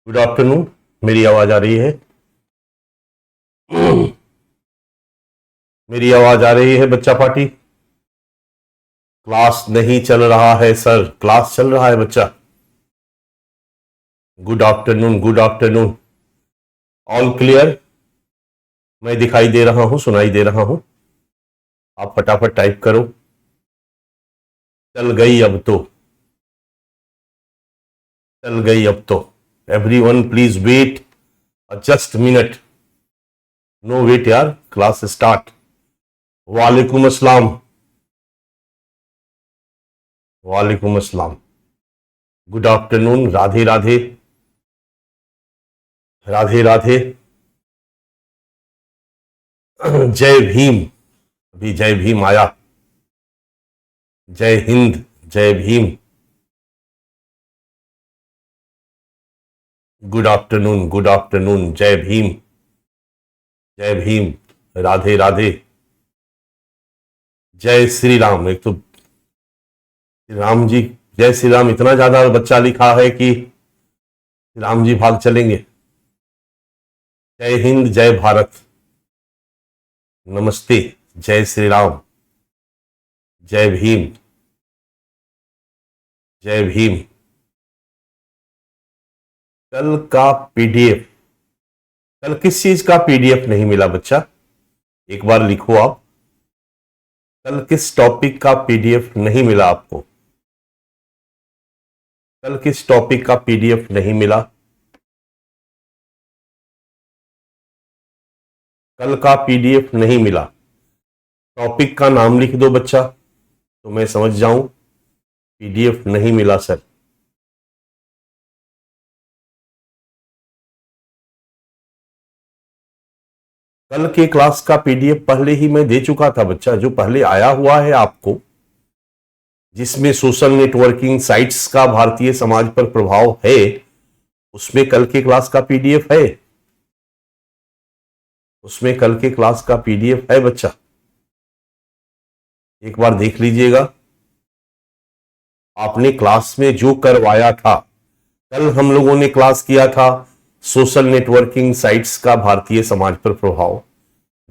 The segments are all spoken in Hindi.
Good afternoon. मेरी आवाज आ रही है? मेरी आवाज आ रही है बच्चा पार्टी? क्लास नहीं चल रहा है सर, क्लास चल रहा है बच्चा। Good afternoon, good afternoon. All clear? मैं दिखाई दे रहा हूं, सुनाई दे रहा हूं। आप फटाफट टाइप करो। चल गई अब तो, चल गई अब तो। Everyone please wait just minute. No wait यार, क्लास स्टार्ट। वालेकुम अस्सलाम, वालेकुम अस्सलाम। Good afternoon, Radhe Radhe, Radhe Radhe. जय भीम। अभी जय भीम आया। जय हिंद, जय Bhim. Good afternoon, good afternoon. जय भीम, जय भीम। राधे राधे। जय श्री राम। एक तो राम जी, जय श्री राम इतना ज्यादा बच्चा लिखा है कि राम जी भाग चलेंगे। जय हिंद, जय भारत, नमस्ते, जय श्री राम, जय भीम, जय भीम। कल का पीडीएफ, कल किस चीज का पीडीएफ नहीं मिला बच्चा? एक बार लिखो आप। कल किस टॉपिक का पीडीएफ नहीं मिला आपको? कल किस टॉपिक का पीडीएफ नहीं मिला? कल का पीडीएफ नहीं मिला। टॉपिक का नाम लिख दो बच्चा, तो मैं समझ जाऊं। पीडीएफ नहीं मिला सर। कल के क्लास का पीडीएफ पहले ही मैं दे चुका था बच्चा, जो पहले आया हुआ है आपको, जिसमें सोशल नेटवर्किंग साइट्स का भारतीय समाज पर प्रभाव है, उसमें कल के क्लास का पीडीएफ है। उसमें कल के क्लास का पीडीएफ है बच्चा, एक बार देख लीजिएगा। आपने क्लास में जो करवाया था, कल हम लोगों ने क्लास किया था सोशल नेटवर्किंग साइट्स का भारतीय समाज पर प्रभाव,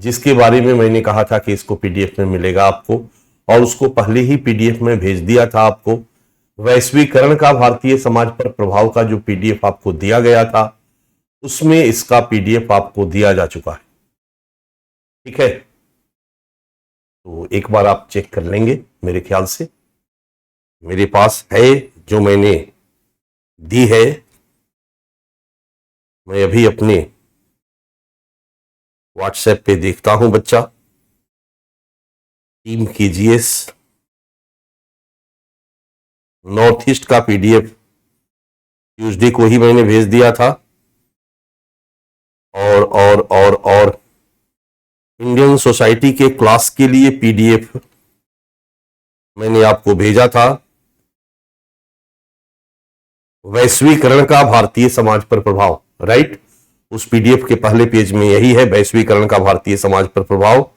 जिसके बारे में मैंने कहा था कि इसको पीडीएफ में मिलेगा आपको, और उसको पहले ही पीडीएफ में भेज दिया था आपको। वैश्वीकरण का भारतीय समाज पर प्रभाव का जो पीडीएफ आपको दिया गया था, उसमें इसका पीडीएफ आपको दिया जा चुका है। ठीक है, तो एक बार आप चेक कर लेंगे। मेरे ख्याल से मेरे पास है, जो मैंने दी है। मैं अभी अपने व्हाट्सएप पे देखता हूं बच्चा। टीम केजीएस नॉर्थ ईस्ट का पीडीएफ ट्यूसडे को ही मैंने भेज दिया था, और इंडियन सोसाइटी के क्लास के लिए पीडीएफ मैंने आपको भेजा था, वैश्वीकरण का भारतीय समाज पर प्रभाव। राइट, उस पीडीएफ के पहले पेज में यही है, वैश्वीकरण का भारतीय समाज पर प्रभाव।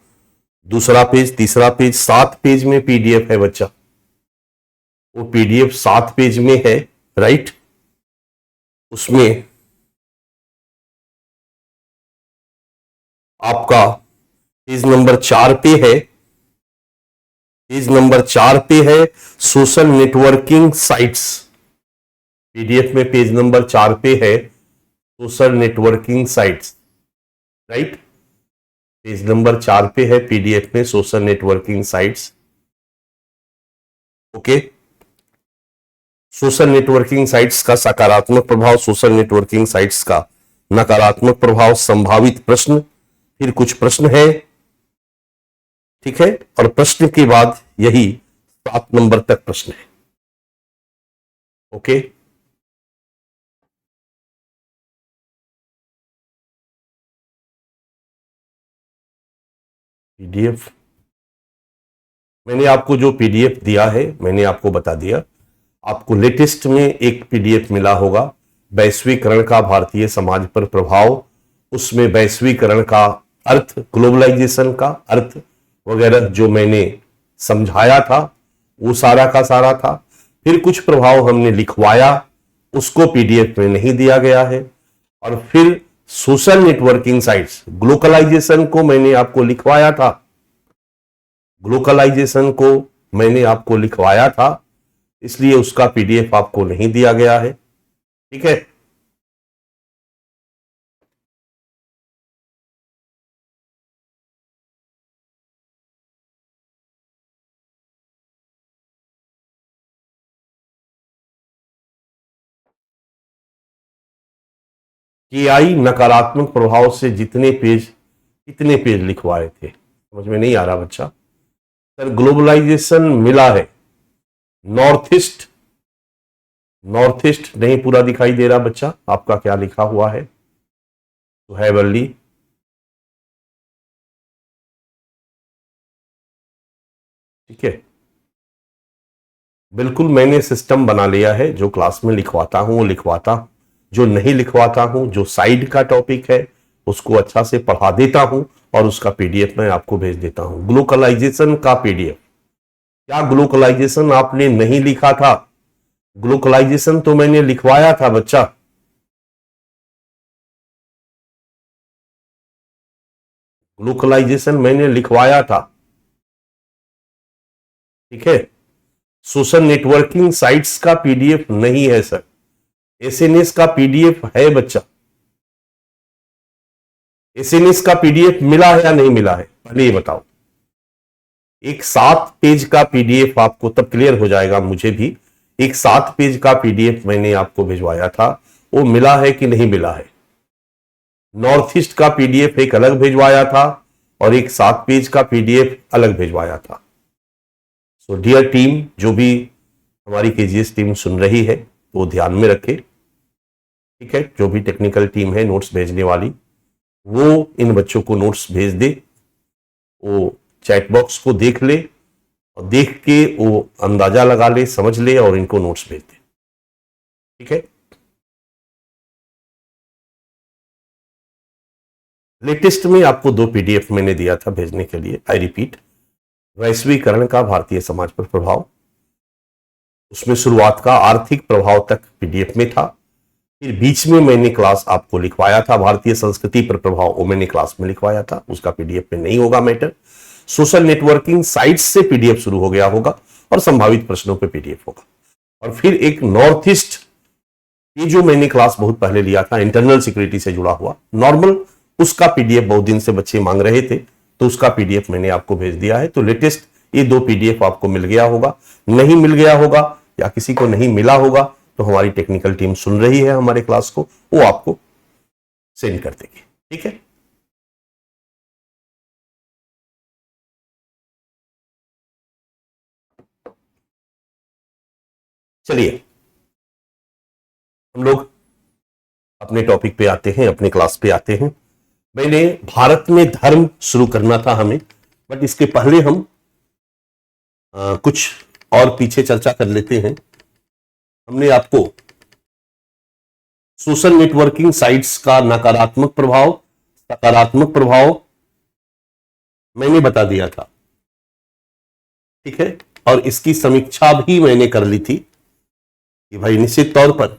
दूसरा पेज, तीसरा पेज, 7 पेज में पीडीएफ है बच्चा। वो पीडीएफ 7 पेज में है। राइट, उसमें आपका पेज नंबर 4 पे है, पेज नंबर 4 पे है सोशल नेटवर्किंग साइट्स। पीडीएफ में पेज नंबर 4 पे है social networking sites. Right, page number 4 पे है पीडीएफ में social networking sites. Okay, social networking sites का सकारात्मक प्रभाव, सोशल नेटवर्किंग साइट्स का नकारात्मक प्रभाव, संभावित प्रश्न, फिर कुछ प्रश्न है। ठीक है, और प्रश्न के बाद यही 7 नंबर तक प्रश्न है। ओके, पीडीएफ मैंने आपको जो पीडीएफ दिया है, मैंने आपको बता दिया। आपको लेटेस्ट में एक पीडीएफ मिला होगा, वैश्वीकरण का भारतीय समाज पर प्रभाव। उसमें वैश्वीकरण का अर्थ, ग्लोबलाइजेशन का अर्थ वगैरह जो मैंने समझाया था, वो सारा का सारा था। फिर कुछ प्रभाव हमने लिखवाया, उसको पीडीएफ में नहीं दिया गया है। और फिर सोशल नेटवर्किंग साइट्स, ग्लोकलाइजेशन को मैंने आपको लिखवाया था, ग्लोकलाइजेशन को मैंने आपको लिखवाया था, इसलिए उसका पीडीएफ आपको नहीं दिया गया है। ठीक है, कि आई नकारात्मक प्रभाव से जितने पेज, कितने पेज लिखवाए थे, समझ में नहीं आ रहा बच्चा। सर ग्लोबलाइजेशन मिला है, नॉर्थ ईस्ट, नॉर्थ ईस्ट नहीं पूरा दिखाई दे रहा बच्चा, आपका क्या लिखा हुआ है, तो है वल्ली, ठीक है। बिल्कुल मैंने सिस्टम बना लिया है, जो क्लास में लिखवाता हूं वो लिखवाता, जो नहीं लिखवाता हूं, जो साइड का टॉपिक है उसको अच्छा से पढ़ा देता हूं और उसका पीडीएफ मैं आपको भेज देता हूं। ग्लोकलाइजेशन का पीडीएफ, क्या ग्लोकलाइजेशन आपने नहीं लिखा था? ग्लोकलाइजेशन तो मैंने लिखवाया था बच्चा, ग्लोकलाइजेशन मैंने लिखवाया था, ठीक है। सोशल नेटवर्किंग साइट्स का पीडीएफ नहीं है सर, एसएनएस का पीडीएफ है बच्चा। एसएनएस का पीडीएफ मिला है या नहीं मिला है, पहले ये बताओ। एक 7 पेज का पीडीएफ आपको तब क्लियर हो जाएगा, मुझे भी एक 7 पेज का पीडीएफ मैंने आपको भिजवाया था, वो मिला है कि नहीं मिला है। नॉर्थ ईस्ट का पीडीएफ एक अलग भिजवाया था और एक 7 पेज का पीडीएफ अलग भिजवाया था। सो डियर टीम, जो भी हमारी केजीएस टीम सुन रही है वो ध्यान में रखे, ठीक है। जो भी टेक्निकल टीम है नोट्स भेजने वाली, वो इन बच्चों को नोट्स भेज दे, वो चैट बॉक्स को देख ले और देख के वो अंदाजा लगा ले, समझ ले और इनको नोट्स भेज दे, ठीक है। लेटेस्ट में आपको 2 पीडीएफ मैंने दिया था भेजने के लिए, आई रिपीट, वैश्वीकरण का भारतीय समाज पर प्रभाव, उसमें शुरुआत का आर्थिक प्रभाव तक पीडीएफ में था। फिर बीच में मैंने क्लास आपको लिखवाया था भारतीय संस्कृति पर प्रभाव, वो मैंने क्लास में लिखवाया था, उसका पीडीएफ में नहीं होगा मैटर। सोशल नेटवर्किंग साइट्स से पीडीएफ शुरू हो गया होगा और संभावित प्रश्नों पे पीडीएफ होगा। और फिर एक नॉर्थ ईस्ट, ये जो मैंने क्लास बहुत पहले लिया था इंटरनल सिक्योरिटी से जुड़ा हुआ नॉर्मल, उसका पीडीएफ बहुत दिन से बच्चे मांग रहे थे, तो उसका पीडीएफ मैंने आपको भेज दिया है। तो लेटेस्ट ये 2 पीडीएफ आपको मिल गया होगा, नहीं मिल गया होगा या किसी को नहीं मिला होगा तो हमारी टेक्निकल टीम सुन रही है हमारे क्लास को, वो आपको सेंड कर देगी, ठीक है। चलिए हम लोग अपने टॉपिक पे आते हैं, अपने क्लास पे आते हैं। मैंने भारत में धर्म शुरू करना था हमें, बट इसके पहले हम कुछ और पीछे चर्चा कर लेते हैं। हमने आपको सोशल नेटवर्किंग साइट्स का नकारात्मक प्रभाव, सकारात्मक प्रभाव मैंने बता दिया था, ठीक है। और इसकी समीक्षा भी मैंने कर ली थी कि भाई निश्चित तौर पर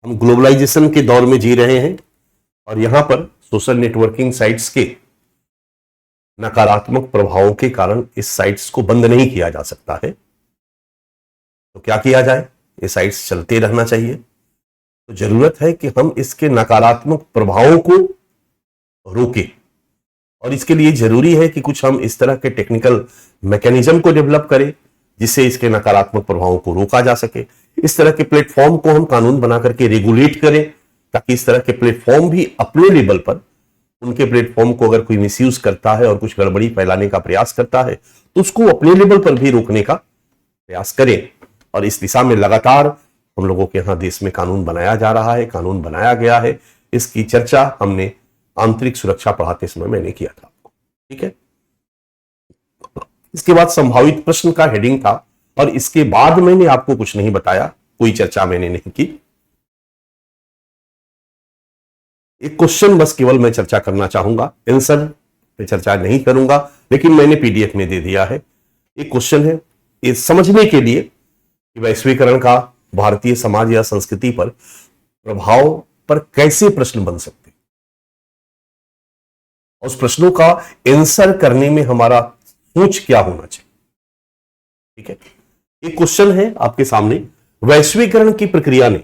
हम ग्लोबलाइजेशन के दौर में जी रहे हैं और यहां पर सोशल नेटवर्किंग साइट्स के नकारात्मक प्रभावों के कारण इस साइट्स को बंद नहीं किया जा सकता है। तो क्या किया जाए, ये साइट्स चलते रहना चाहिए, तो जरूरत है कि हम इसके नकारात्मक प्रभावों को रोकें। और इसके लिए जरूरी है कि कुछ हम इस तरह के टेक्निकल मैकेनिज्म को डेवलप करें जिससे इसके नकारात्मक प्रभावों को रोका जा सके। इस तरह के प्लेटफॉर्म को हम कानून बना करके रेगुलेट करें, ताकि इस तरह के प्लेटफॉर्म भी अपने लेवल पर, उनके प्लेटफॉर्म को अगर कोई मिसयूज करता है और कुछ गड़बड़ी फैलाने का प्रयास करता है तो उसको अपने लेवल पर भी रोकने का प्रयास करें। और इस दिशा में लगातार हम लोगों के यहाँ देश में कानून बनाया जा रहा है, कानून बनाया गया है। इसकी चर्चा हमने आंतरिक सुरक्षा पढ़ाते समय मैंने किया था आपको, ठीक है। इसके बाद संभावित प्रश्न का हेडिंग था और इसके बाद मैंने आपको कुछ नहीं बताया, कोई चर्चा मैंने नहीं की। एक क्वेश्चन बस केवल मैं चर्चा करना चाहूंगा, आंसर पे चर्चा नहीं करूंगा, लेकिन मैंने पीडीएफ में दे दिया है। एक क्वेश्चन है, ये समझने के लिए कि वैश्वीकरण का भारतीय समाज या संस्कृति पर प्रभाव पर कैसे प्रश्न बन सकते हैं, उस प्रश्नों का आंसर करने में हमारा सोच क्या होना चाहिए। ठीक है, एक क्वेश्चन है आपके सामने, वैश्वीकरण की प्रक्रिया ने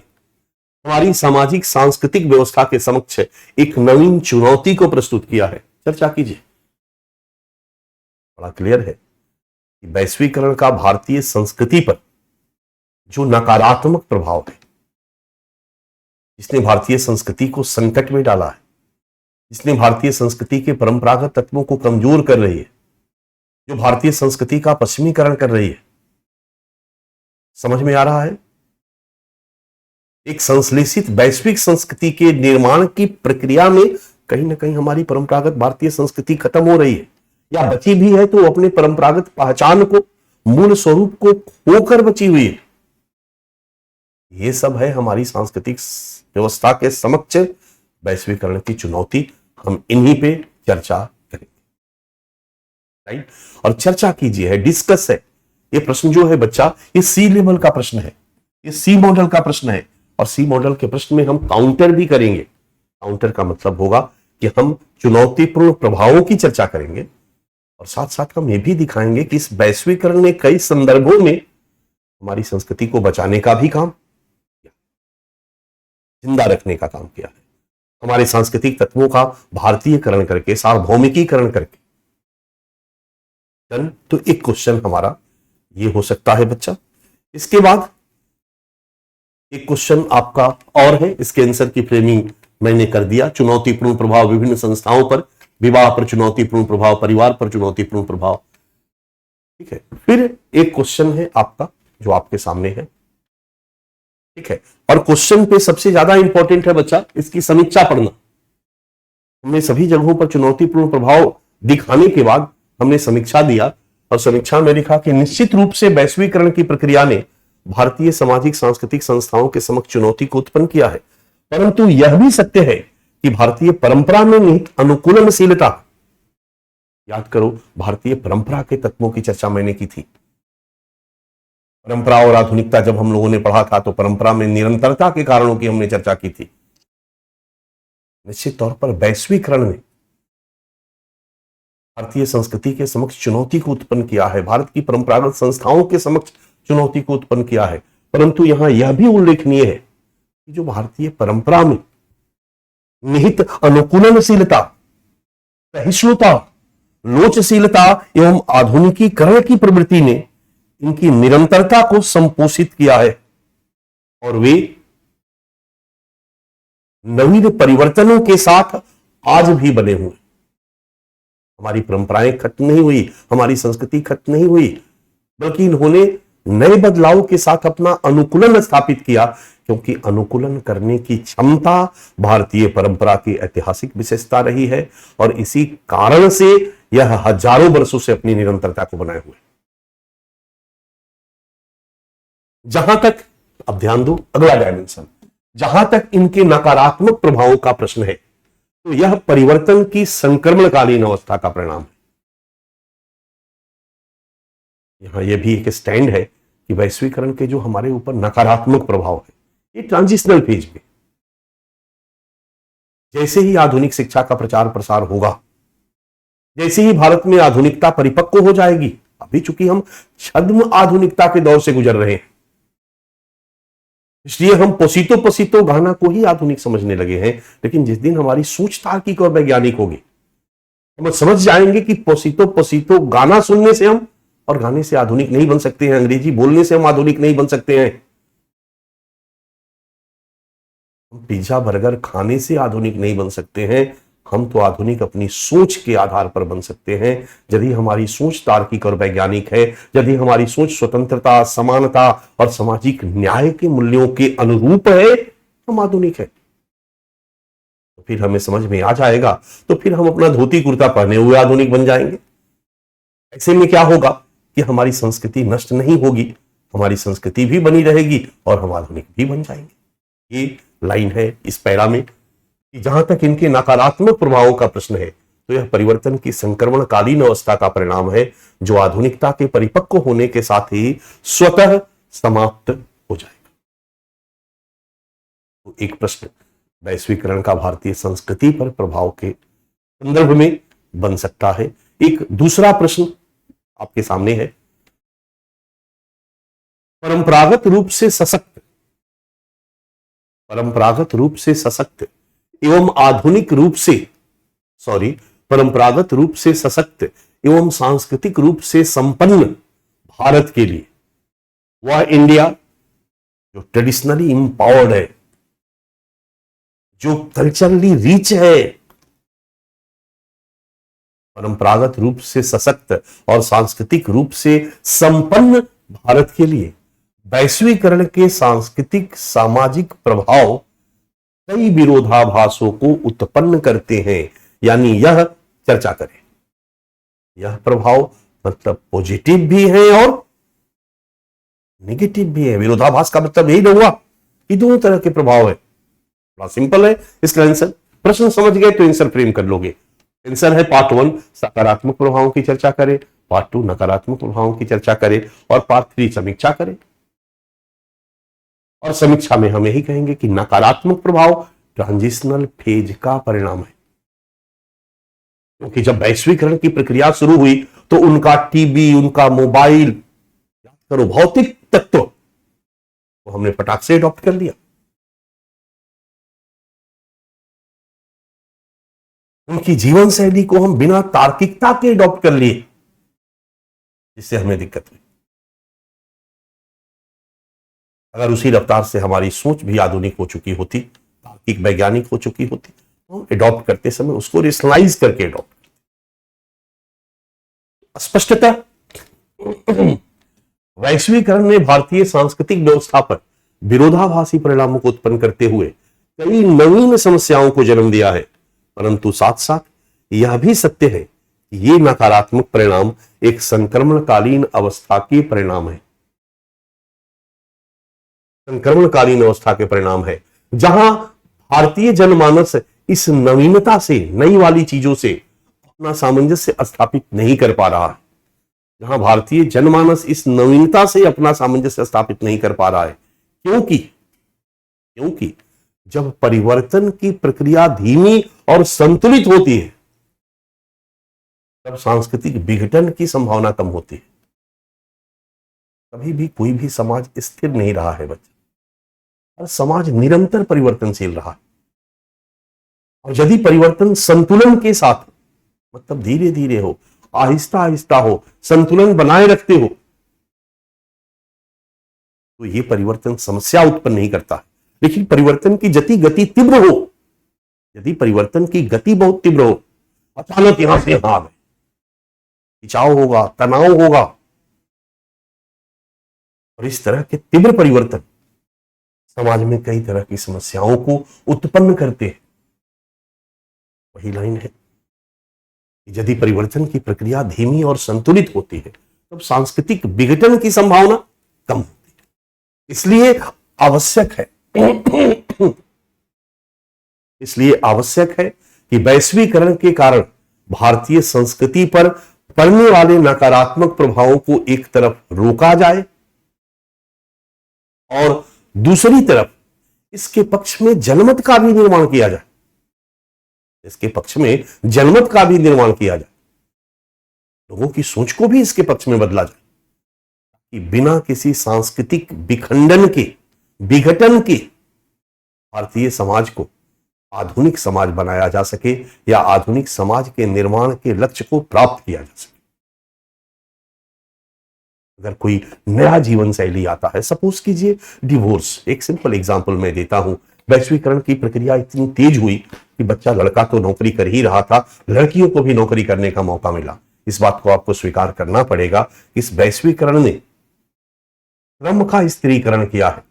हमारी सामाजिक सांस्कृतिक व्यवस्था के समक्ष एक नवीन चुनौती को प्रस्तुत किया है। चर्चा कीजिए। बड़ा क्लियर है कि वैश्वीकरण का भारतीय संस्कृति पर जो नकारात्मक प्रभाव है, जिसने भारतीय संस्कृति को संकट में डाला है, जिसने भारतीय संस्कृति के परंपरागत तत्वों को कमजोर कर रही है, जो भारतीय संस्कृति का पश्चिमीकरण कर रही है, समझ में आ रहा है। एक संश्लेषित वैश्विक संस्कृति के निर्माण की प्रक्रिया में कहीं ना कहीं हमारी परंपरागत भारतीय संस्कृति खत्म हो रही है, या बची भी है तो अपने परंपरागत पहचान को, मूल स्वरूप को खोकर बची हुई है। ये सब है हमारी सांस्कृतिक व्यवस्था के समक्ष वैश्वीकरण की चुनौती। हम इन्हीं पे चर्चा करेंगे, राइट। और चर्चा कीजिए है, डिस्कस है। ये प्रश्न जो है बच्चा, ये सी लेवल का प्रश्न है, ये सी मॉडल का प्रश्न है, और सी मॉडल के प्रश्न में हम काउंटर भी करेंगे। काउंटर का मतलब होगा कि हम चुनौतीपूर्ण प्रभावों की चर्चा करेंगे, और साथ साथ हम ये भी दिखाएंगे कि इस वैश्वीकरण ने कई संदर्भों में हमारी संस्कृति को बचाने का भी काम किया, जिंदा रखने का काम किया है, हमारे सांस्कृतिक तत्वों का भारतीयकरण करके, सार्वभौमिकीकरण करके। तो एक क्वेश्चन हमारा ये हो सकता है बच्चा। इसके बाद एक क्वेश्चन आपका और है, इसके आंसर की फ्रेमिंग मैंने कर दिया। चुनौतीपूर्ण प्रभाव विभिन्न संस्थाओं पर, विवाह पर चुनौतीपूर्ण प्रभाव, परिवार पर चुनौतीपूर्ण प्रभाव। ठीक है, फिर एक क्वेश्चन है आपका जो आपके सामने है। ठीक है, और क्वेश्चन पे सबसे ज्यादा इंपॉर्टेंट है बच्चा इसकी समीक्षा पढ़ना। हमने सभी जगहों पर चुनौतीपूर्ण प्रभाव दिखाने के बाद हमने समीक्षा दिया, और समीक्षा में लिखा कि निश्चित रूप से वैश्वीकरण की प्रक्रिया ने भारतीय सामाजिक सांस्कृतिक संस्थाओं के समक्ष चुनौती को उत्पन्न किया है, परंतु यह भी सत्य है कि भारतीय परंपरा में निहित अनुकूलनशीलता, याद करो भारतीय परंपरा के तत्वों की चर्चा मैंने की थी। परंपरा और आधुनिकता जब हम लोगों ने पढ़ा था तो परंपरा में निरंतरता के कारणों की हमने चर्चा की थी। निश्चित तौर पर वैश्वीकरण ने भारतीय संस्कृति के समक्ष चुनौती को उत्पन्न किया है, भारत की परंपरागत संस्थाओं के समक्ष चुनौती को उत्पन्न किया है, परंतु यहां यह भी उल्लेखनीय है कि जो भारतीय परंपरा में निहित अनुकूलनशीलता, सहिष्णुता, लोचशीलता एवं आधुनिकीकरण की प्रवृत्ति ने इनकी निरंतरता को संपोषित किया है, और वे नवीन परिवर्तनों के साथ आज भी बने हुए। हमारी परंपराएं खत्म नहीं हुई, हमारी संस्कृति खत्म नहीं हुई, बल्कि इन्होंने नए बदलाव के साथ अपना अनुकूलन स्थापित किया, क्योंकि अनुकूलन करने की क्षमता भारतीय परंपरा की ऐतिहासिक विशेषता रही है, और इसी कारण से यह हजारों वर्षों से अपनी निरंतरता को बनाए हुए। जहां तक, अब ध्यान दो अगला डायमेंशन, जहां तक इनके नकारात्मक प्रभावों का प्रश्न है, तो यह परिवर्तन की संक्रमणकालीन अवस्था का परिणाम है। यहां यह भी एक स्टैंड है कि वैश्वीकरण के जो हमारे ऊपर नकारात्मक प्रभाव है, ये ट्रांजिशनल फेज में, जैसे ही आधुनिक शिक्षा का प्रचार प्रसार होगा, जैसे ही भारत में आधुनिकता परिपक्व हो जाएगी, अभी चूंकि हम छद्म आधुनिकता के दौर से गुजर रहे हैं, इसलिए हम पोसीतो पोसीतो गाना को ही आधुनिक समझने लगे हैं। लेकिन जिस दिन हमारी सोच तार्किक और वैज्ञानिक होगी, हम समझ जाएंगे कि पोसीतो पोसीतो गाना सुनने से हम और गाने से आधुनिक नहीं बन सकते हैं, अंग्रेजी बोलने से हम आधुनिक नहीं बन सकते हैं, हम पिज्जा बर्गर खाने से आधुनिक नहीं बन सकते हैं। हम तो आधुनिक अपनी सोच के आधार पर बन सकते हैं। यदि हमारी सोच तार्किक और वैज्ञानिक है, यदि हमारी सोच स्वतंत्रता, समानता और सामाजिक न्याय के मूल्यों के अनुरूप है, हम आधुनिक है। तो फिर हमें समझ में आ जाएगा, तो फिर हम अपना धोती कुर्ता पहने हुए आधुनिक बन जाएंगे। ऐसे में क्या होगा कि हमारी संस्कृति नष्ट नहीं होगी, हमारी संस्कृति भी बनी रहेगी और हम आधुनिक भी बन जाएंगे। ये लाइन है इस पैरा में कि जहां तक इनके नकारात्मक प्रभावों का प्रश्न है, तो यह परिवर्तन की संक्रमणकालीन अवस्था का परिणाम है, जो आधुनिकता के परिपक्व होने के साथ ही स्वतः समाप्त हो जाएगा। तो एक प्रश्न वैश्वीकरण का भारतीय संस्कृति पर प्रभाव के संदर्भ में बन सकता है। एक दूसरा प्रश्न आपके सामने है, परंपरागत रूप से सशक्त एवं आधुनिक रूप से परंपरागत रूप से सशक्त एवं सांस्कृतिक रूप से संपन्न भारत के लिए वह इंडिया जो ट्रेडिशनली इंपावर्ड है, जो कल्चरली रिच है, परंपरागत रूप से सशक्त और सांस्कृतिक रूप से संपन्न भारत के लिए वैश्वीकरण के सांस्कृतिक सामाजिक प्रभाव कई विरोधाभासों को उत्पन्न करते हैं। यानी यह चर्चा करें, यह प्रभाव मतलब पॉजिटिव भी है और नेगेटिव भी है। विरोधाभास का मतलब यही ना हुआ कि दोनों तरह के प्रभाव है। बड़ा सिंपल है इसका आंसर। प्रश्न समझ गए तो आंसर फ्रेम कर लोगे। आंसर है पार्ट 1 सकारात्मक प्रभावों की चर्चा करें, पार्ट 2 नकारात्मक प्रभावों की चर्चा करें और पार्ट 3 समीक्षा करें। और समीक्षा में हम यही कहेंगे कि नकारात्मक प्रभाव ट्रांजिशनल फेज का परिणाम है, क्योंकि जब वैश्वीकरण की प्रक्रिया शुरू हुई तो उनका टीवी, उनका मोबाइल, याद करो भौतिक तत्व तो हमने फटाक से अडॉप्ट कर लिया। उनकी जीवन शैली को हम बिना तार्किकता के अडॉप्ट कर लिए, जिससे हमें दिक्कत हुई। अगर उसी रफ्तार से हमारी सोच भी आधुनिक हो चुकी होती, तार्किक वैज्ञानिक हो चुकी होती, तो हम अडॉप्ट करते समय उसको रेशनलाइज करके अडॉप्ट करते। स्पष्टता वैश्वीकरण ने भारतीय सांस्कृतिक व्यवस्था पर विरोधाभासी परिणामों को उत्पन्न करते हुए कई नवीन समस्याओं को जन्म दिया है, परंतु साथ साथ यह भी सत्य है कि ये नकारात्मक परिणाम एक संक्रमणकालीन अवस्था के परिणाम है। संक्रमणकालीन अवस्था के परिणाम है जहां भारतीय जनमानस इस नवीनता से, नई वाली चीजों से अपना सामंजस्य स्थापित नहीं कर पा रहा है। जहां भारतीय जनमानस इस नवीनता से अपना सामंजस्य स्थापित नहीं कर पा रहा है, क्योंकि जब परिवर्तन की प्रक्रिया धीमी और संतुलित होती है तब सांस्कृतिक विघटन की संभावना कम होती है। कभी भी कोई भी समाज स्थिर नहीं रहा है बच्चा, और समाज निरंतर परिवर्तनशील रहा है। और यदि परिवर्तन संतुलन के साथ, मतलब धीरे धीरे हो, आहिस्ता आहिस्ता हो, संतुलन बनाए रखते हो, तो ये परिवर्तन समस्या उत्पन्न नहीं करता। लेकिन परिवर्तन की गति तीव्र हो, यदि परिवर्तन की गति बहुत तीव्र हो, अचानक यहां से यहां आ गए, खिंचाव होगा, तनाव होगा, और इस तरह के तीव्र परिवर्तन समाज में कई तरह की समस्याओं को उत्पन्न करते हैं। वही लाइन है कि यदि परिवर्तन की प्रक्रिया धीमी और संतुलित होती है तब सांस्कृतिक विघटन की संभावना कम होती है। इसलिए आवश्यक है कि वैश्वीकरण के कारण भारतीय संस्कृति पर पड़ने वाले नकारात्मक प्रभावों को एक तरफ रोका जाए और दूसरी तरफ इसके पक्ष में जनमत का भी निर्माण किया जाए। लोगों की सोच को भी इसके पक्ष में बदला जाए कि बिना किसी सांस्कृतिक विखंडन के, विघटन के भारतीय समाज को आधुनिक समाज बनाया जा सके या आधुनिक समाज के निर्माण के लक्ष्य को प्राप्त किया जा सके। अगर कोई नया जीवन शैली आता है, सपोज कीजिए डिवोर्स, एक सिंपल एग्जांपल मैं देता हूं। वैश्वीकरण की प्रक्रिया इतनी तेज हुई कि बच्चा, लड़का तो नौकरी कर ही रहा था, लड़कियों को भी नौकरी करने का मौका मिला। इस बात को आपको स्वीकार करना पड़ेगा, इस वैश्वीकरण ने श्रम का स्त्रीकरण किया है।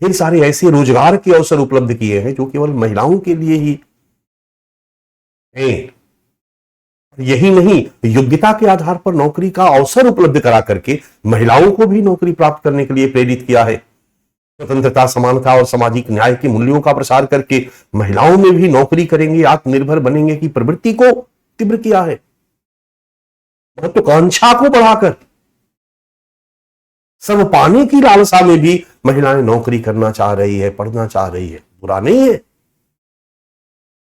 ढेर सारे ऐसे रोजगार के अवसर उपलब्ध किए हैं जो केवल महिलाओं के लिए ही हैं। यही नहीं, योग्यता के आधार पर नौकरी का अवसर उपलब्ध करा करके महिलाओं को भी नौकरी प्राप्त करने के लिए प्रेरित किया है। स्वतंत्रता, समानता और सामाजिक न्याय के मूल्यों का प्रसार करके महिलाओं में भी नौकरी करेंगे, आत्मनिर्भर बनेंगे की प्रवृत्ति को तीव्र किया है। महत्वाकांक्षा को बढ़ाकर सब पाने की लालसा में भी महिलाएं नौकरी करना चाह रही है, पढ़ना चाह रही है, बुरा नहीं है।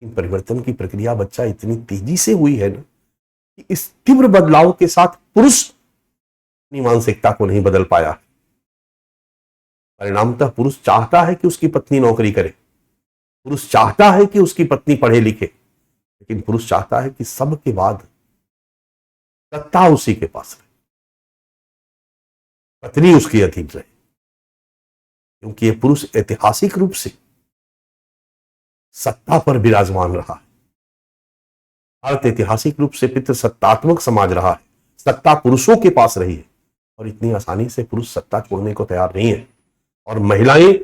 इन परिवर्तन की प्रक्रिया बच्चा इतनी तेजी से हुई है ना कि इस तीव्र बदलाव के साथ पुरुष अपनी मानसिकता को नहीं बदल पाया। परिणामतः पुरुष चाहता है कि उसकी पत्नी नौकरी करे, पुरुष चाहता है कि उसकी पत्नी पढ़े लिखे, लेकिन पुरुष चाहता है कि सबके बाद सत्ता उसी के पास रहे, पत्नी उसकी अधीन रहे, क्योंकि यह पुरुष ऐतिहासिक रूप से सत्ता पर विराजमान रहा है। भारत ऐतिहासिक रूप से पितृसत्तात्मक समाज रहा है, सत्ता पुरुषों के पास रही है और इतनी आसानी से पुरुष सत्ता छोड़ने को तैयार नहीं है। और महिलाएं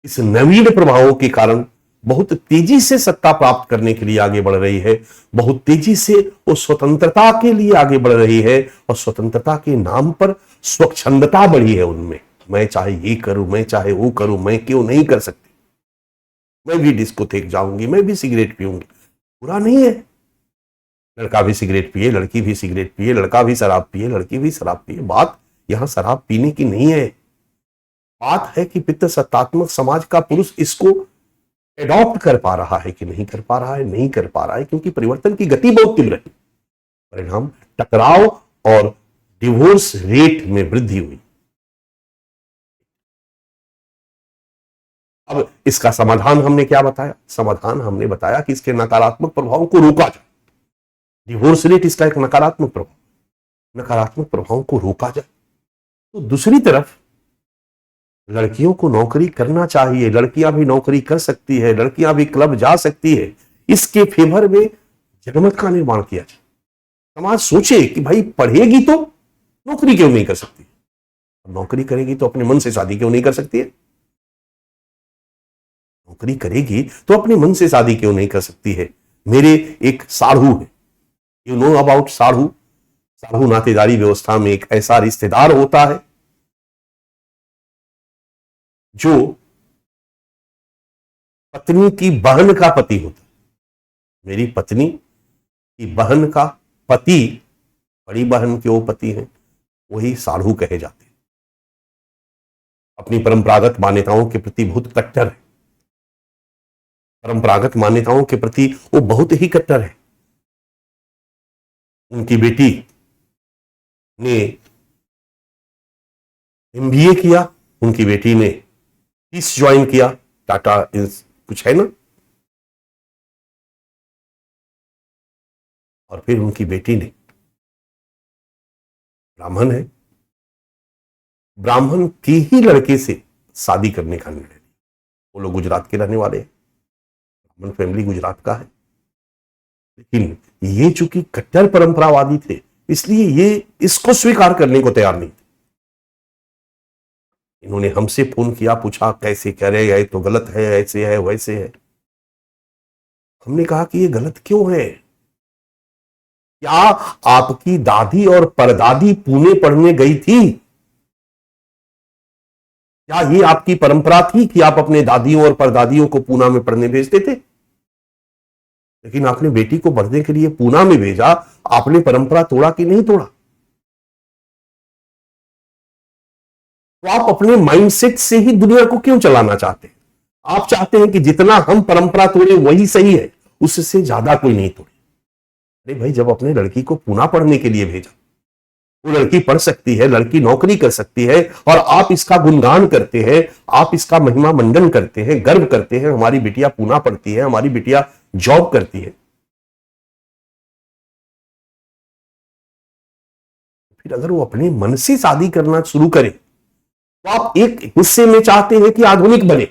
इस नवीन प्रभावों के कारण बहुत तेजी से सत्ता प्राप्त करने के लिए आगे बढ़ रही है, बहुत तेजी से वो स्वतंत्रता के लिए आगे बढ़ रही है और स्वतंत्रता के नाम पर स्वच्छंदता बढ़ी है उनमें। मैं चाहे ये करूं, मैं चाहे वो करूं, मैं क्यों नहीं कर सकती, मैं भी डिस्कोथेक जाऊंगी, मैं भी सिगरेट पीऊंगी, बुरा नहीं है। लड़का भी सिगरेट पिए, लड़की भी सिगरेट पिए, लड़का भी शराब पिए, लड़की भी शराब पिए। बात यहां शराब पीने की नहीं है, बात है कि पितृसत्तात्मक समाज का पुरुष इसको एडॉप्ट कर पा रहा है कि नहीं कर पा रहा है। नहीं कर पा रहा है क्योंकि परिवर्तन की गति बहुत तीव्र है। परिणाम टकराव और डिवोर्स रेट में वृद्धि हुई। अब इसका समाधान हमने क्या बताया? समाधान हमने बताया कि इसके नकारात्मक प्रभावों को रोका जाए। डिवोर्स रेट इसका एक नकारात्मक प्रभाव, नकारात्मक प्रभावों को रोका जाए। तो दूसरी तरफ लड़कियों को नौकरी करना चाहिए, लड़कियां भी नौकरी कर सकती है, लड़कियां भी क्लब जा सकती है, इसके फेवर में जनमत का निर्माण किया जाए। समाज सोचे कि भाई पढ़ेगी तो नौकरी क्यों नहीं कर सकती, नौकरी करेगी तो अपने मन से शादी क्यों नहीं कर सकती है, नौकरी करेगी तो अपने मन से शादी क्यों नहीं कर सकती है। मेरे एक साढ़ू है, यू नो अबाउट साढ़ू? साढ़ू नातेदारी व्यवस्था में एक ऐसा रिश्तेदार होता है जो पत्नी की बहन का पति होता है। मेरी पत्नी की बहन का पति, बड़ी बहन के वो पति हैं, वही साढ़ू कहे जाते हैं। अपनी परंपरागत मान्यताओं के प्रति बहुत कट्टर है, परंपरागत मान्यताओं के प्रति वो बहुत ही कट्टर है। उनकी बेटी ने एमबीए किया, उनकी बेटी ने पीस ज्वाइन किया, टाटा कुछ है ना, और फिर उनकी बेटी ने, ब्राह्मण है, ब्राह्मण के ही लड़के से शादी करने का निर्णय लिया। वो लोग गुजरात के रहने वाले हैं, ब्राह्मण फैमिली गुजरात का है, लेकिन ये चूंकि कट्टर परंपरावादी थे इसलिए ये इसको स्वीकार करने को तैयार नहीं थे। इन्होंने हमसे फोन किया, पूछा कैसे करे, ये तो गलत है, ऐसे है वैसे है। हमने कहा कि ये गलत क्यों है? क्या आपकी दादी और परदादी पुणे पढ़ने गई थी? क्या ये आपकी परंपरा थी कि आप अपने दादियों और परदादियों को पूना में पढ़ने भेजते थे? लेकिन आपने बेटी को पढ़ने के लिए पूना में भेजा, आपने परंपरा तोड़ा कि नहीं तोड़ा? तो आप अपने माइंडसेट से ही दुनिया को क्यों चलाना चाहते हैं? आप चाहते हैं कि जितना हम परंपरा तोड़े वही सही है, उससे ज्यादा कोई नहीं तोड़े। अरे भाई, जब अपने लड़की को पूना पढ़ने के लिए भेजा, वो लड़की पढ़ सकती है, लड़की नौकरी कर सकती है, और आप इसका गुणगान करते हैं, आप इसका महिमा मंडन करते हैं, गर्व करते हैं, हमारी बिटिया पूना पढ़ती है, हमारी बिटिया जॉब करती है। फिर अगर वो अपने मन से शादी करना शुरू करे तो आप एक हिस्से में चाहते हैं कि आधुनिक बने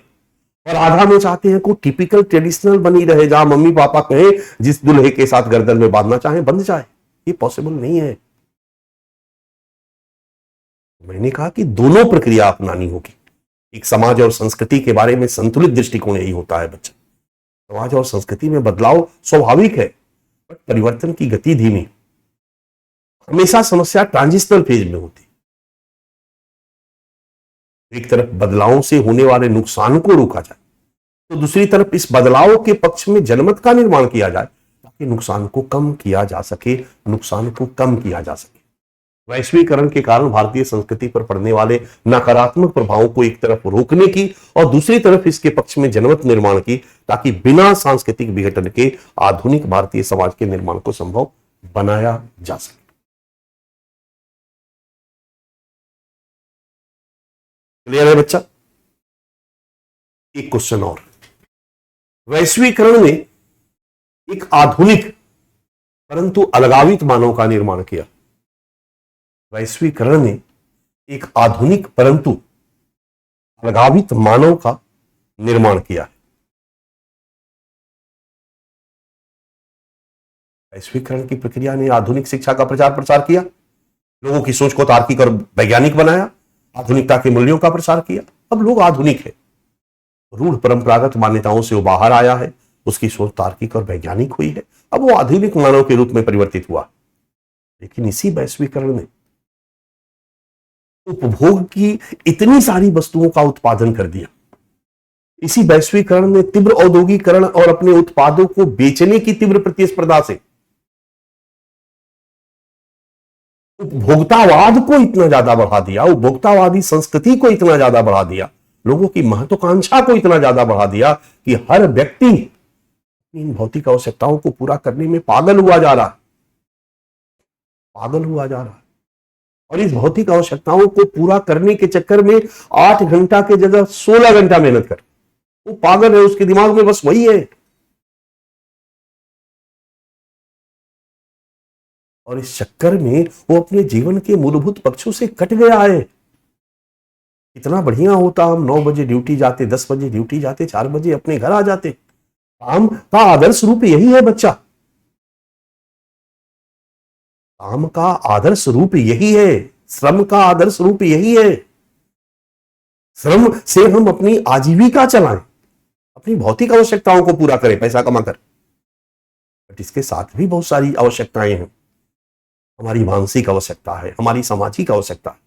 और आधा में चाहते हैं को टिपिकल ट्रेडिशनल बनी रहे, जहां मम्मी पापा कहें जिस दूल्हे के साथ गर्दन में बांधना चाहे बंध जाए। ये पॉसिबल नहीं है। मैंने कहा कि दोनों प्रक्रिया अपनानी होगी। एक समाज और संस्कृति के बारे में संतुलित दृष्टिकोण यही होता है बच्चा। समाज और संस्कृति में बदलाव स्वाभाविक है, बट परिवर्तन की गति धीमी। हमेशा समस्या ट्रांजिशनल फेज में होती। एक तरफ बदलावों से होने वाले नुकसान को रोका जाए, तो दूसरी तरफ इस बदलाव के पक्ष में जनमत का निर्माण किया जाए ताकि नुकसान को कम किया जा सके, नुकसान को कम किया जा सके। वैश्वीकरण के कारण भारतीय संस्कृति पर पड़ने वाले नकारात्मक प्रभावों को एक तरफ रोकने की और दूसरी तरफ इसके पक्ष में जनमत निर्माण की, ताकि बिना सांस्कृतिक विघटन के आधुनिक भारतीय समाज के निर्माण को संभव बनाया जा सके। क्लियर है बच्चा? एक क्वेश्चन और, वैश्वीकरण ने एक आधुनिक परंतु अलगावित मानव का निर्माण किया। वैश्वीकरण ने एक आधुनिक परंतु अलगावित मानव का निर्माण किया। वैश्वीकरण की प्रक्रिया ने आधुनिक शिक्षा का प्रचार प्रसार किया, लोगों की सोच को तार्किक और वैज्ञानिक बनाया, आधुनिकता के मूल्यों का प्रसार किया। अब लोग आधुनिक है, रूढ़ परंपरागत मान्यताओं से वो बाहर आया है, उसकी सोच तार्किक और वैज्ञानिक हुई है, अब वो आधुनिक मानव के रूप में परिवर्तित हुआ। लेकिन इसी वैश्वीकरण ने उपभोग की इतनी सारी वस्तुओं का उत्पादन कर दिया, इसी वैश्वीकरण ने तीव्र औद्योगिकरण और अपने उत्पादों को बेचने की तीव्र प्रतिस्पर्धा से उपभोक्तावाद को इतना ज्यादा बढ़ा दिया, उपभोक्तावादी संस्कृति को इतना ज्यादा बढ़ा दिया, लोगों की महत्वाकांक्षा को इतना ज्यादा बढ़ा दिया कि हर व्यक्ति इन भौतिक आवश्यकताओं को पूरा करने में पागल हुआ जा रहा है। और इस भौतिक आवश्यकताओं को पूरा करने के चक्कर में 8 घंटा के जगह 16 घंटा मेहनत कर, वो पागल है, उसके दिमाग में बस वही है। और इस चक्कर में वो अपने जीवन के मूलभूत पक्षों से कट गया है। इतना बढ़िया होता हम 9 बजे ड्यूटी जाते, 10 बजे ड्यूटी जाते, 4 बजे अपने घर आ जाते। काम का आदर्श रूप यही है बच्चा, काम का आदर्श रूप यही है, श्रम का आदर्श रूप यही है। श्रम से हम अपनी आजीविका चलाएं, अपनी भौतिक आवश्यकताओं को पूरा करें पैसा कमाकर, बट इसके साथ भी बहुत सारी आवश्यकताएं हैं। हमारी मानसिक आवश्यकता है, हमारी सामाजिक आवश्यकता है।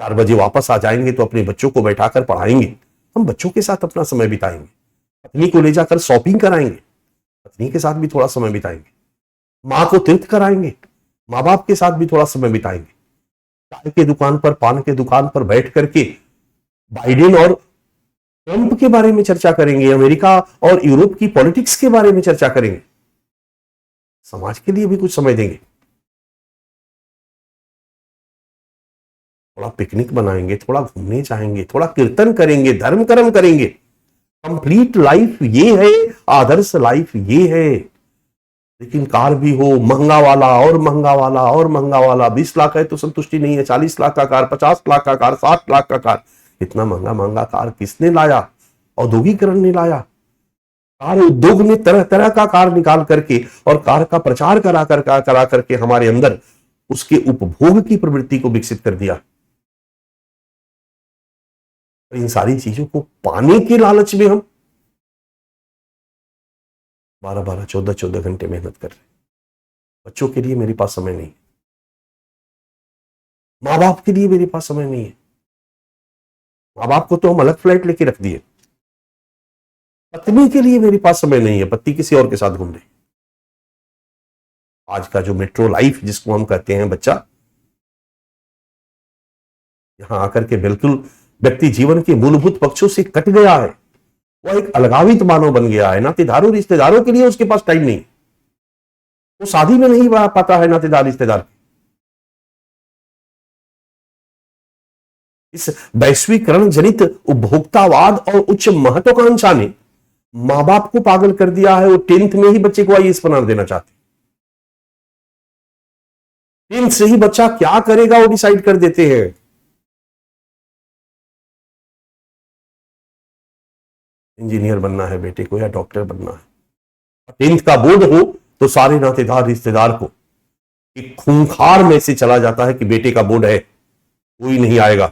4 बजे वापस आ जाएंगे तो अपने बच्चों को बैठाकर पढ़ाएंगे, हम बच्चों के साथ अपना समय बिताएंगे, पत्नी को ले जाकर शॉपिंग कराएंगे, पत्नी के साथ भी थोड़ा समय बिताएंगे, मां को तीर्थ कराएंगे, माँ बाप के साथ भी थोड़ा समय बिताएंगे, चाय के दुकान पर, पान के दुकान पर बैठ करके बाइडेन और ट्रंप के बारे में चर्चा करेंगे, अमेरिका और यूरोप की पॉलिटिक्स के बारे में चर्चा करेंगे, समाज के लिए भी कुछ समय देंगे, थोड़ा पिकनिक बनाएंगे, थोड़ा घूमने जाएंगे, थोड़ा कीर्तन करेंगे, धर्म कर्म करेंगे। कंप्लीट लाइफ ये है, आदर्श लाइफ ये है। लेकिन कार भी हो, महंगा वाला और महंगा वाला और महंगा वाला, 20 लाख है तो संतुष्टि नहीं है, 40 लाख का कार, 50 लाख का कार, 60 लाख का कार। इतना महंगा महंगा कार किसने लाया? औद्योगिकरण ने लाया। कार उद्योग ने तरह तरह का कार निकाल करके और कार का प्रचार करा करके हमारे अंदर उसके उपभोग की प्रवृत्ति को विकसित कर दिया। इन सारी चीजों को पाने के लालच में हम 12-12, 14-14 घंटे मेहनत कर रहे हैं। बच्चों के लिए मेरे पास समय नहीं है, माँ बाप के लिए मेरे पास समय नहीं है। माँ बाप को तो हम अलग फ्लाइट लेके रख दिए, पत्नी के लिए मेरे पास समय नहीं है, पति किसी और के साथ घूम रही। आज का जो मेट्रो लाइफ जिसको हम कहते हैं बच्चा, यहां आकर के बिल्कुल व्यक्ति जीवन के मूलभूत पक्षों से कट गया है, वह एक अलगावित मानव बन गया है। नातेदारों रिश्तेदारों के लिए उसके पास टाइम नहीं, वो शादी में नहीं पाता है नातेदार रिश्तेदार। इस वैश्वीकरण जनित उपभोक्तावाद और उच्च महत्वाकांक्षा ने मां बाप को पागल कर दिया है। वो 10th में ही बच्चे को आईएएस बना देना चाहते, 10th से ही बच्चा क्या करेगा वो डिसाइड कर देते हैं। इंजीनियर बनना है बेटे को या डॉक्टर बनना है। 10th का बोर्ड हो तो सारे नातेदार रिश्तेदार को एक खूंखार मैसेज चला जाता है कि बेटे का बोर्ड है, कोई नहीं आएगा।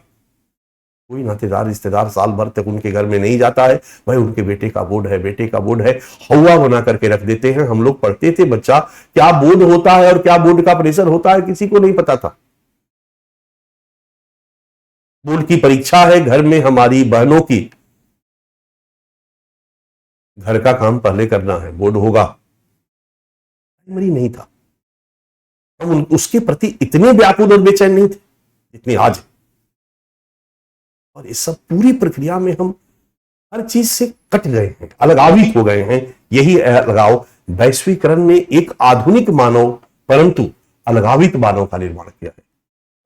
कोई नातेदार रिश्तेदार साल भर तक उनके घर में नहीं जाता है, भाई उनके बेटे का बोर्ड है, बेटे का बोर्ड है, हवा बना करके रख देते हैं। हम लोग पढ़ते थे बच्चा, क्या बोर्ड होता है और क्या बोर्ड का प्रेशर होता है किसी को नहीं पता था। बोर्ड की परीक्षा है घर में हमारी बहनों की, घर का काम पहले करना है, बोर्ड होगा, प्राइमरी नहीं था। हम उसके प्रति इतने व्याकुल और बेचैन नहीं थे जितने आज। और इस सब पूरी प्रक्रिया में हम हर चीज से कट गए हैं, अलगावित हो गए हैं। यही अलगाव वैश्वीकरण ने एक आधुनिक मानव परंतु अलगावित मानव का निर्माण किया है।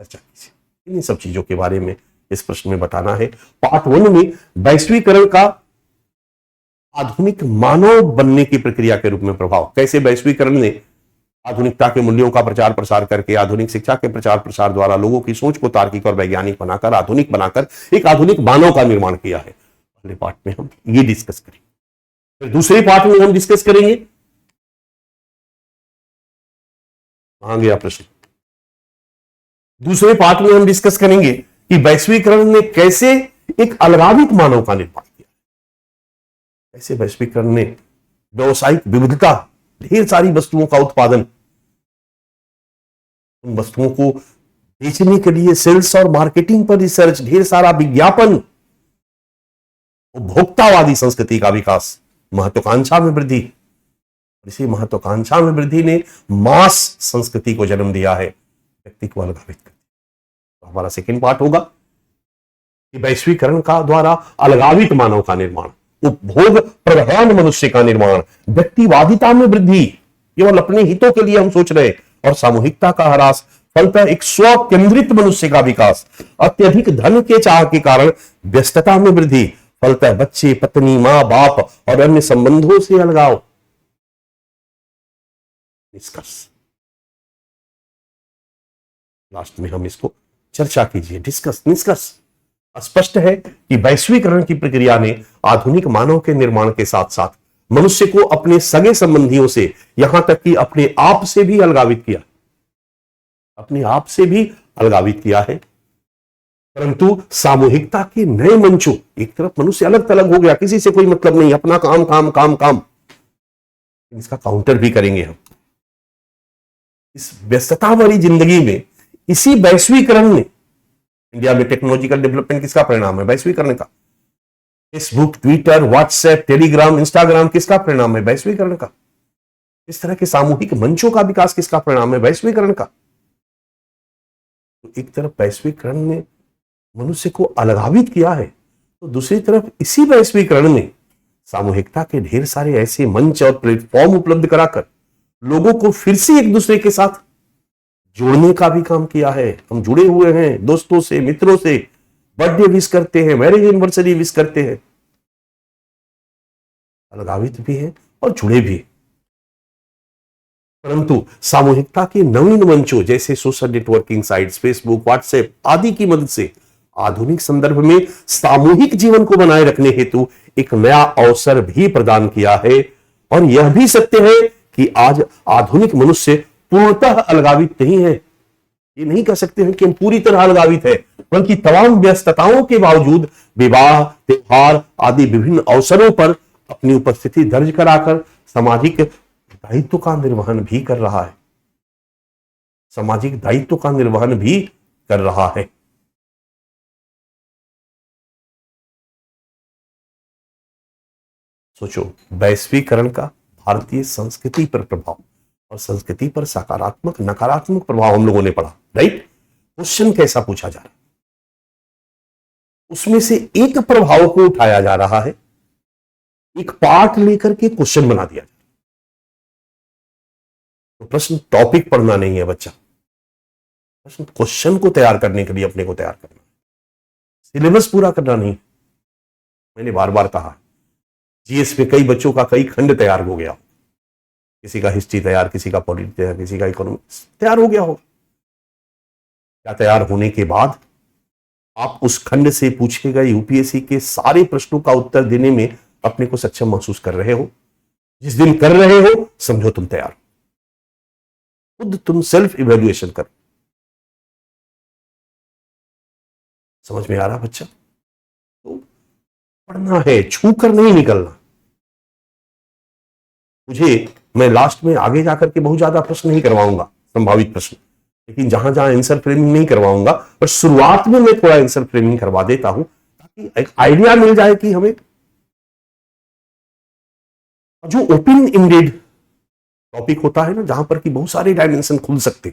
चर्चा कीजिए इन सब चीजों के बारे में इस प्रश्न में बताना है। पार्ट 1 में वैश्वीकरण का आधुनिक मानव बनने की प्रक्रिया के रूप में प्रभाव, कैसे वैश्वीकरण ने आधुनिकता के मूल्यों का प्रचार प्रसार करके, आधुनिक शिक्षा के प्रचार प्रसार द्वारा लोगों की सोच को तार्किक और वैज्ञानिक बनाकर, आधुनिक बनाकर एक आधुनिक मानव का निर्माण किया है। पहले पार्ट में हम ये डिस्कस करेंगे, फिर दूसरे पार्ट में हम डिस्कस करेंगे। कहां गया प्रश्न? दूसरे पार्ट में हम डिस्कस करेंगे कि वैश्वीकरण ने कैसे एक अलगावित मानव का निर्माण किया, कैसे वैश्वीकरण ने व्यवसायिक विविधता, ढेर सारी वस्तुओं का उत्पादन, उन वस्तुओं को बेचने के लिए सेल्स और मार्केटिंग पर रिसर्च, ढेर सारा विज्ञापन, उपभोक्तावादी संस्कृति का विकास, महत्वाकांक्षा में वृद्धि। इसी महत्वाकांक्षा में वृद्धि ने मास संस्कृति को जन्म दिया है, व्यक्ति को अलगावित कर। तो हमारा सेकंड पार्ट होगा कि वैश्वीकरण का द्वारा अलगावित मानव का निर्माण, उपभोग प्रधान मनुष्य का निर्माण, व्यक्तिवादिता में वृद्धि, केवल अपने हितों के लिए हम सोच रहे, और सामूहिकता का ह्रास, फलतः एक स्व केंद्रित मनुष्य का विकास, अत्यधिक धन के चाह के कारण व्यस्तता में वृद्धि, फलतः बच्चे, पत्नी, मां बाप और अन्य संबंधों से अलगाव। निष्कर्ष लास्ट में हम इसको चर्चा कीजिए, डिस्कस। निष्कर्ष स्पष्ट है कि वैश्वीकरण की प्रक्रिया ने आधुनिक मानव के निर्माण के साथ साथ मनुष्य को अपने सगे संबंधियों से, यहां तक कि अपने आप से भी अलगावित किया, अपने आप से भी अलगावित किया है। परंतु सामूहिकता के नए मंचों, एक तरफ मनुष्य अलग थलग हो गया, किसी से कोई मतलब नहीं, अपना काम काम काम काम, इसका काउंटर भी करेंगे हम। इस व्यस्तता भरी जिंदगी में इसी वैश्वीकरण ने, इंडिया में टेक्नोलॉजिकल डेवलपमेंट किसका परिणाम है? वैश्वीकरण का। Facebook, Twitter, WhatsApp, Telegram, Instagram किसका परिणाम है? वैश्वीकरण का। इस तरह के सामूहिक मंचों का विकास किसका परिणाम है? वैश्वीकरण का। तो एक तरफ वैश्वीकरण ने मनुष्य को अलगावित किया है, तो दूसरी तरफ इसी वैश्वीकरण ने सामूहिकता के ढेर सारे ऐसे मंच और प्लेटफॉर्म उपलब्ध कराकर लोगों को फिर से एक दूसरे के साथ जोड़ने का भी काम किया है। हम जुड़े हुए हैं दोस्तों से, मित्रों से, बर्थडे विश करते हैं, मैरिज एनिवर्सरी विश करते हैं, अलगावित भी हैं और जुड़े भी। परंतु सामूहिकता के नवीन मंचों जैसे social networking sites, Facebook, WhatsApp आदि की मदद से आधुनिक संदर्भ में सामूहिक जीवन को बनाए रखने हेतु एक नया अवसर भी प्रदान किया है। और यह भी सत्य है कि आज आधुनिक मनुष्य पूर्णतः अलगावित नहीं है। ये नहीं कह सकते हैं कि हम पूरी तरह अलगावित है, बल्कि तमाम व्यस्तताओं के बावजूद विवाह, त्योहार आदि विभिन्न अवसरों पर अपनी उपस्थिति दर्ज कराकर सामाजिक दायित्व का निर्वहन भी कर रहा है, सामाजिक दायित्व का निर्वहन भी कर रहा है। सोचो, वैश्वीकरण का भारतीय संस्कृति पर प्रभाव और संस्कृति पर सकारात्मक नकारात्मक प्रभाव हम लोगों ने पढ़ा, राइट? क्वेश्चन कैसा पूछा जा रहा है, उसमें से एक प्रभाव को उठाया जा रहा है, एक पार्ट लेकर के क्वेश्चन बना दिया जा रहा है। तो प्रश्न टॉपिक पढ़ना नहीं है बच्चा, प्रश्न क्वेश्चन को तैयार करने के लिए अपने को तैयार करना, सिलेबस पूरा करना नहीं। मैंने बार बार कहा, जीएस में कई बच्चों का कई खंड तैयार हो गया, किसी का हिस्ट्री तैयार, किसी का पॉलिटी तैयार, किसी का इकोनॉमिक्स तैयार हो गया होगा। क्या तैयार होने के बाद आप उस खंड से पूछे गए यूपीएससी के सारे प्रश्नों का उत्तर देने में अपने को सक्षम महसूस कर रहे हो? जिस दिन कर रहे हो समझो तुम तैयार हो, खुद तुम सेल्फ इवेल्युएशन करो। समझ में आ रहा बच्चा? तो पढ़ना है, छू कर नहीं निकलना। मैं लास्ट में आगे जाकर के बहुत ज्यादा प्रश्न नहीं करवाऊंगा, संभावित प्रश्न, लेकिन जहां जहां आंसर फ्रेमिंग नहीं करवाऊंगा, पर शुरुआत में मैं थोड़ा आंसर फ्रेमिंग करवा देता हूं ताकि एक आइडिया मिल जाए कि हमें जो ओपन इंडेड टॉपिक होता है ना जहां पर कि बहुत सारे डायमेंशन खुल सकते,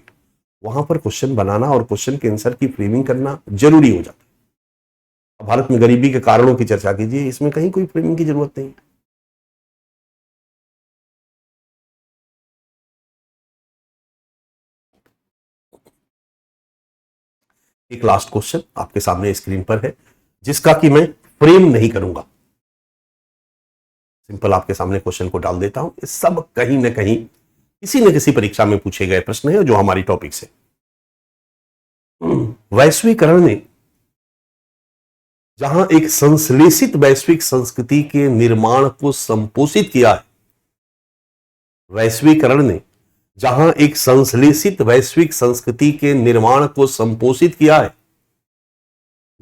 वहां पर क्वेश्चन बनाना और क्वेश्चन के आंसर की फ्रेमिंग करना जरूरी हो जाता है। भारत में गरीबी के कारणों की चर्चा कीजिए, इसमें कहीं कोई फ्रेमिंग की जरूरत नहीं है। एक लास्ट क्वेश्चन आपके सामने स्क्रीन पर है, जिसका कि मैं फ्रेम नहीं करूंगा, सिंपल आपके सामने क्वेश्चन को डाल देता हूं। ये सब कहीं ना कहीं किसी न किसी परीक्षा में पूछे गए प्रश्न है जो हमारी टॉपिक से। वैश्वीकरण ने जहां एक संश्लेषित वैश्विक संस्कृति के निर्माण को संपोषित किया है, वैश्वीकरण ने जहां एक संश्लेषित वैश्विक संस्कृति के निर्माण को संपोषित किया है,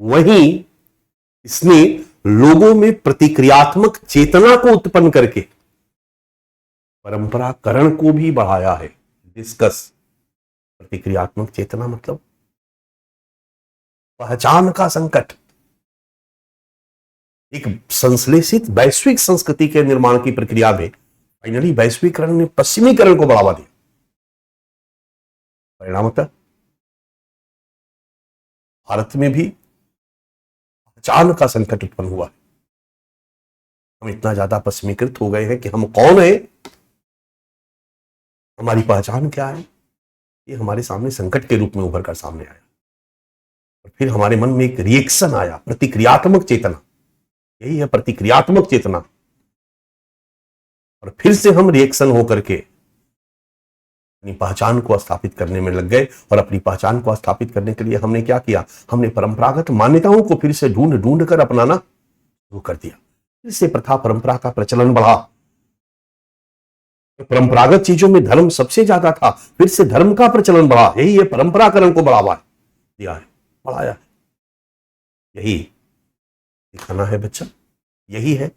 वहीं इसने लोगों में प्रतिक्रियात्मक चेतना को उत्पन्न करके परंपराकरण को भी बढ़ाया है। डिस्कस। प्रतिक्रियात्मक चेतना मतलब पहचान का संकट। एक संश्लेषित वैश्विक संस्कृति के निर्माण की प्रक्रिया में फाइनली वैश्वीकरण ने पश्चिमीकरण को बढ़ावा दिया। परिणामतः भारत में भी पहचान का संकट उत्पन्न हुआ है। हम इतना ज्यादा पश्चिमीकृत हो गए हैं कि हम कौन है, हमारी पहचान क्या है, ये हमारे सामने संकट के रूप में उभर कर सामने आया। और फिर हमारे मन में एक रिएक्शन आया, प्रतिक्रियात्मक चेतना। यही है प्रतिक्रियात्मक चेतना। और फिर से हम रिएक्शन होकर के अपनी पहचान को स्थापित करने में लग गए। और अपनी पहचान को स्थापित करने के लिए हमने क्या किया, हमने परंपरागत मान्यताओं को फिर से ढूंढ ढूंढ कर अपनाना शुरू कर दिया। फिर से प्रथा परंपरा का प्रचलन बढ़ा। परंपरागत चीजों में धर्म सबसे ज्यादा था, फिर से धर्म का प्रचलन बढ़ा। यही है परंपराकरण को बढ़ावा दिया है, बढ़ाया है। यही दिखाना है बच्चा, यही है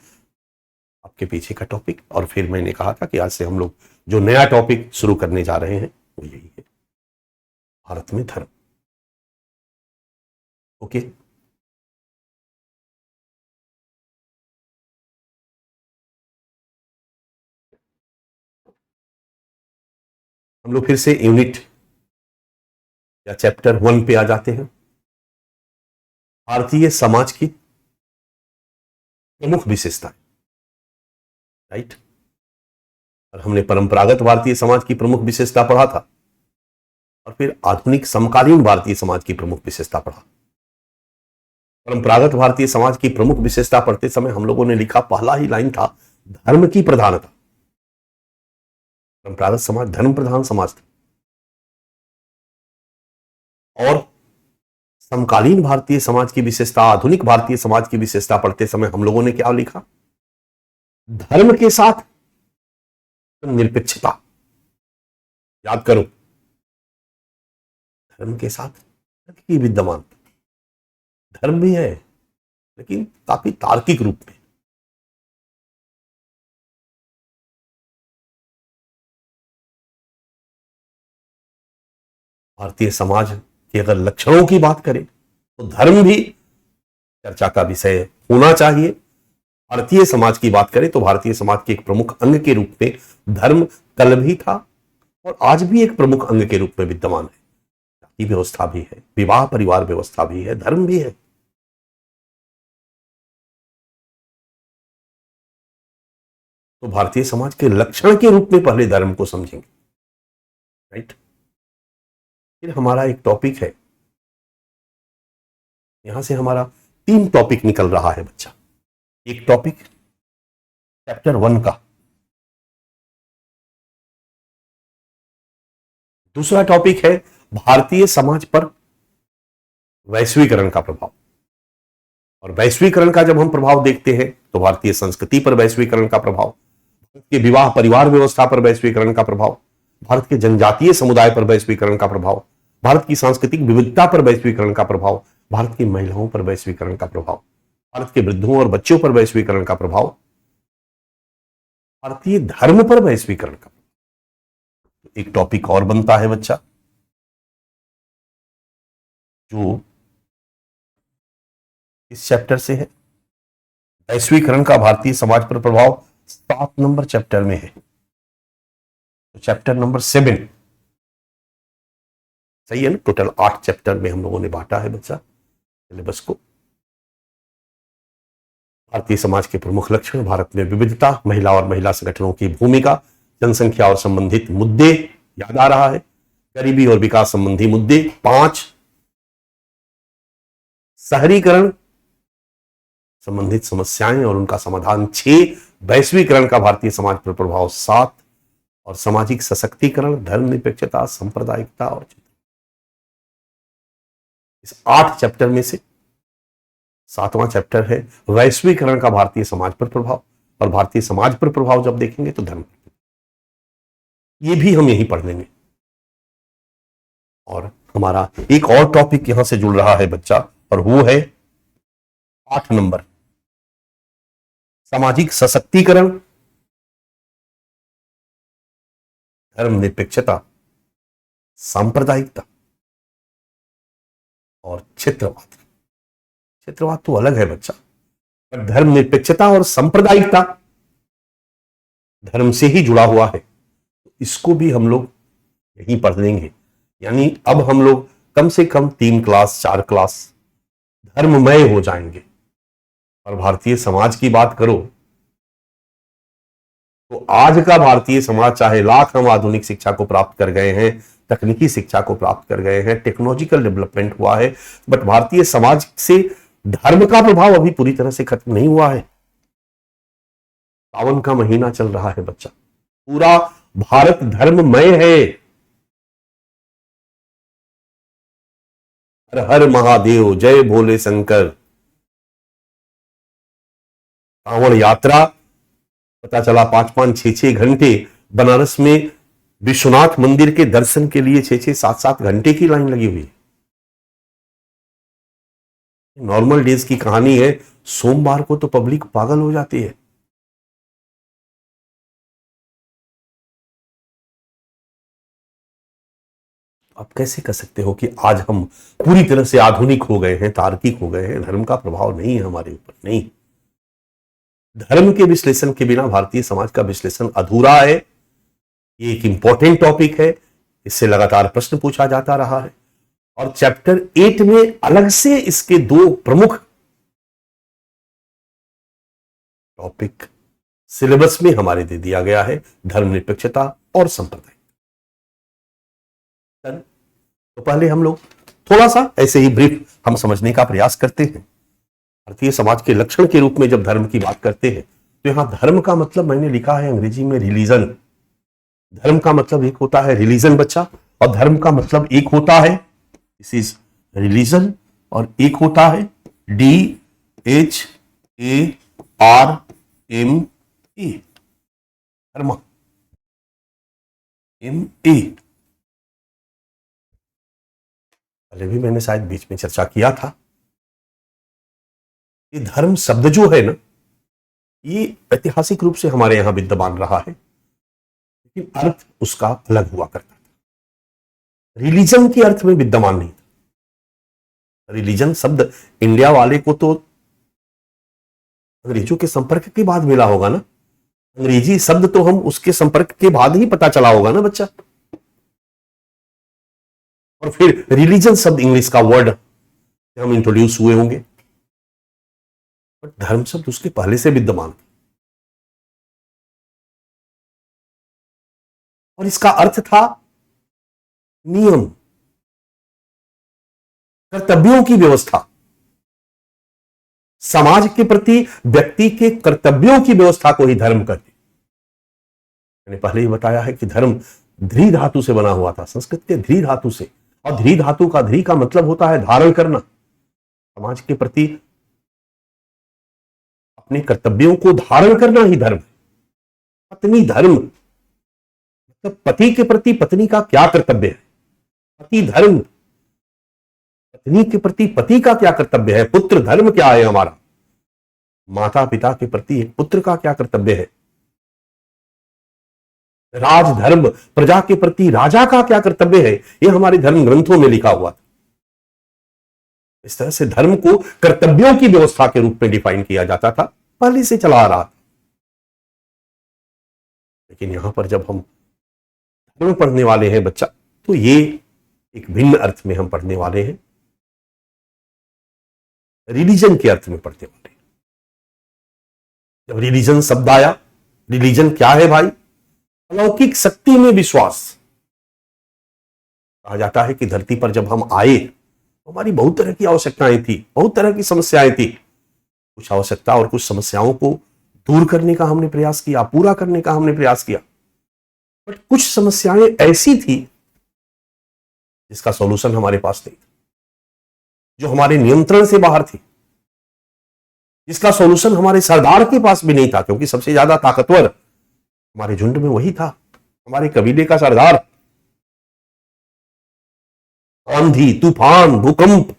आपके पीछे का टॉपिक। और फिर मैंने कहा था कि आज से हम लोग जो नया टॉपिक शुरू करने जा रहे हैं वो यही है, भारत में धर्म। ओके, हम लोग फिर से यूनिट या चैप्टर 1 पे आ जाते हैं। भारतीय समाज की प्रमुख विशेषताएं। राइट। और हमने परंपरागत भारतीय समाज की प्रमुख विशेषता पढ़ा था, और फिर आधुनिक समकालीन भारतीय समाज की प्रमुख विशेषता पढ़ा। परंपरागत भारतीय समाज की प्रमुख विशेषता पढ़ते समय हम लोगों ने लिखा, पहला ही लाइन था धर्म की प्रधानता। परंपरागत समाज धर्म प्रधान समाज था। और समकालीन भारतीय समाज की विशेषता, आधुनिक भारतीय समाज की विशेषता पढ़ते समय हम लोगों ने क्या लिखा, धर्म के साथ निरपेक्षता। याद करो, धर्म के साथ की विद्यमान। धर्म भी है लेकिन काफी तार्किक रूप में। भारतीय समाज के अगर लक्षणों की बात करें तो धर्म भी चर्चा का विषय होना चाहिए। भारतीय समाज की बात करें तो भारतीय समाज के एक प्रमुख अंग के रूप में धर्म कल भी था और आज भी एक प्रमुख अंग के रूप में विद्यमान है। जाति व्यवस्था भी है, विवाह परिवार व्यवस्था भी है, धर्म भी है। तो भारतीय समाज के लक्षण के रूप में पहले धर्म को समझेंगे। राइट। फिर हमारा एक टॉपिक है, यहां से हमारा 3 टॉपिक निकल रहा है बच्चा। एक टॉपिक चैप्टर 1 का, दूसरा टॉपिक है भारतीय समाज पर वैश्वीकरण का प्रभाव। और वैश्वीकरण का जब हम प्रभाव देखते हैं तो भारतीय संस्कृति पर वैश्वीकरण का प्रभाव, भारत के विवाह परिवार व्यवस्था पर वैश्वीकरण का प्रभाव, भारत के जनजातीय समुदाय पर वैश्वीकरण का प्रभाव, भारत की सांस्कृतिक विविधता पर वैश्वीकरण का प्रभाव, भारत की महिलाओं पर वैश्वीकरण का प्रभाव, भारत के वृद्धों और बच्चों पर वैश्वीकरण का प्रभाव, भारतीय धर्म पर वैश्वीकरण का। एक टॉपिक और बनता है बच्चा जो इस चैप्टर से है, वैश्वीकरण का भारतीय समाज पर प्रभाव 7 नंबर चैप्टर में है। तो चैप्टर नंबर 7, सही है ना? टोटल 8 चैप्टर में हम लोगों ने बांटा है बच्चा सिलेबस को। भारतीय समाज के प्रमुख लक्षण, भारत में विविधता, महिला और महिला संगठनों की भूमिका, जनसंख्या और संबंधित मुद्दे याद आ रहा है, गरीबी और विकास संबंधी मुद्दे 5, शहरीकरण संबंधित समस्याएं और उनका समाधान 6, वैश्वीकरण का भारतीय समाज पर प्रभाव 7, और सामाजिक सशक्तिकरण, धर्मनिरपेक्षता, सांप्रदायिकता और इस 8 चैप्टर में से 7वां चैप्टर है वैश्वीकरण का भारतीय समाज पर प्रभाव। और भारतीय समाज पर प्रभाव जब देखेंगे तो धर्म, ये भी हम यहीं पढ़ लेंगे। और हमारा एक और टॉपिक यहां से जुड़ रहा है बच्चा, और वो है 8 नंबर, सामाजिक सशक्तिकरण, धर्मनिरपेक्षता, सांप्रदायिकता और क्षेत्रवाद। क्षेत्रवाद तो अलग है बच्चा, पर धर्मनिरपेक्षता और सांप्रदायिकता धर्म से ही जुड़ा हुआ है, इसको भी हम लोग यहीं पढ़ लेंगे। यानी अब हम लोग कम से कम 3 क्लास 4 क्लास धर्ममय हो जाएंगे। और भारतीय समाज की बात करो तो आज का भारतीय समाज, चाहे लाख हम आधुनिक शिक्षा को प्राप्त कर गए हैं, तकनीकी शिक्षा को प्राप्त कर गए हैं, टेक्नोलॉजिकल डेवलपमेंट हुआ है, बट भारतीय समाज से धर्म का प्रभाव अभी पूरी तरह से खत्म नहीं हुआ है। सावन का महीना चल रहा है बच्चा, पूरा भारत धर्ममय है। हर हर महादेव, जय भोले शंकर। कांवड़ यात्रा, पता चला 5-5, 6-6 घंटे बनारस में विश्वनाथ मंदिर के दर्शन के लिए 6-6, 7-7 घंटे की लाइन लगी हुई है। नॉर्मल डेज की कहानी है, सोमवार को तो पब्लिक पागल हो जाती है। आप कैसे कह सकते हो कि आज हम पूरी तरह से आधुनिक हो गए हैं, तार्किक हो गए हैं, धर्म का प्रभाव नहीं है हमारे ऊपर? नहीं, धर्म के विश्लेषण के बिना भारतीय समाज का विश्लेषण अधूरा है। ये एक इंपॉर्टेंट टॉपिक है, इससे लगातार प्रश्न पूछा जाता रहा है। और चैप्टर 8 में अलग से इसके 2 प्रमुख टॉपिक सिलेबस में हमारे दे दिया गया है, धर्मनिरपेक्षता और संप्रदाय। तो पहले हम लोग थोड़ा सा ऐसे ही ब्रीफ हम समझने का प्रयास करते हैं। भारतीय समाज के लक्षण के रूप में जब धर्म की बात करते हैं तो यहां धर्म का मतलब मैंने लिखा है अंग्रेजी में रिलीजन। धर्म का मतलब एक होता है रिलीजन बच्चा, और धर्म का मतलब एक होता है दिस इज रिलीजन, और एक होता है DHARMA, धर्म, MA। पहले भी मैंने शायद बीच में चर्चा किया था, ये धर्म शब्द जो है ना, ये ऐतिहासिक रूप से हमारे यहां विद्यमान रहा है, लेकिन अर्थ उसका अलग हुआ करता था। रिलीजन के अर्थ में विद्यमान नहीं था। रिलीजन शब्द इंडिया वाले को तो अंग्रेजों के संपर्क के बाद मिला होगा ना, अंग्रेजी शब्द तो हम उसके संपर्क के बाद ही पता चला होगा ना बच्चा। और फिर रिलीजन शब्द इंग्लिश का वर्ड हम इंट्रोड्यूस हुए होंगे, बट धर्म शब्द उसके पहले से विद्यमान था। और इसका अर्थ था नियम, कर्तव्यों की व्यवस्था, समाज के प्रति व्यक्ति के कर्तव्यों की व्यवस्था को ही धर्म कहते। मैंने पहले ही बताया है कि धर्म ध्री धातु से बना हुआ था, संस्कृत के ध्री धातु से, और ध्री धातु का ध्री का मतलब होता है धारण करना। समाज के प्रति अपने कर्तव्यों को धारण करना ही धर्म है। पत्नी धर्म मतलब पति के प्रति पत्नी का क्या कर्तव्य है, पति धर्म, पत्नी के प्रति पति का क्या कर्तव्य है, पुत्र धर्म क्या है हमारा, माता पिता के प्रति एक पुत्र का क्या कर्तव्य है, राजधर्म, प्रजा के प्रति राजा का क्या कर्तव्य है, यह हमारे धर्म ग्रंथों में लिखा हुआ था। इस तरह से धर्म को कर्तव्यों की व्यवस्था के रूप में डिफाइन किया जाता था, पहले से चला आ रहा था। लेकिन यहां पर जब हम में पढ़ने वाले हैं बच्चा, तो ये एक भिन्न अर्थ में हम पढ़ने वाले हैं, रिलीजन के अर्थ में पढ़ने वाले हैं। जब रिलीजन शब्द आया, रिलीजन क्या है भाई? अलौकिक शक्ति में विश्वास। कहा जाता है कि धरती पर जब हम आए तो हमारी बहुत तरह की आवश्यकताएं थी, बहुत तरह की समस्याएं थी। कुछ आवश्यकता और कुछ समस्याओं को दूर करने का हमने प्रयास किया, पूरा करने का हमने प्रयास किया, बट कुछ समस्याएं ऐसी थी जिसका सॉल्यूशन हमारे पास नहीं था, जो हमारे नियंत्रण से बाहर थी, जिसका सॉल्यूशन हमारे सरदार के पास भी नहीं था, क्योंकि सबसे ज्यादा ताकतवर हमारे झुंड में वही था, हमारे कबीले का सरदार। आंधी, तूफान, भूकंप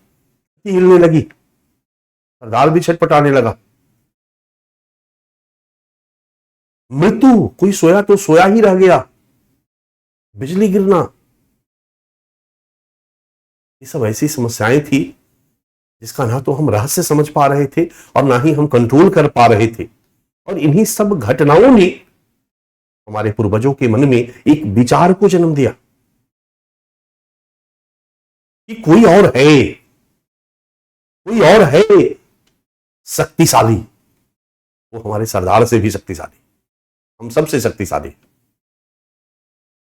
हिलने लगी, सरदार भी छटपटाने लगा। मृत्यु, कोई सोया तो सोया ही रह गया, बिजली गिरना, ये सब ऐसी समस्याएं थी जिसका ना तो हम रहस्य समझ पा रहे थे और ना ही हम कंट्रोल कर पा रहे थे। और इन्हीं सब घटनाओं ने हमारे पूर्वजों के मन में एक विचार को जन्म दिया कि कोई और है, कोई और है शक्तिशाली, वो हमारे सरदार से भी शक्तिशाली, हम सबसे शक्तिशाली।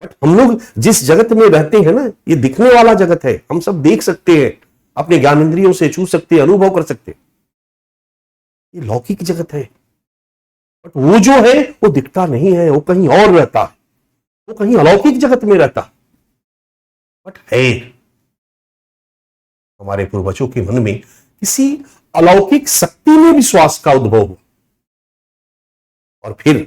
बट हम लोग जिस जगत में रहते हैं ना, ये दिखने वाला जगत है, हम सब देख सकते हैं, अपने ज्ञानेंद्रियों से छू सकते हैं, अनुभव कर सकते हैं, ये लौकिक जगत है। बट वो जो है वो दिखता नहीं है, वो कहीं और रहता है, वो कहीं अलौकिक जगत में रहता है, बट है। हमारे पूर्वजों के मन में किसी अलौकिक शक्ति में विश्वास का उद्भव हुआ और फिर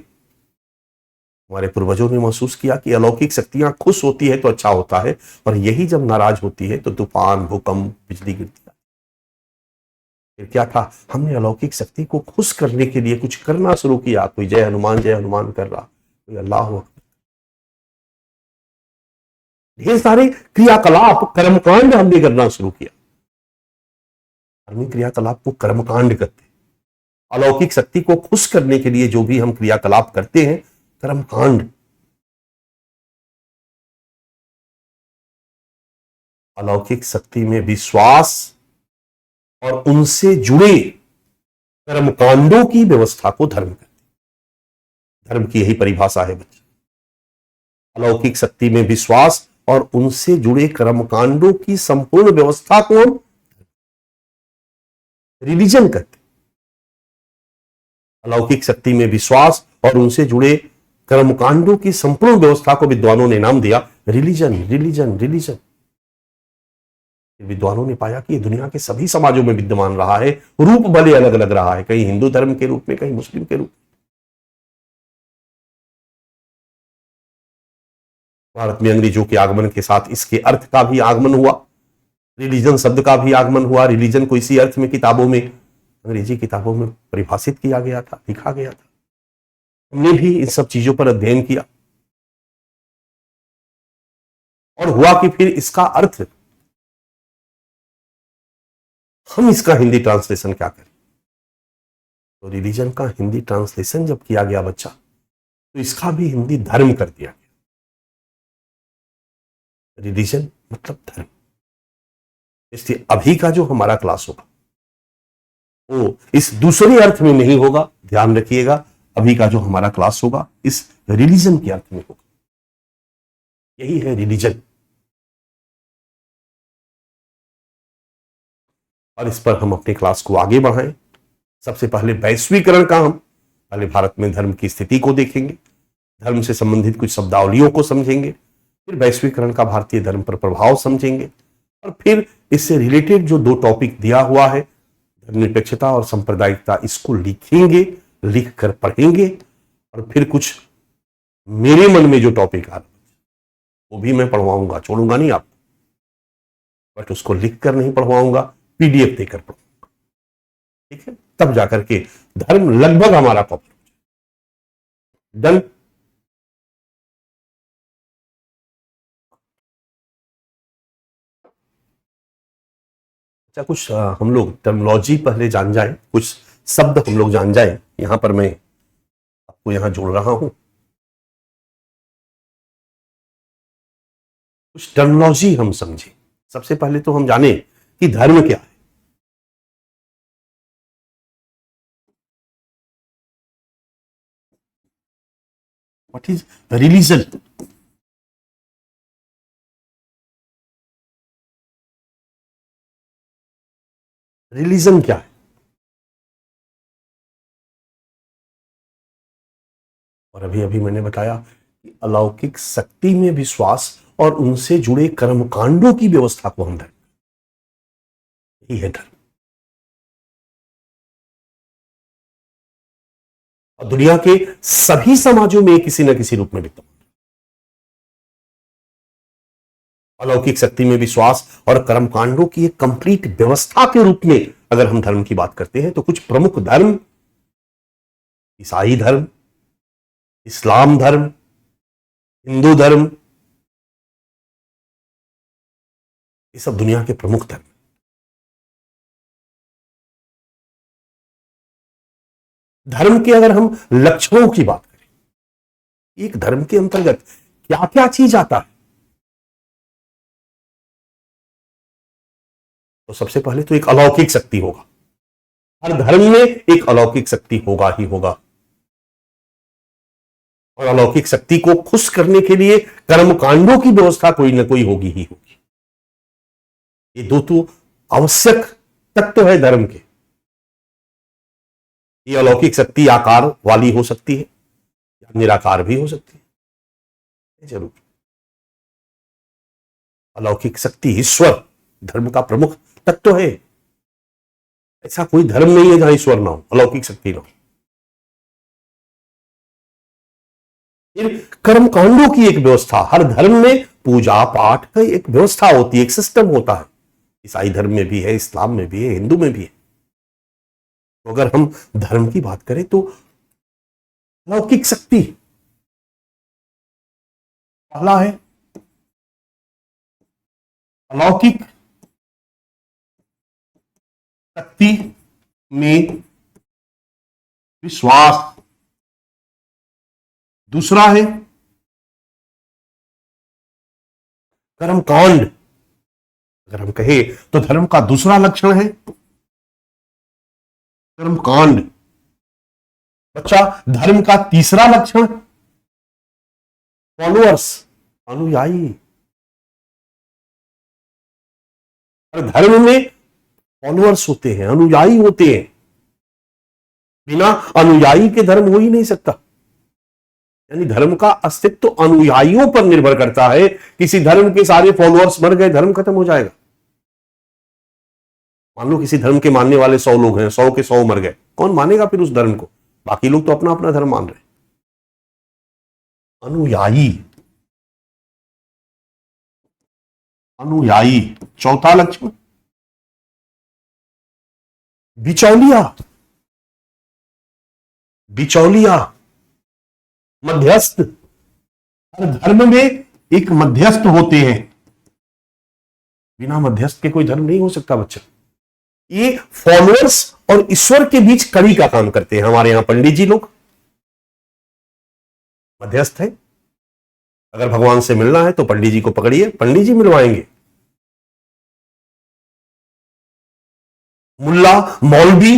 हमारे पूर्वजों ने महसूस किया कि अलौकिक शक्तियां खुश होती है तो अच्छा होता है, और यही जब नाराज होती है तो तूफान, भूकंप, बिजली गिरती है। फिर क्या था, हमने अलौकिक शक्ति को खुश करने के लिए कुछ करना शुरू किया। कोई जय हनुमान कर रहा, कोई अल्लाह अकबर, ढेर सारे क्रियाकलाप, कर्मकांड हमने करना शुरू किया। धार्मिक क्रियाकलाप को कर्मकांड कहते हैं। अलौकिक शक्ति को खुश करने के लिए जो भी हम क्रियाकलाप करते हैं, कर्मकांड। अलौकिक शक्ति में विश्वास और उनसे जुड़े कर्मकांडों की व्यवस्था को धर्म कहते हैं। धर्म की यही परिभाषा है बच्चे, अलौकिक शक्ति में विश्वास और उनसे जुड़े कर्मकांडों की संपूर्ण व्यवस्था को हम रिलीजन कहते हैं। अलौकिक शक्ति में विश्वास और उनसे जुड़े कर्मकांडों की संपूर्ण व्यवस्था को विद्वानों ने नाम दिया रिलीजन, रिलीजन, रिलीजन। विद्वानों ने पाया कि ये दुनिया के सभी समाजों में विद्यमान रहा है, रूप भले अलग अलग रहा है, कहीं हिंदू धर्म के रूप में, कहीं मुस्लिम के रूप में। भारत में अंग्रेजों के आगमन के साथ इसके अर्थ का भी आगमन हुआ, रिलीजन शब्द का भी आगमन हुआ। रिलीजन को इसी अर्थ में किताबों में, अंग्रेजी किताबों में परिभाषित किया गया था, लिखा गया था। हमने भी इन सब चीजों पर अध्ययन किया और हुआ कि फिर इसका अर्थ, हम इसका हिंदी ट्रांसलेशन क्या करें। तो रिलीजन का हिंदी ट्रांसलेशन जब किया गया बच्चा, तो इसका भी हिंदी धर्म कर दिया गया। रिलीजन मतलब धर्म। इसलिए अभी का जो हमारा क्लास होगा वो इस दूसरे अर्थ में नहीं होगा, ध्यान रखिएगा। अभी का जो हमारा क्लास होगा इस रिलीजन के अर्थ में होगा। यही है रिलीजन, और इस पर हम अपने क्लास को आगे बढ़ाएं। सबसे पहले वैश्वीकरण का हम पहले भारत में धर्म की स्थिति को देखेंगे, धर्म से संबंधित कुछ शब्दावलियों को समझेंगे, फिर वैश्वीकरण का भारतीय धर्म पर प्रभाव समझेंगे, और फिर इससे रिलेटेड जो दो टॉपिक दिया हुआ है, धर्मनिरपेक्षता और सांप्रदायिकता, इसको लिखेंगे, लिख कर पढ़ेंगे। और फिर कुछ मेरे मन में जो टॉपिक आ रहा है वो भी मैं पढ़वाऊंगा, छोड़ूंगा नहीं आपको, बट उसको लिख कर नहीं पढ़वाऊंगा, पीडीएफ देकर पढ़वाऊंगा। ठीक है, तब जाकर के धर्म लगभग हमारा कवर हो जाए। डन। अच्छा, कुछ हम लोग टर्मिनोलॉजी पहले जान जाएं, कुछ शब्द हम लोग जान जाएं। यहां पर मैं आपको यहां जोड़ रहा हूं। कुछ टर्मिनोलॉजी हम समझें। सबसे पहले तो हम जाने कि धर्म क्या है। What is religion? रिलीजन क्या है? और अभी अभी मैंने बताया कि अलौकिक शक्ति में विश्वास और उनसे जुड़े कर्मकांडों की व्यवस्था को हम धर्म, यही है धर्म। और दुनिया के सभी समाजों में किसी न किसी रूप में विद्यमान। अलौकिक शक्ति में विश्वास और कर्मकांडों की एक कंप्लीट व्यवस्था के रूप में अगर हम धर्म की बात करते हैं तो कुछ प्रमुख धर्म, ईसाई धर्म, इस्लाम धर्म, हिंदू धर्म, ये सब दुनिया के प्रमुख धर्म। धर्म के अगर हम लक्षणों की बात करें, एक धर्म के अंतर्गत क्या क्या चीज आता है, तो सबसे पहले तो एक अलौकिक शक्ति होगा। हर धर्म में एक अलौकिक शक्ति होगा ही होगा। और अलौकिक शक्ति को खुश करने के लिए कर्मकांडों की व्यवस्था कोई ना कोई होगी ही होगी। ये दो तो आवश्यक तत्व है धर्म के। ये अलौकिक शक्ति आकार वाली हो सकती है या निराकार भी हो सकती है। जरूर अलौकिक शक्ति ईश्वर धर्म का प्रमुख तत्व है। ऐसा कोई धर्म नहीं है जहां ईश्वर ना हो, अलौकिक शक्ति ना हो। फिर कर्मकांडों की एक व्यवस्था, हर धर्म में पूजा पाठ का एक व्यवस्था होती है, एक सिस्टम होता है। ईसाई धर्म में भी है, इस्लाम में भी है, हिंदू में भी है। तो अगर हम धर्म की बात करें तो अलौकिक शक्ति पहला है, अलौकिक शक्ति में विश्वास। दूसरा है कर्मकांड। अगर हम कहें तो धर्म का दूसरा लक्षण है कर्मकांड। बच्चा, धर्म का तीसरा लक्षण फॉलोअर्स, अनुयायी। और धर्म में फॉलोअर्स होते हैं, अनुयायी होते हैं। बिना अनुयायी के धर्म हो ही नहीं सकता। यानी धर्म का अस्तित्व अनुयायियों पर निर्भर करता है। किसी धर्म के सारे फॉलोअर्स मर गए, धर्म खत्म हो जाएगा। मान लो किसी धर्म के मानने वाले 100 लोग हैं, 100 के 100 मर गए, कौन मानेगा फिर उस धर्म को? बाकी लोग तो अपना अपना धर्म मान रहे हैं। अनुयायी, अनुयायी। चौथा लक्षण बिचौलिया, बिचौलिया, मध्यस्थ। हर धर्म में एक मध्यस्थ होते हैं। बिना मध्यस्थ के कोई धर्म नहीं हो सकता बच्चा। ये फॉलोअर्स और ईश्वर के बीच कड़ी का काम करते हैं। हमारे यहां पंडित जी लोग मध्यस्थ है। अगर भगवान से मिलना है तो पंडित जी को पकड़िए, पंडित जी मिलवाएंगे। मुल्ला, मौलवी,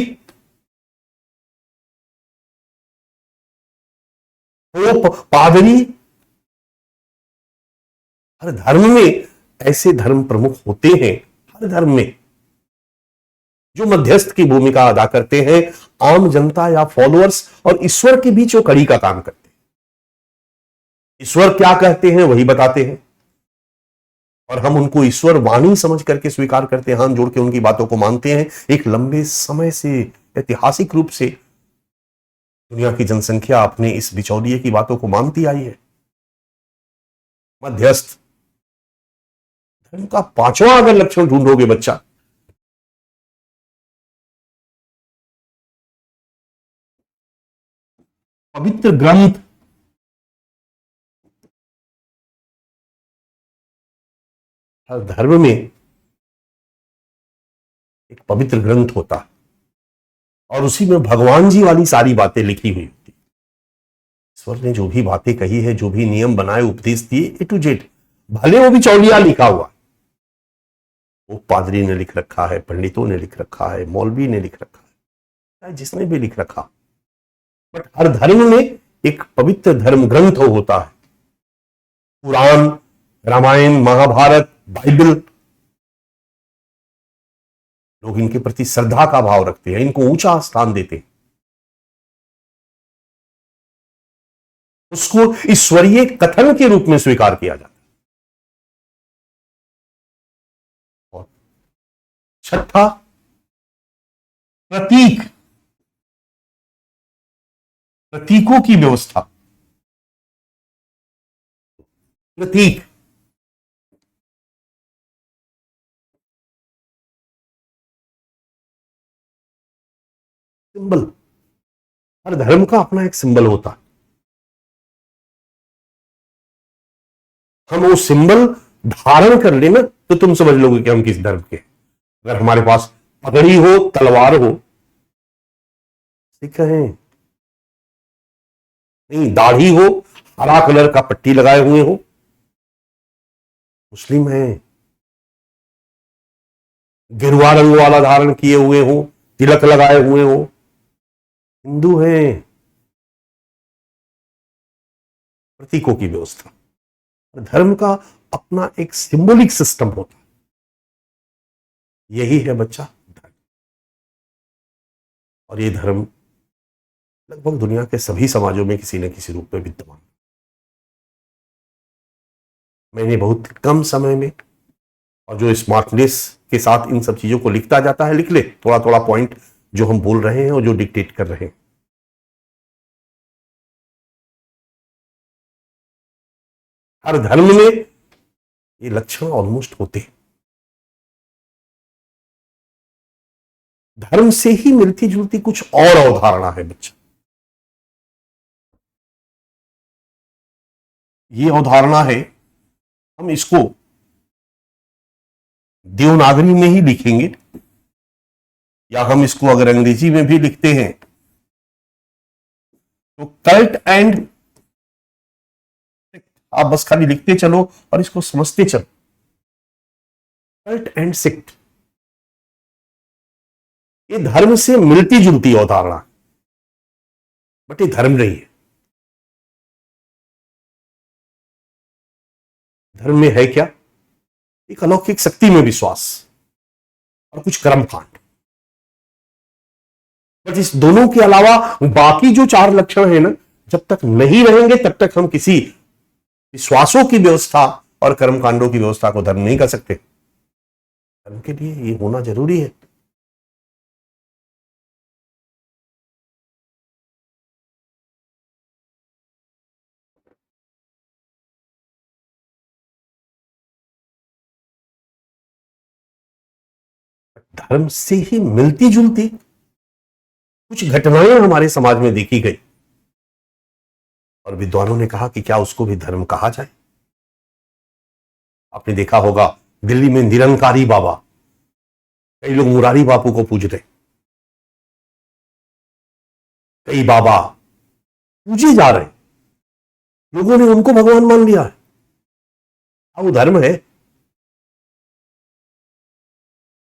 पोप, पादरी, हर धर्म में ऐसे धर्म प्रमुख होते हैं। हर धर्म में जो मध्यस्थ की भूमिका अदा करते हैं, आम जनता या फॉलोअर्स और ईश्वर के बीच वो कड़ी का काम करते हैं। ईश्वर क्या कहते हैं वही बताते हैं और हम उनको ईश्वर वाणी समझ करके स्वीकार करते हैं, हाथ जोड़ के उनकी बातों को मानते हैं। एक लंबे समय से, ऐतिहासिक रूप से दुनिया की जनसंख्या अपने इस बिचौलिए की बातों को मानती आई है। मध्यस्थ। धर्म का पांचवा अगर लक्षण ढूंढोगे बच्चा, पवित्र ग्रंथ। हर धर्म में एक पवित्र ग्रंथ होता है और उसी में भगवान जी वाली सारी बातें लिखी हुई होती। ईश्वर ने जो भी बातें कही है, जो भी नियम बनाए, उपदेश दिए, A to Z भले वो भी चौलिया लिखा हुआ, वो पादरी ने लिख रखा है, पंडितों ने लिख रखा है, मौलवी ने लिख रखा है, चाहे जिसने भी लिख रखा, बट हर धर्म में एक पवित्र धर्म ग्रंथ होता है। पुराण, रामायण, महाभारत, बाइबल, लोग इनके प्रति श्रद्धा का भाव रखते हैं, इनको ऊंचा स्थान देते हैं, उसको ईश्वरीय कथन के रूप में स्वीकार किया जाता है। और छठा, प्रतीक, प्रतीकों की व्यवस्था। प्रतीक, सिंबल, हर धर्म का अपना एक सिंबल होता है। हम वो सिंबल धारण कर लेना तो तुम समझ लोगे कि हम किस धर्म के। अगर हमारे पास पगड़ी हो, तलवार हो, सिख हैं। नहीं, दाढ़ी हो, हरा कलर का पट्टी लगाए हुए हो, मुस्लिम हैं। गिरवा रंग वाला धारण किए हुए हो, तिलक लगाए हुए हो, हिंदू हैं। प्रतीकों की व्यवस्था, धर्म का अपना एक सिंबॉलिक सिस्टम होता है। यही है बच्चा धर्म। और ये धर्म लगभग दुनिया के सभी समाजों में किसी न किसी रूप में विद्यमान। मैंने बहुत कम समय में, और जो स्मार्टनेस के साथ इन सब चीजों को लिखता जाता है, लिख ले थोड़ा थोड़ा पॉइंट जो हम बोल रहे हैं और जो डिक्टेट कर रहे हैं। हर धर्म में ये लक्षण ऑलमोस्ट होते हैं। धर्म से ही मिलती जुलती कुछ और अवधारणा है बच्चा। ये अवधारणा है, हम इसको देवनागरी में ही लिखेंगे, या हम इसको अगर अंग्रेजी में भी लिखते हैं तो कल्ट एंड, आप बस खाली लिखते चलो और इसको समझते चलो। कल्ट एंड सेक्ट, ये धर्म से मिलती जुलती अवधारणा, बट ये धर्म नहीं है। धर्म में है क्या? एक अलौकिक शक्ति में विश्वास और कुछ कर्मकांड। बट इस दोनों के अलावा बाकी जो चार लक्षण है ना, जब तक नहीं रहेंगे तब तक हम किसी विश्वासों की व्यवस्था और कर्मकांडों की व्यवस्था को धर्म नहीं कर सकते। धर्म के लिए ये होना जरूरी है। धर्म से ही मिलती जुलती कुछ घटनाएं हमारे समाज में देखी गई, और विद्वानों ने कहा कि क्या उसको भी धर्म कहा जाए। आपने देखा होगा दिल्ली में निरंकारी बाबा, कई लोग मुरारी बापू को पूज रहे, कई बाबा पूजे जा रहे, लोगों ने उनको भगवान मान लिया है। वो धर्म है?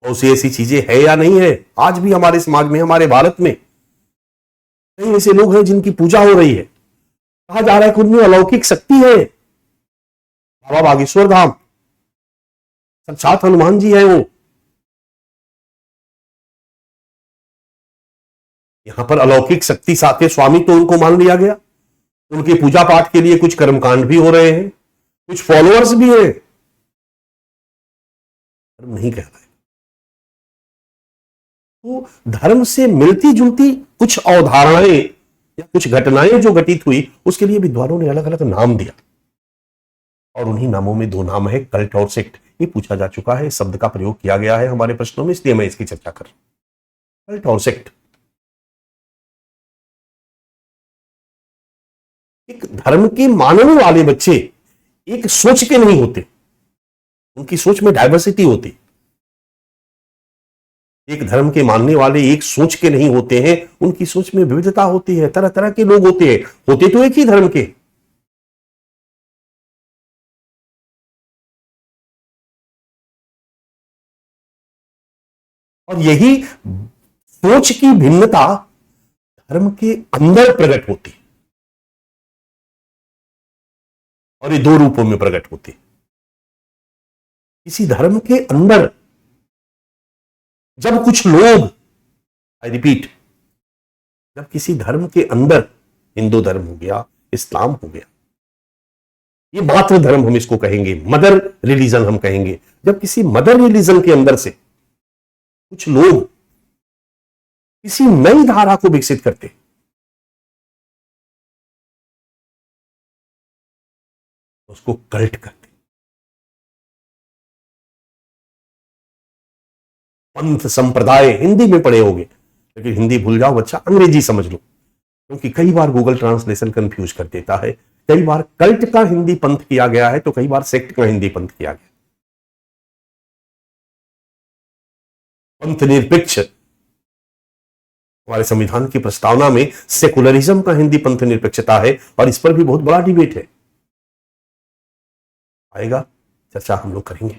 बहुत सी ऐसी चीजें है या नहीं है आज भी हमारे समाज में, हमारे भारत में कई ऐसे लोग हैं जिनकी पूजा हो रही है। कहा जा रहा है कि उनमें अलौकिक शक्ति है। बाबा बागेश्वर धाम, साक्षात हनुमान जी है वो। यहां पर अलौकिक शक्ति साथे स्वामी तो उनको मान लिया गया। उनके पूजा पाठ के लिए कुछ कर्मकांड भी हो रहे हैं, कुछ फॉलोअर्स भी हैं। धर्म नहीं कह रहा है। तो धर्म से मिलती जुलती कुछ अवधारणाएं या कुछ घटनाएं जो घटित हुई, उसके लिए विद्वानों ने अलग अलग नाम दिया, और उन्हीं नामों में दो नाम है कल्ट और सेक्ट। ये पूछा जा चुका है, शब्द का प्रयोग किया गया है हमारे प्रश्नों में, इसलिए मैं इसकी चर्चा कर रहा हूं। कल्ट और सेक्ट एक धर्म के मानने वाले बच्चे एक सोच के नहीं होते, उनकी सोच में डाइवर्सिटी होती। एक धर्म के मानने वाले एक सोच के नहीं होते हैं, उनकी सोच में विविधता होती है, तरह तरह के लोग होते हैं, होते तो एक ही धर्म के। और यही सोच की भिन्नता धर्म के अंदर प्रकट होती है, और ये दो रूपों में प्रकट होती है। किसी धर्म के अंदर जब कुछ लोग, आई रिपीट, जब किसी धर्म के अंदर, हिंदू धर्म हो गया, इस्लाम हो गया, ये मातृ धर्म हम इसको कहेंगे, मदर रिलीजन हम कहेंगे, जब किसी मदर रिलीजन के अंदर से कुछ लोग किसी नई धारा को विकसित करते, उसको कल्ट करते। पंथ संप्रदाय हिंदी में पढ़े होंगे, लेकिन हिंदी भूल जाओ बच्चा, अंग्रेजी समझ लो, क्योंकि कई बार गूगल ट्रांसलेशन कंफ्यूज कर देता है। कई बार कल्ट का हिंदी पंथ किया गया है, तो कई बार सेक्ट का हिंदी पंथ किया गया। पंथ निरपेक्ष, हमारे संविधान की प्रस्तावना में सेकुलरिज्म का हिंदी पंथ निरपेक्षता है, और इस पर भी बहुत बड़ा डिबेट है, आएगा, चर्चा हम लोग करेंगे।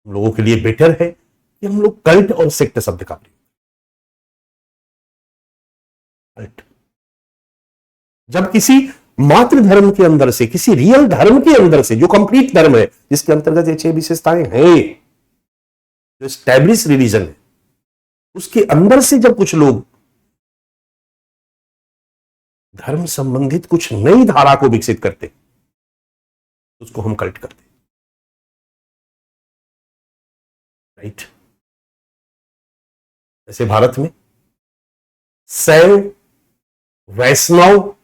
हम लोगों के लिए बेटर है कि हम लोग कल्ट और सेक्ट शब्द का प्रयोग। कल्ट जब किसी मातृ धर्म के अंदर से, किसी रियल धर्म के अंदर से, जो कंप्लीट धर्म है, जिसके अंतर्गत ये 6 विशेषताएं हैं, जो एस्टैब्लिश रिलीजन है, उसके अंदर से जब कुछ लोग धर्म संबंधित कुछ नई धारा को विकसित करते, उसको हम कल्ट करते, राइट। जैसे भारत में शैव, वैष्णव,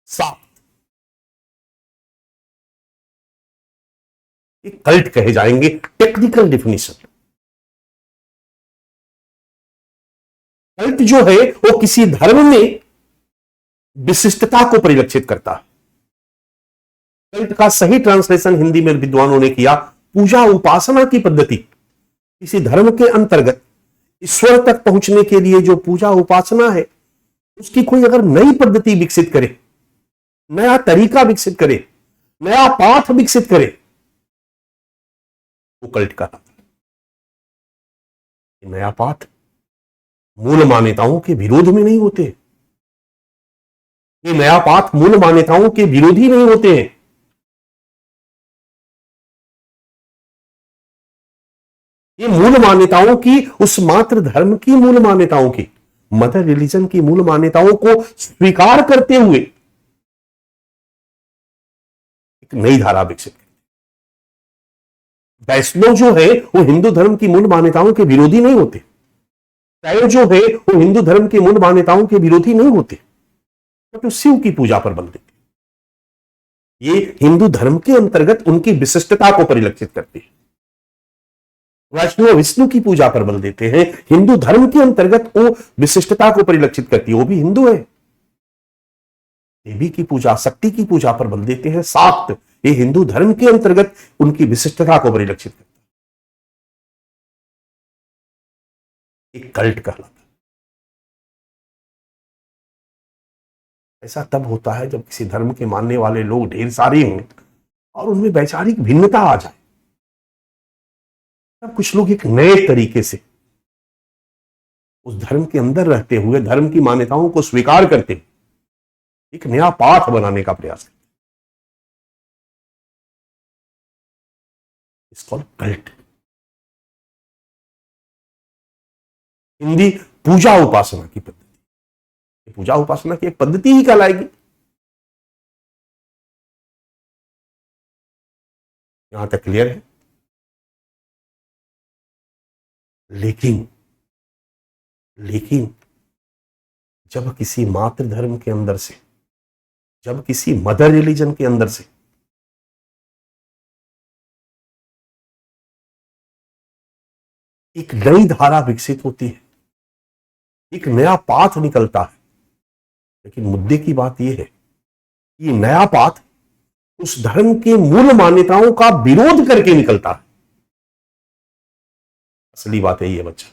शाक्त, ये कल्ट कहे जाएंगे, टेक्निकल डिफिनीशन। कल्ट जो है वो किसी धर्म में विशिष्टता को परिलक्षित करता है। कल्ट का सही ट्रांसलेशन हिंदी में विद्वानों ने किया, पूजा उपासना की पद्धति। किसी धर्म के अंतर्गत ईश्वर तक पहुंचने के लिए जो पूजा उपासना है, उसकी कोई अगर नई पद्धति विकसित करे, नया तरीका विकसित करे, नया पाठ विकसित करे, वो कल्ट कहलाता है। नया पाठ मूल मान्यताओं के विरोध में नहीं होते, ये नया पाठ मूल मान्यताओं के विरोधी नहीं होते हैं। ये मूल मान्यताओं की, उस मात्र धर्म की मूल मान्यताओं की, मदर रिलीजन की मूल मान्यताओं को स्वीकार करते हुए एक नई धारा विकसित करते। वैष्णव जो है वो हिंदू धर्म की मूल मान्यताओं के विरोधी नहीं होते, शैव जो है वो हिंदू धर्म की मूल मान्यताओं के विरोधी नहीं होते, तो शिव की पूजा पर बल देते। ये हिंदू धर्म के अंतर्गत उनकी विशिष्टता को परिलक्षित करती है। वैष्णव विष्णु की पूजा पर बल देते हैं, हिंदू धर्म के अंतर्गत वो विशिष्टता को परिलक्षित करती है, वो भी हिंदू है। देवी की पूजा, शक्ति की पूजा पर बल देते हैं। शाक्त, ये हिंदू धर्म के अंतर्गत उनकी विशिष्टता को परिलक्षित करता है। एक कल्ट कहलाता है। ऐसा तब होता है जब किसी धर्म के मानने वाले लोग ढेर सारे हों और उनमें वैचारिक भिन्नता आ जाए, तब कुछ लोग एक नए तरीके से उस धर्म के अंदर रहते हुए धर्म की मान्यताओं को स्वीकार करते हैं, एक नया पाठ बनाने का प्रयास करते हैं। इसको कल्ट। हिंदी पूजा उपासना की पद्धति, पूजा उपासना की एक पद्धति ही कहलाएगी। यहां तक क्लियर है। लेकिन जब किसी मातृ धर्म के अंदर से, जब किसी मदर रिलीजन के अंदर से एक नई धारा विकसित होती है, एक नया पाथ निकलता है, लेकिन मुद्दे की बात यह है कि नया पाथ उस धर्म के मूल मान्यताओं का विरोध करके निकलता है। असली बात यही है बच्चा।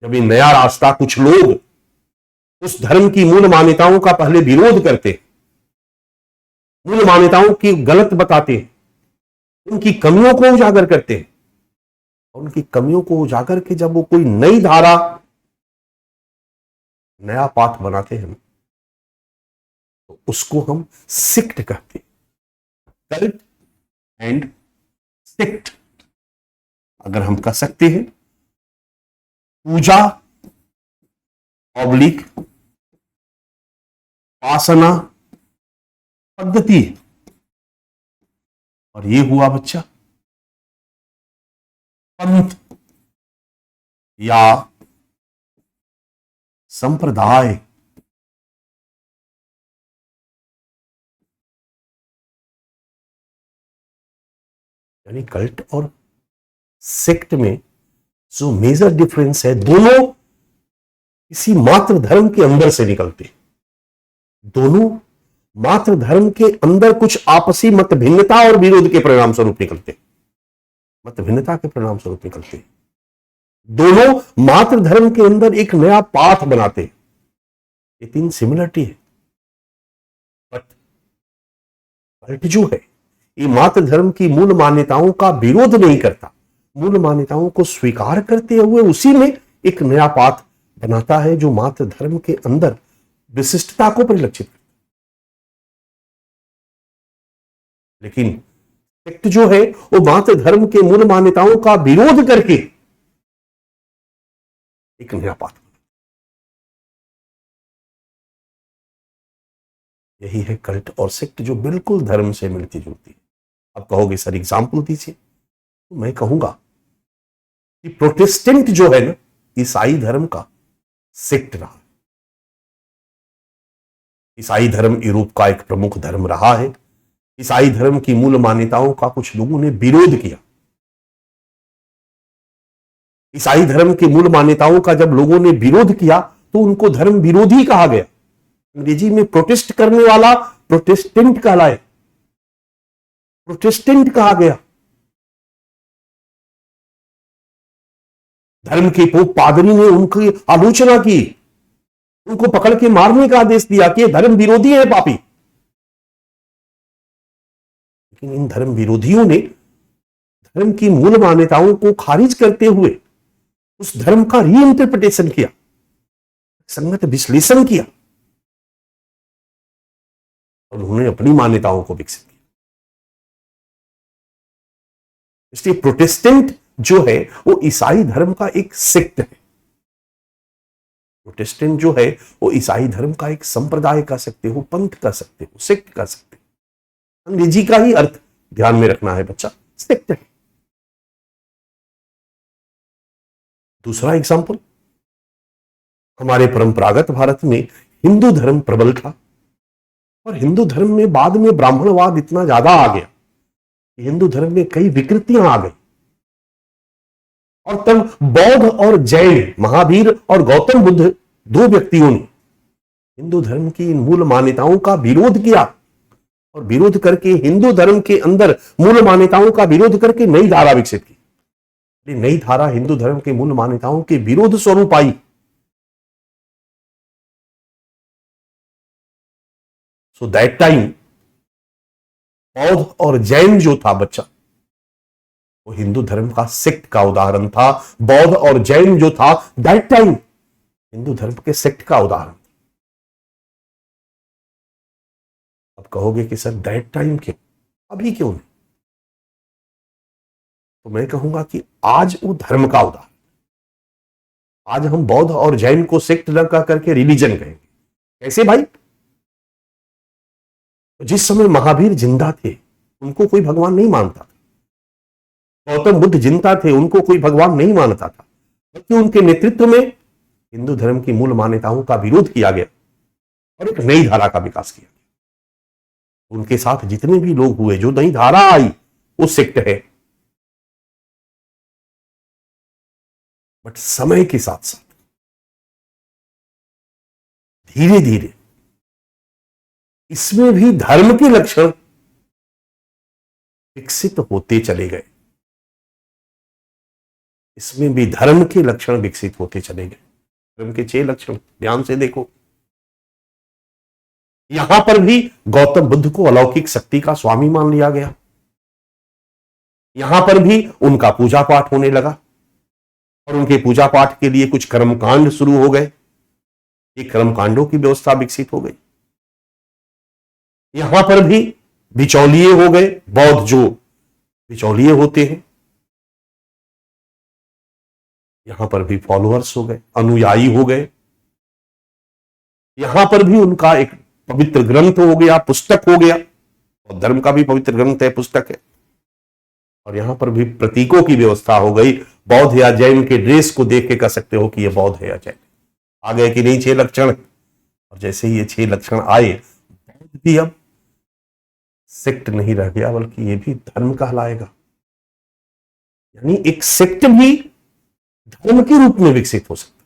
जब ये नया रास्ता, कुछ लोग उस धर्म की मूल मान्यताओं का पहले विरोध करते, मूल मान्यताओं की गलत बताते, उनकी कमियों को उजागर करते, और उनकी कमियों को उजागर के जब वो कोई नई धारा, नया पाठ बनाते हैं तो उसको हम सिक्ट कहते हैं, कल्ट एंड सिक्ट। अगर हम कह सकते हैं पूजा ऑब्लिक उपासना पद्धति, और ये हुआ बच्चा पंथ या संप्रदाय। यानी कल्ट और सेक्ट में जो मेजर डिफरेंस है, दोनों किसी मात्र धर्म के अंदर से निकलते, दोनों मात्र धर्म के अंदर कुछ आपसी मत भिन्नता और विरोध के परिणाम स्वरूप निकलते, मत भिन्नता के परिणाम स्वरूप निकलते, दोनों मात्र धर्म के अंदर एक नया पाठ बनाते। ये तीन सिमिलरिटी है। बट कल्ट जो है ये मात्र धर्म की मूल मान्यताओं का विरोध नहीं करता, मूल मान्यताओं को स्वीकार करते हुए उसी में एक नया पाठ बनाता है जो मात्र धर्म के अंदर विशिष्टता को परिलक्षित करता। लेकिन सेक्ट जो है वो मात्र धर्म के मूल मान्यताओं का विरोध करके एक नया पाठ, यही है कल्ट और सेक्ट जो बिल्कुल धर्म से मिलती जुलती है। अब कहोगे सर एग्जाम्पल दीजिए, तो मैं कहूंगा कि प्रोटेस्टेंट जो है ना, ईसाई धर्म का सेक्ट रहा। ईसाई धर्म यूरोप का एक प्रमुख धर्म रहा है। ईसाई धर्म की मूल मान्यताओं का कुछ लोगों ने विरोध किया। ईसाई धर्म की मूल मान्यताओं का जब लोगों ने विरोध किया तो उनको धर्म विरोधी कहा गया। अंग्रेजी में प्रोटेस्ट करने वाला प्रोटेस्टेंट कहलाए, प्रोटेस्टेंट कहा गया। धर्म के पोप पादरी ने उनकी आलोचना की, उनको पकड़ के मारने का आदेश दिया कि धर्म विरोधी है, पापी। लेकिन इन धर्म विरोधियों ने धर्म की मूल मान्यताओं को खारिज करते हुए उस धर्म का रीइंटरप्रिटेशन किया, संगत विश्लेषण किया और उन्होंने अपनी मान्यताओं को विकसित किया। इसलिए प्रोटेस्टेंट जो है वो ईसाई धर्म का एक सेक्ट है। प्रोटेस्टेंट जो है वो ईसाई धर्म का एक संप्रदाय कह सकते हो, पंथ कह सकते हो, सेक्ट कह सकते हो। अंग्रेजी का ही अर्थ ध्यान में रखना है बच्चा, सेक्ट है। दूसरा एग्जाम्पल, हमारे परंपरागत भारत में हिंदू धर्म प्रबल था और हिंदू धर्म में बाद में ब्राह्मणवाद इतना ज्यादा आ गया कि हिंदू धर्म में कई विकृतियां आ गई और तब बौद्ध और जैन, महावीर और गौतम बुद्ध, दो व्यक्तियों ने हिंदू धर्म की इन मूल मान्यताओं का विरोध किया और विरोध करके हिंदू धर्म के अंदर मूल मान्यताओं का विरोध करके नई धारा विकसित की। नई धारा हिंदू धर्म के मूल मान्यताओं के विरोध स्वरूप आई। सो दैट टाइम बौद्ध और जैन जो था बच्चा, वो हिंदू धर्म का सेक्ट का उदाहरण था। बौद्ध और जैन जो था दैट टाइम हिंदू धर्म के सेक्ट का उदाहरण। अब कहोगे कि सर दैट टाइम क्यों, अभी क्यों नहीं? तो मैं कहूंगा कि आज वो धर्म का उदाहरण। आज हम बौद्ध और जैन को सेक्ट न कह करके रिलीजन कहेंगे। कैसे भाई? जिस समय महावीर जिंदा थे उनको कोई भगवान नहीं मानता था। गौतम बुद्ध जिंदा थे, उनको कोई भगवान नहीं मानता था, बल्कि उनके नेतृत्व में हिंदू धर्म की मूल मान्यताओं का विरोध किया गया और एक नई धारा का विकास किया गया। उनके साथ जितने भी लोग हुए, जो नई धारा आई वो सेक्ट है। बट समय के साथ साथ धीरे धीरे इसमें भी धर्म के लक्षण विकसित होते चले गए। इसमें भी धर्म के लक्षण विकसित होते चले गए। धर्म के 6 लक्षण ध्यान से देखो। यहां पर भी गौतम बुद्ध को अलौकिक शक्ति का स्वामी मान लिया गया। यहां पर भी उनका पूजा पाठ होने लगा। और उनके पूजा पाठ के लिए कुछ कर्मकांड शुरू हो गए। ये कर्मकांडों की व्यवस्था विकसित हो गई। यहां पर भी बिचौलिए हो गए, बौद्ध जो बिचौलिए होते हैं, यहां पर भी फॉलोअर्स हो गए, अनुयायी हो गए। यहां पर भी उनका एक पवित्र ग्रंथ हो गया, पुस्तक हो गया, और धर्म का भी पवित्र ग्रंथ है, पुस्तक है। और यहां पर भी प्रतीकों की व्यवस्था हो गई। बौद्ध या जैन के ड्रेस को देख के कह सकते हो कि ये बौद्ध है या जैन। आ गए कि नहीं 6 लक्षण। और जैसे ही ये 6 लक्षण आए, बौद्ध भी अब सेक्ट नहीं रह गया, बल्कि ये भी धर्म कहलाएगा। यानी एक सेक्ट भी धर्म के रूप में विकसित हो सकता है।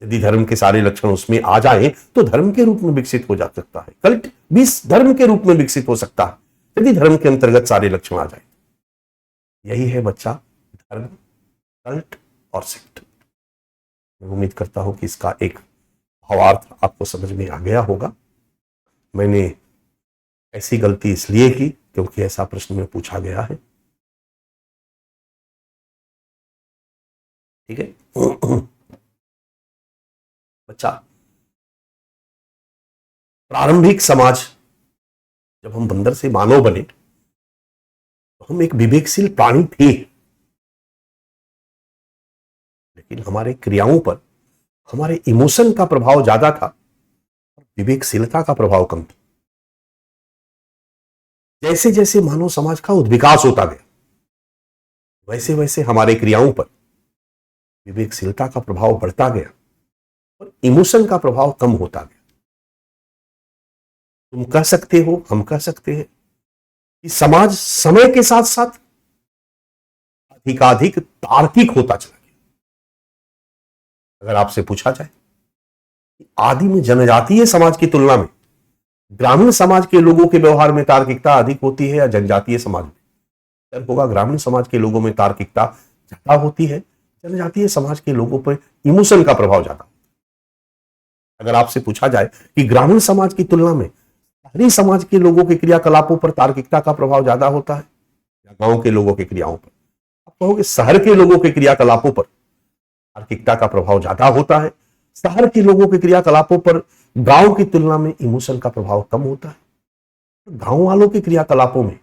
यदि धर्म के सारे लक्षण उसमें आ जाए तो धर्म के रूप में विकसित हो जा सकता है। कल्ट भी धर्म के रूप में विकसित हो सकता है, यदि धर्म के अंतर्गत सारे लक्षण आ जाए। यही है बच्चा धर्म, कल्ट और सेक्ट। मैं उम्मीद करता हूं कि इसका एक भावार्थ आपको समझ में आ गया होगा। मैंने ऐसी गलती इसलिए की क्योंकि ऐसा प्रश्न में पूछा गया है। ठीक है बच्चा, प्रारंभिक समाज, जब हम बंदर से मानव बने तो हम एक विवेकशील प्राणी थे, लेकिन हमारे क्रियाओं पर हमारे इमोशन का प्रभाव ज्यादा था, विवेकशीलता का प्रभाव कम था। जैसे जैसे मानव समाज का उद्विकास होता गया, वैसे वैसे हमारे क्रियाओं पर विवेकशीलता का प्रभाव बढ़ता गया और इमोशन का प्रभाव कम होता गया। तुम कह सकते हो, हम कह सकते हैं कि समाज समय के साथ साथ अधिकाधिक तार्किक होता चला गया। अगर आपसे पूछा जाए कि आदि में जनजातीय समाज की तुलना में ग्रामीण समाज के लोगों के व्यवहार में तार्किकता अधिक होती है या जनजातीय समाज में, उत्तर होगा ग्रामीण समाज के लोगों में तार्किकता ज्यादा होती है, जनजातीय समाज के लोगों पर इमोशन का प्रभाव ज्यादा। अगर आपसे पूछा जाए कि ग्रामीण समाज की तुलना में शहरी समाज के लोगों के क्रियाकलापों पर तार्किकता का प्रभाव ज्यादा होता है या गांव के लोगों के क्रियाओं पर, आप कहोगे शहर के लोगों के क्रियाकलापों पर तार्किकता का प्रभाव ज्यादा होता है। शहर के लोगों के क्रियाकलापों पर गांव की तुलना में इमोशन का प्रभाव कम होता है। गांव वालों के क्रियाकलापों में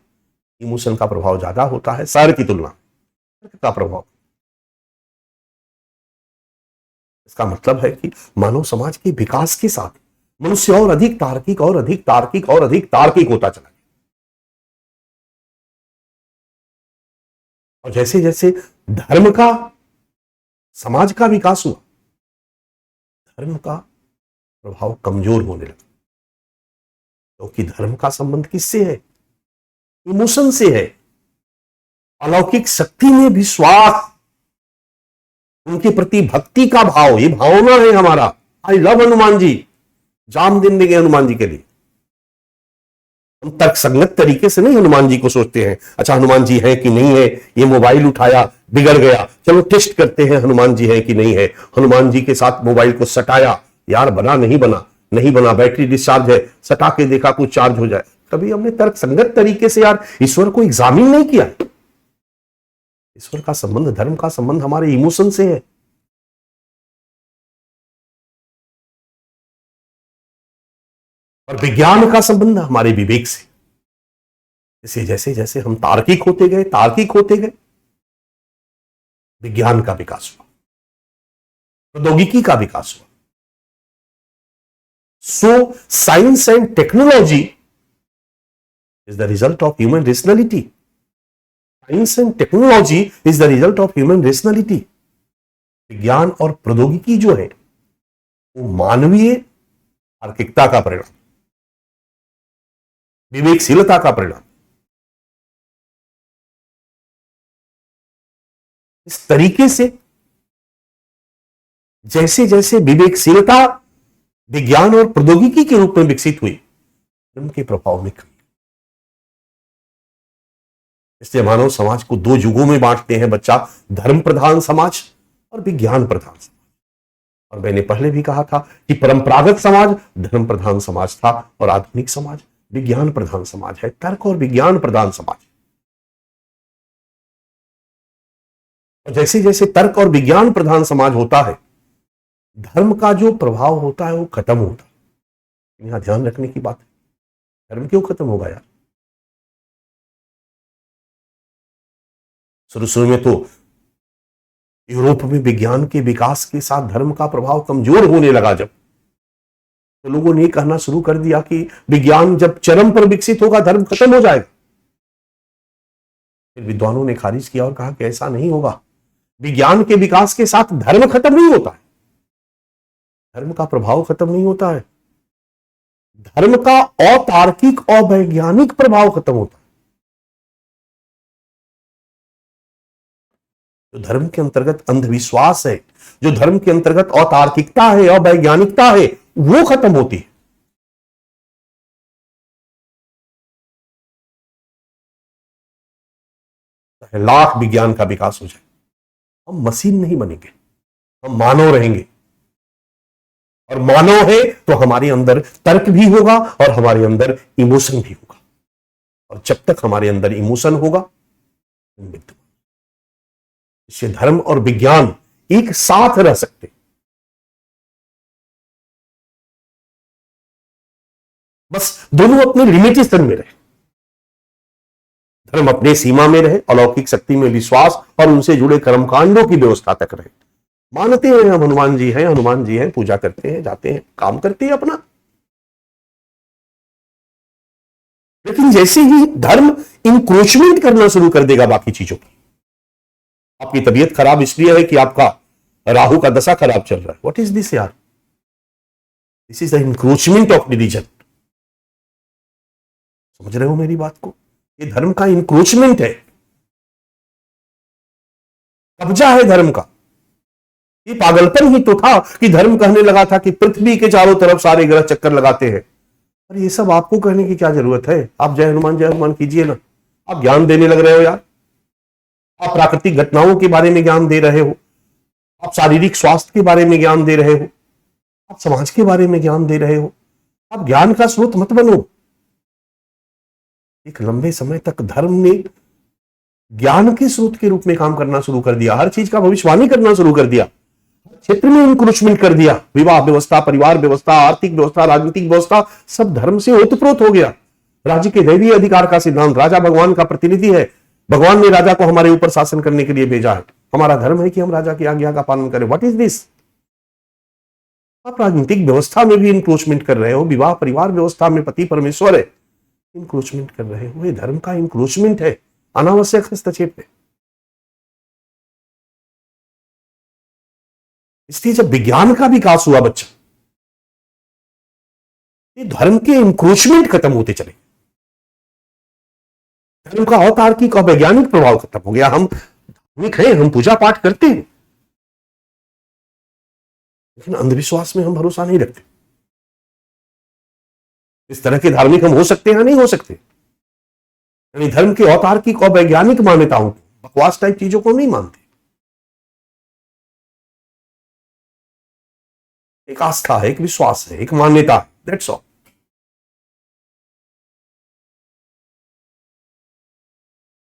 इमोशन का प्रभाव ज्यादा होता है शहर की तुलना में का प्रभाव। इसका मतलब है कि मानव समाज के विकास के साथ मनुष्य और अधिक तार्किक और अधिक तार्किक और अधिक तार्किक होता चला गया। और जैसे जैसे धर्म का, समाज का विकास हुआ, धर्म का प्रभाव कमजोर होने लगा, क्योंकि धर्म का संबंध किससे है? इमोशन से है। अलौकिक शक्ति में विश्वास, उनके प्रति भक्ति का भाव, ये भावना है हमारा। आई लव हनुमान जी, जान दिन देंगे हनुमान जी के लिए। हम तर्कसंगत तरीके से नहीं हनुमान जी को सोचते हैं, अच्छा हनुमान जी है कि नहीं है, ये मोबाइल उठाया बिगड़ गया, चलो टेस्ट करते हैं हनुमान जी है कि नहीं है। हनुमान जी के साथ मोबाइल को सटाया, यार बना नहीं बना, नहीं बना, बैटरी डिस्चार्ज है, सटा के देखा कुछ चार्ज हो जाए। कभी हमने तर्कसंगत तरीके से यार ईश्वर को एग्जामिन नहीं किया। ईश्वर का संबंध, धर्म का संबंध हमारे इमोशन से है। और विज्ञान का संबंध हमारे विवेक से। जैसे जैसे जैसे हम तार्किक होते गए, विज्ञान का विकास हुआ, प्रौद्योगिकी का विकास हुआ। So science and technology is the result of human rationality. Science and technology is the result of human rationality. विज्ञान और प्रौद्योगिकी जो है वो मानवीय तार्किकता का परिणाम, विवेकशीलता का परिणाम। इस तरीके से जैसे जैसे विवेकशीलता विज्ञान और प्रौद्योगिकी के रूप में विकसित हुई, धर्म के प्रभाव में कमी। इसलिए मानव समाज को 2 युगों में बांटते हैं बच्चा, धर्म प्रधान समाज और विज्ञान प्रधान समाज। और मैंने पहले भी कहा था कि परंपरागत समाज धर्म प्रधान समाज था और आधुनिक समाज विज्ञान प्रधान समाज है। तर्क और विज्ञान प्रधान समाज। और जैसे जैसे तर्क और विज्ञान प्रधान समाज होता है, धर्म का जो प्रभाव होता है वो खत्म होता है। यहां ध्यान रखने की बात है, धर्म क्यों खत्म होगा यार? शुरू शुरू में तो यूरोप में विज्ञान के विकास के साथ धर्म का प्रभाव कमजोर होने लगा, जब तो लोगों ने कहना शुरू कर दिया कि विज्ञान जब चरम पर विकसित होगा धर्म खत्म हो जाएगा। फिर विद्वानों ने खारिज किया और कहा कि ऐसा नहीं होगा, विज्ञान के विकास के साथ धर्म खत्म नहीं होता है, धर्म का प्रभाव खत्म नहीं होता है, धर्म का अतार्किक अवैज्ञानिक प्रभाव खत्म होता है। जो धर्म के अंतर्गत अंधविश्वास है, जो धर्म के अंतर्गत अतार्किकता है, अवैज्ञानिकता है, वो खत्म होती है। लाख विज्ञान का विकास हो जाए, हम मशीन नहीं बनेंगे, हम मानव रहेंगे। और मानव है तो हमारे अंदर तर्क भी होगा और हमारे अंदर इमोशन भी होगा, और जब तक हमारे अंदर इमोशन होगा, इससे धर्म और विज्ञान एक साथ रह सकते, बस दोनों अपने लिमिटेशन में रहे। धर्म अपने सीमा में रहे, अलौकिक शक्ति में विश्वास और उनसे जुड़े कर्मकांडों की व्यवस्था तक रहे। मानते हैं हम हनुमान जी हैं, हनुमान जी हैं, पूजा करते हैं, जाते हैं, काम करते हैं अपना। लेकिन जैसे ही धर्म इंक्रोचमेंट करना शुरू कर देगा बाकी चीजों की, आपकी तबीयत खराब इसलिए है कि आपका राहु का दशा खराब चल रहा है, व्हाट इज दिस यार? This is the encroachment of religion. समझ रहे हो मेरी बात को? ये धर्म का इंक्रोचमेंट है, कब्जा है धर्म का। ये पागलपन ही तो था कि धर्म कहने लगा था कि पृथ्वी के चारों तरफ सारे ग्रह चक्कर लगाते हैं। अरे ये सब आपको कहने की क्या जरूरत है? आप जय हनुमान कीजिए ना। आप ज्ञान देने लग रहे हो यार, आप प्राकृतिक घटनाओं के बारे में ज्ञान दे रहे हो, आप शारीरिक स्वास्थ्य के बारे में ज्ञान दे रहे हो, आप समाज के बारे में ज्ञान दे रहे हो। आप ज्ञान का स्रोत मत बनो। एक लंबे समय तक धर्म ने ज्ञान के स्रोत के रूप में काम करना शुरू कर दिया, हर चीज का भविष्यवाणी करना शुरू कर दिया, क्षेत्र में इंक्रोचमेंट कर दिया। विवाह व्यवस्था, परिवार व्यवस्था, आर्थिक व्यवस्था, राजनीतिक व्यवस्था सब धर्म से ओतप्रोत हो गया। राज्य के दैवीय अधिकार का सिद्धांत, राजा भगवान का प्रतिनिधि है, भगवान ने राजा को हमारे ऊपर शासन करने के लिए भेजा है, हमारा धर्म है कि हम राजा की आज्ञा का पालन करें। What is this? आप राजनीतिक व्यवस्था में भी इंक्रोचमेंट कर रहे हो, विवाह परिवार व्यवस्था में पति परमेश्वर है, इंक्रोचमेंट कर रहे हो। ये धर्म का इंक्रोचमेंट है, अनावश्यक हस्तक्षेप है। इसलिए जब विज्ञान का विकास हुआ बच्चा, ये धर्म के इंक्रोचमेंट खत्म होते चले, धर्म का अतार्किक और वैज्ञानिक प्रभाव खत्म हो गया। हम धार्मिक हैं, हम पूजा पाठ करते हैं, लेकिन अंधविश्वास में हम भरोसा नहीं रखते। इस तरह के धार्मिक हम हो सकते हैं या नहीं हो सकते? यानी धर्म के अतार्किक और वैज्ञानिक मान्यताओं, बकवास टाइप चीजों को नहीं मानते। एक आस्था है, एक विश्वास है, एक मान्यता है, दैट्स ऑल।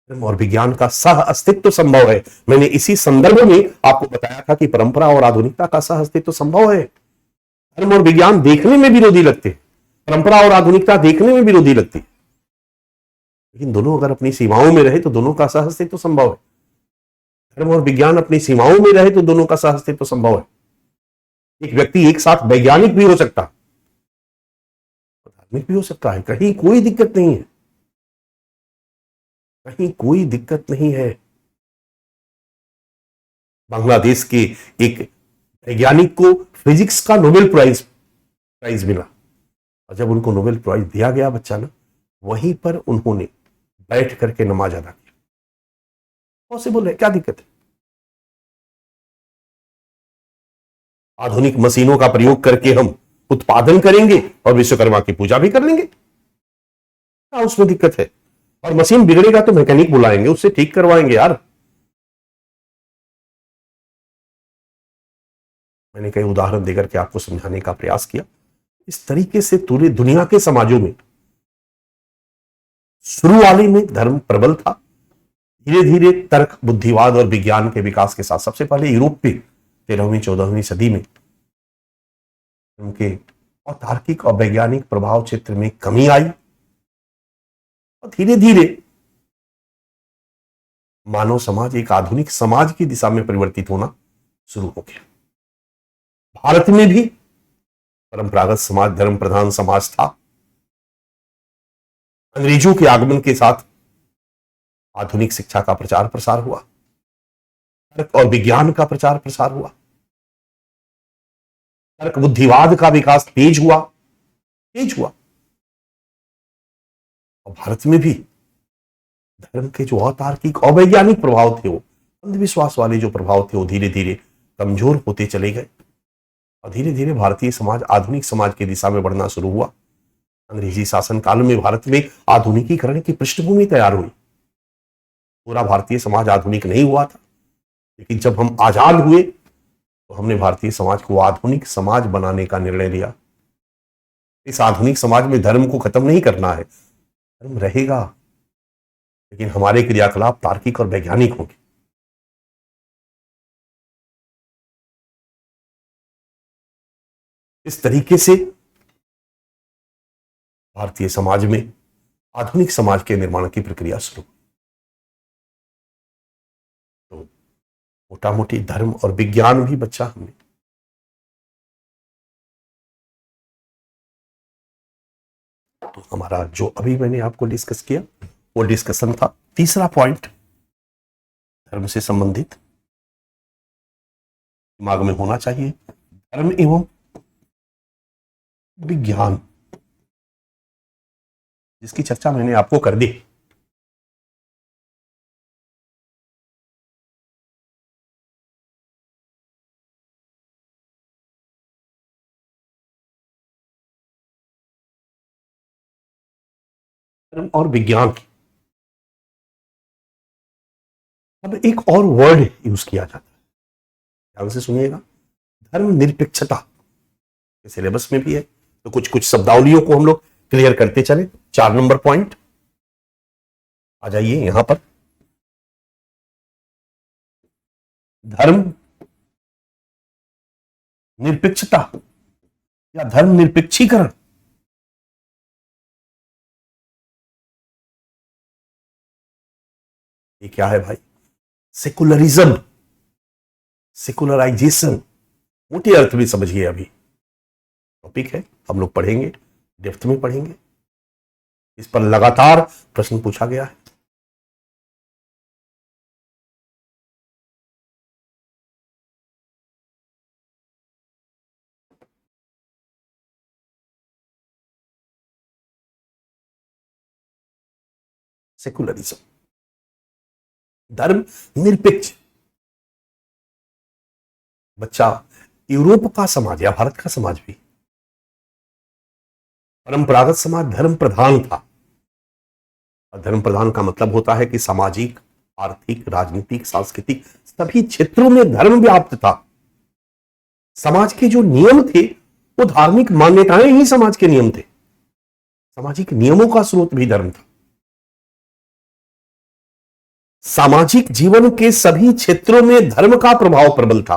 और विज्ञान का सह अस्तित्व संभव है। मैंने इसी संदर्भ में आपको बताया था कि परंपरा और आधुनिकता का सह अस्तित्व संभव है। धर्म और विज्ञान देखने में विरोधी लगते हैं, परंपरा और आधुनिकता देखने में विरोधी लगती है, लेकिन दोनों अगर अपनी सीमाओं में रहे तो दोनों का सह अस्तित्व संभव है। धर्म और विज्ञान अपनी सीमाओं में रहे तो दोनों का सह अस्तित्व संभव है। एक व्यक्ति एक साथ वैज्ञानिक भी हो सकता है, धार्मिक भी हो सकता है, कहीं कोई दिक्कत नहीं है, कहीं कोई दिक्कत नहीं है। बांग्लादेश के एक वैज्ञानिक को फिजिक्स का नोबेल प्राइज मिला, और जब उनको नोबेल प्राइज दिया गया बच्चा ना, वहीं पर उन्होंने बैठ करके नमाज अदा किया। पॉसिबल है, क्या दिक्कत है? आधुनिक मशीनों का प्रयोग करके हम उत्पादन करेंगे और विश्वकर्मा की पूजा भी कर लेंगे, क्या उसमें दिक्कत है? और मशीन बिगड़ेगा तो मैकेनिक बुलाएंगे, उससे ठीक करवाएंगे यार। मैंने कई उदाहरण देकर के आपको समझाने का प्रयास किया। इस तरीके से पूरी दुनिया के समाजों में शुरू वाले में धर्म प्रबल था, धीरे धीरे तर्क, बुद्धिवाद और विज्ञान के विकास के साथ सबसे पहले यूरोप में 13वीं-14वीं सदी में उनके तार्किक और वैज्ञानिक प्रभाव क्षेत्र में कमी आई और धीरे धीरे मानव समाज एक आधुनिक समाज की दिशा में परिवर्तित होना शुरू हो गया। भारत में भी परंपरागत समाज धर्म प्रधान समाज था। अंग्रेजों के आगमन के साथ आधुनिक शिक्षा का प्रचार प्रसार हुआ, तर्क और विज्ञान का प्रचार प्रसार हुआ, तर्क बुद्धिवाद का विकास तेज हुआ। और भारत में भी धर्म के जो अतार्किक अवैज्ञानिक प्रभाव थे, वो अंधविश्वास वाले जो प्रभाव थे, वो धीरे धीरे कमजोर होते चले गए और धीरे धीरे भारतीय समाज आधुनिक समाज की दिशा में बढ़ना शुरू हुआ। अंग्रेजी शासन काल में भारत में आधुनिकीकरण की पृष्ठभूमि तैयार हुई। पूरा भारतीय समाज आधुनिक नहीं हुआ था, लेकिन जब हम आजाद हुए तो हमने भारतीय समाज को आधुनिक समाज बनाने का निर्णय लिया। इस आधुनिक समाज में धर्म को खत्म नहीं करना है, धर्म रहेगा, लेकिन हमारे क्रियाकलाप तार्किक और वैज्ञानिक होंगे। इस तरीके से भारतीय समाज में आधुनिक समाज के निर्माण की प्रक्रिया शुरू। तो मोटा मोटी धर्म और विज्ञान भी बच्चा हमने तो हमारा जो अभी मैंने आपको डिस्कस किया वो डिस्कशन था। तीसरा पॉइंट धर्म से संबंधित दिमाग में होना चाहिए, धर्म एवं विज्ञान, जिसकी चर्चा मैंने आपको कर दी। धर्म और विज्ञान। अब एक और वर्ड यूज किया जाता है, ध्यान से सुनिएगा, धर्म निरपेक्षता। सिलेबस में भी है, तो कुछ कुछ शब्दावलियों को हम लोग क्लियर करते चले। 4 नंबर पॉइंट आ जाइए यहां पर। धर्म निरपेक्षता या धर्म निरपेक्षीकरण। ये क्या है भाई? सेकुलरिज्म, सेकुलराइजेशन, मोटे अर्थ में समझिए। अभी टॉपिक है, हम लोग पढ़ेंगे, डेप्थ में पढ़ेंगे। इस पर लगातार प्रश्न पूछा गया है। सेकुलरिज्म, धर्म निरपेक्ष। बच्चा, यूरोप का समाज या भारत का समाज भी परंपरागत समाज धर्म प्रधान था। और धर्म प्रधान का मतलब होता है कि सामाजिक, आर्थिक, राजनीतिक, सांस्कृतिक सभी क्षेत्रों में धर्म व्याप्त था। समाज के जो नियम थे वो धार्मिक मान्यताएं ही समाज के नियम थे। सामाजिक नियमों का स्रोत भी धर्म था। सामाजिक जीवन के सभी क्षेत्रों में धर्म का प्रभाव प्रबल था।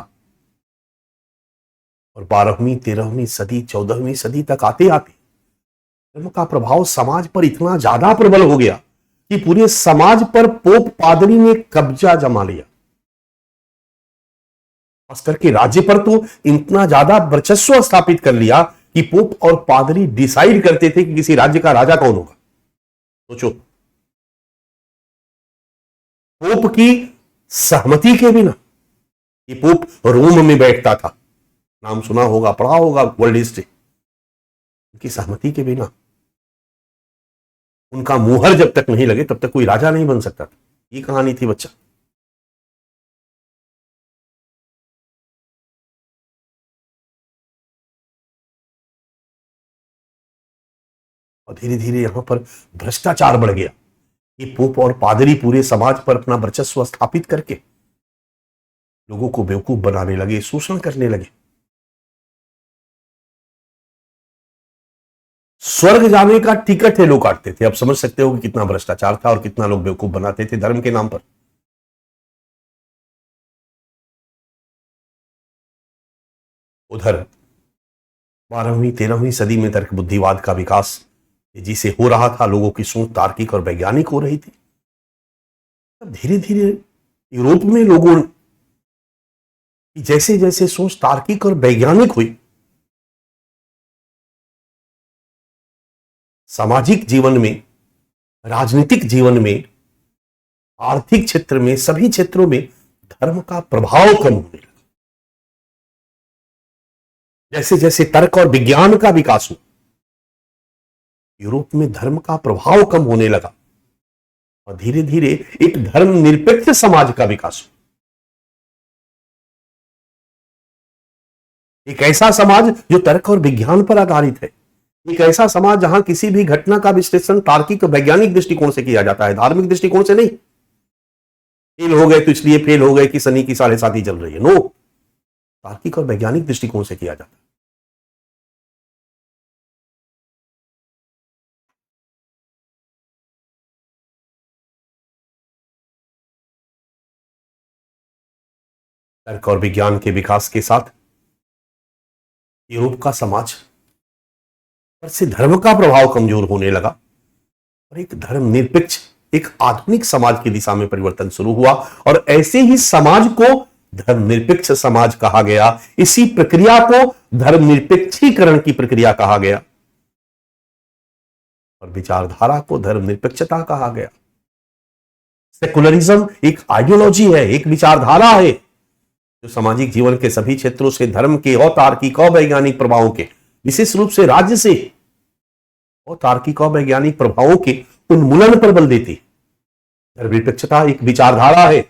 और 12वीं, 13वीं सदी, 14वीं सदी तक आते आते धर्म का प्रभाव समाज पर इतना ज्यादा प्रबल हो गया कि पूरे समाज पर पोप पादरी ने कब्जा जमा लिया। खास करके राज्य पर तो इतना ज्यादा वर्चस्व स्थापित कर लिया कि पोप और पादरी डिसाइड करते थे कि किसी राज्य का राजा कौन होगा। सोचो, पोप की सहमति के बिना, ये पोप रोम में बैठता था, नाम सुना होगा, पढ़ा होगा वर्ल्ड हिस्ट्री। उनकी सहमति के बिना, उनका मुहर जब तक नहीं लगे तब तक कोई राजा नहीं बन सकता था। ये कहानी थी बच्चा। और धीरे धीरे यहां पर भ्रष्टाचार बढ़ गया। ये पोप और पादरी पूरे समाज पर अपना वर्चस्व स्थापित करके लोगों को बेवकूफ बनाने लगे, शोषण करने लगे। स्वर्ग जाने का टिकट है लोग काटते थे। अब समझ सकते हो कि कितना भ्रष्टाचार था और कितना लोग बेवकूफ बनाते थे धर्म के नाम पर। उधर 12वीं 13वीं सदी में तर्क बुद्धिवाद का विकास तेजी से हो रहा था, लोगों की सोच तार्किक और वैज्ञानिक हो रही थी। तब धीरे धीरे यूरोप में लोगों की जैसे जैसे सोच तार्किक और वैज्ञानिक हुई, सामाजिक जीवन में, राजनीतिक जीवन में, आर्थिक क्षेत्र में, सभी क्षेत्रों में धर्म का प्रभाव कम होने लगा। जैसे जैसे तर्क और विज्ञान का विकास हुआ, यूरोप में धर्म का प्रभाव कम होने लगा और धीरे धीरे एक धर्मनिरपेक्ष समाज का विकास हुआ। एक ऐसा समाज जो तर्क और विज्ञान पर आधारित है, एक ऐसा समाज जहां किसी भी घटना का विश्लेषण तार्किक और वैज्ञानिक दृष्टिकोण से किया जाता है, धार्मिक दृष्टिकोण से नहीं। फेल हो गए तो इसलिए फेल हो गए कि शनि की साढ़े साती चल रही है, नो, तार्किक और वैज्ञानिक दृष्टिकोण से किया जाता है। तर्क और विज्ञान के विकास के साथ यूरोप का समाज पर से धर्म का प्रभाव कमजोर होने लगा और एक धर्मनिरपेक्ष, एक आधुनिक समाज की दिशा में परिवर्तन शुरू हुआ और ऐसे ही समाज को धर्मनिरपेक्ष समाज कहा गया। इसी प्रक्रिया को धर्मनिरपेक्षीकरण की प्रक्रिया कहा गया और विचारधारा को धर्मनिरपेक्षता कहा गया। सेकुलरिज्म एक आइडियोलॉजी है, एक विचारधारा है जो सामाजिक जीवन के सभी क्षेत्रों से धर्म के अतार्किक अवैज्ञानिक प्रभावों के, विशेष रूप से राज्य से अतार्किक अवैज्ञानिक प्रभावों के उन्मूलन पर बल देती है। धर्मनिरपेक्षता एक विचारधारा है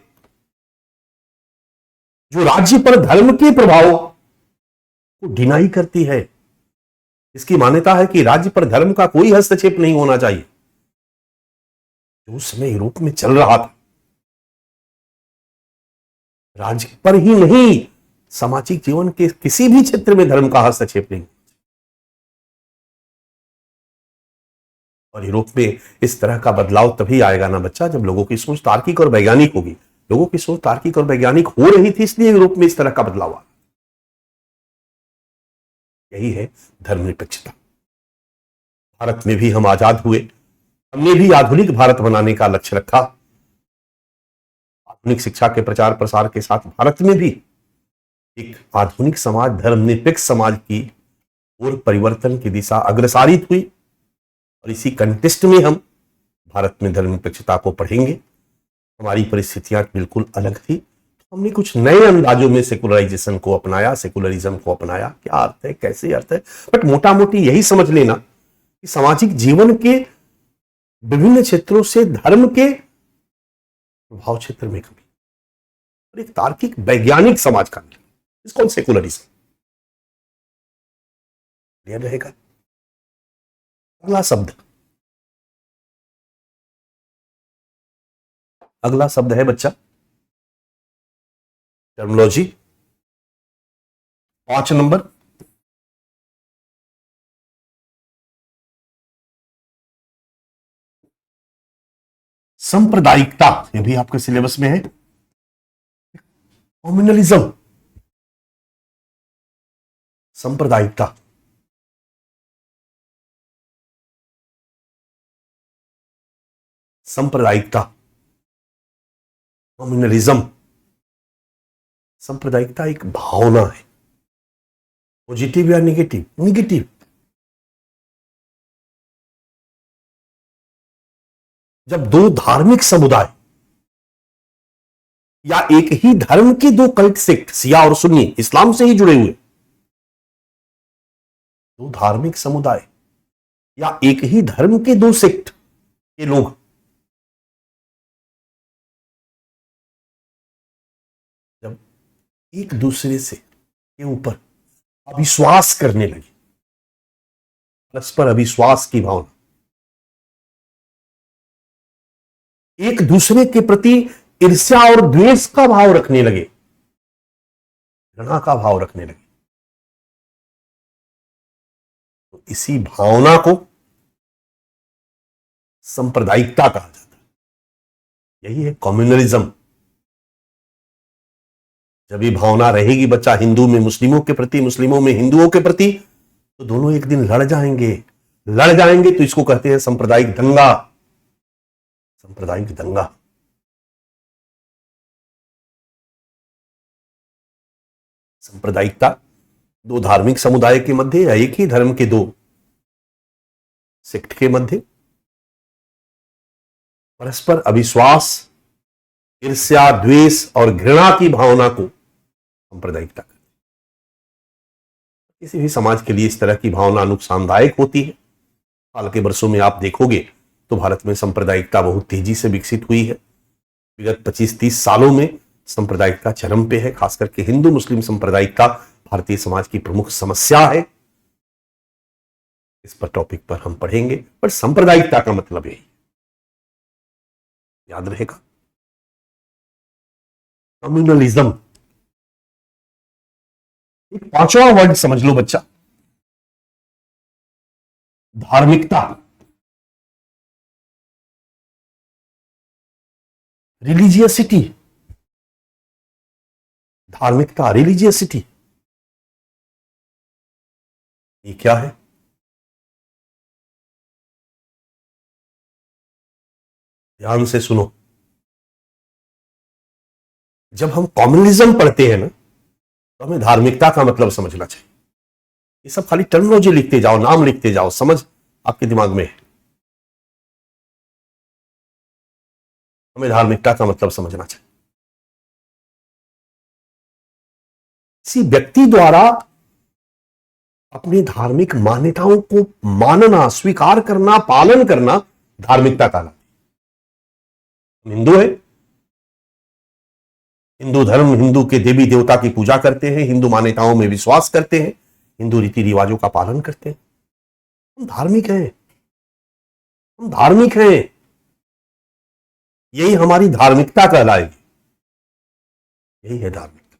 जो राज्य पर धर्म के प्रभाव को डिनाई करती है। इसकी मान्यता है कि राज्य पर धर्म का कोई हस्तक्षेप नहीं होना चाहिए। जो उस समय यूरोप में चल रहा था, राज्य पर ही नहीं, सामाजिक जीवन के किसी भी क्षेत्र में धर्म का हस्तक्षेप नहीं। और यूरोप में इस तरह का बदलाव तभी आएगा ना बच्चा, जब लोगों की सोच तार्किक और वैज्ञानिक होगी। लोगों की सोच तार्किक और वैज्ञानिक हो रही थी, इसलिए यूरोप में इस तरह का बदलाव आया। यही है धर्मनिरपेक्षता। भारत में भी हम आजाद हुए, हमने भी आधुनिक भारत बनाने का लक्ष्य रखा। आधुनिक शिक्षा के प्रचार प्रसार के साथ भारत में भी एक आधुनिक समाज, धर्मनिरपेक्ष समाज की ओर परिवर्तन की दिशा अग्रसारित हुई और इसी कंटेस्ट में हम भारत में धर्मनिरपेक्षता को पढ़ेंगे। हमारी परिस्थितियां बिल्कुल अलग थी, हमने कुछ नए अंदाजों में सेकुलराइजेशन को अपनाया, सेकुलरिज्म को अपनाया। क्या अर्थ है, कैसे अर्थ है, बट मोटा मोटी यही समझ लेना कि सामाजिक जीवन के विभिन्न क्षेत्रों से धर्म के प्रभाव क्षेत्र में कमी और एक तार्किक वैज्ञानिक समाज का निर्माण, इसको सेकुलरिज्म क्लियर रहेगा। अगला शब्द है बच्चा टर्मिनोलॉजी, 5 नंबर। सांप्रदायिकता, ये भी आपके सिलेबस में है। कम्युनलिज्म, सांप्रदायिकता, सांप्रदायिकता, कम्युनलिज्म। सांप्रदायिकता एक भावना है, पॉजिटिव या नेगेटिव? नेगेटिव। जब दो धार्मिक समुदाय या एक ही धर्म के दो कल्ट सेक्ट, शिया और सुन्नी, इस्लाम से ही जुड़े हुए दो धार्मिक समुदाय या एक ही धर्म के दो सेक्ट के लोग जब एक दूसरे से के ऊपर अविश्वास करने लगे, परस्पर अविश्वास की भावना, एक दूसरे के प्रति ईर्ष्या और द्वेष का भाव रखने लगे, घृणा का भाव रखने लगे, तो इसी भावना को सांप्रदायिकता कहा जाता है। यही है कम्युनलिज्म। जब ये भावना रहेगी बच्चा हिंदू में मुस्लिमों के प्रति, मुस्लिमों में हिंदुओं के प्रति, तो दोनों एक दिन लड़ जाएंगे। तो इसको कहते हैं सांप्रदायिक दंगा। सांप्रदायिक दंगा। सांप्रदायिकता दो धार्मिक समुदाय के मध्य या एक ही धर्म के दो सेक्ट के मध्य परस्पर अविश्वास, ईर्ष्या, द्वेष और घृणा की भावना को सांप्रदायिकता कहते हैं। किसी भी समाज के लिए इस तरह की भावना नुकसानदायक होती है। हाल के वर्षों में आप देखोगे तो भारत में सांप्रदायिकता बहुत तेजी से विकसित हुई है। विगत 25-30 सालों में सांप्रदायिकता चरम पे है। खास करके हिंदू मुस्लिम सांप्रदायिकता भारतीय समाज की प्रमुख समस्या है। इस पर टॉपिक पर हम पढ़ेंगे। पर सांप्रदायिकता का मतलब यही याद रहेगा। कम्युनलिज्म, एक पांचवा वर्ड समझ लो बच्चा, धार्मिकता, रिलीजियसिटी। धार्मिकता, रिलीजियसिटी, ये क्या है? ध्यान से सुनो। जब हम कम्युनलिज्म पढ़ते हैं ना, तो हमें धार्मिकता का मतलब समझना चाहिए। ये सब खाली टर्मिनोलॉजी लिखते जाओ, नाम लिखते जाओ, समझ आपके दिमाग में है। हमें धार्मिकता का मतलब समझना चाहिए। किसी व्यक्ति द्वारा अपनी धार्मिक मान्यताओं को मानना, स्वीकार करना, पालन करना धार्मिकता कहलाती है। हिंदू है, हिंदू धर्म, हिंदू के देवी देवता की पूजा करते हैं, हिंदू मान्यताओं में विश्वास करते हैं, हिंदू रीति रिवाजों का पालन करते हैं। हम धार्मिक हैं, हम धार्मिक हैं। यही हमारी धार्मिकता कहलाएगी। यही है धार्मिकता।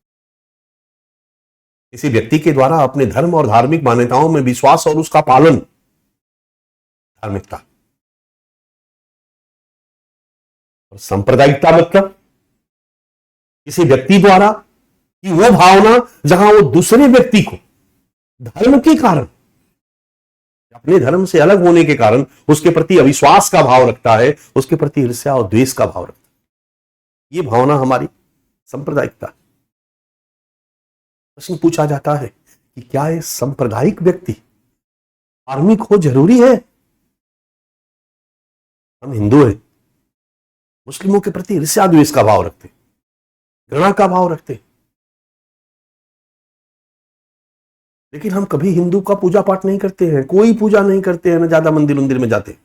किसी व्यक्ति के द्वारा अपने धर्म और धार्मिक मान्यताओं में विश्वास और उसका पालन, धार्मिकता। और सांप्रदायिकता मतलब किसी व्यक्ति द्वारा कि वो भावना जहां वो दूसरे व्यक्ति को धर्म के कारण, अपने धर्म से अलग होने के कारण उसके प्रति अविश्वास का भाव रखता है, उसके प्रति ईर्ष्या और द्वेष का भाव रखता है। ये भावना हमारी सांप्रदायिकता। प्रश्न पूछा जाता है कि क्या ये सांप्रदायिक व्यक्ति धार्मिक हो जरूरी है? हम हिंदू हैं, मुस्लिमों के प्रति ईर्ष्या द्वेष का भाव रखते, घृणा का भाव रखते, लेकिन हम कभी हिंदू का पूजा पाठ नहीं करते हैं, कोई पूजा नहीं करते हैं, ना ज्यादा मंदिर में जाते हैं।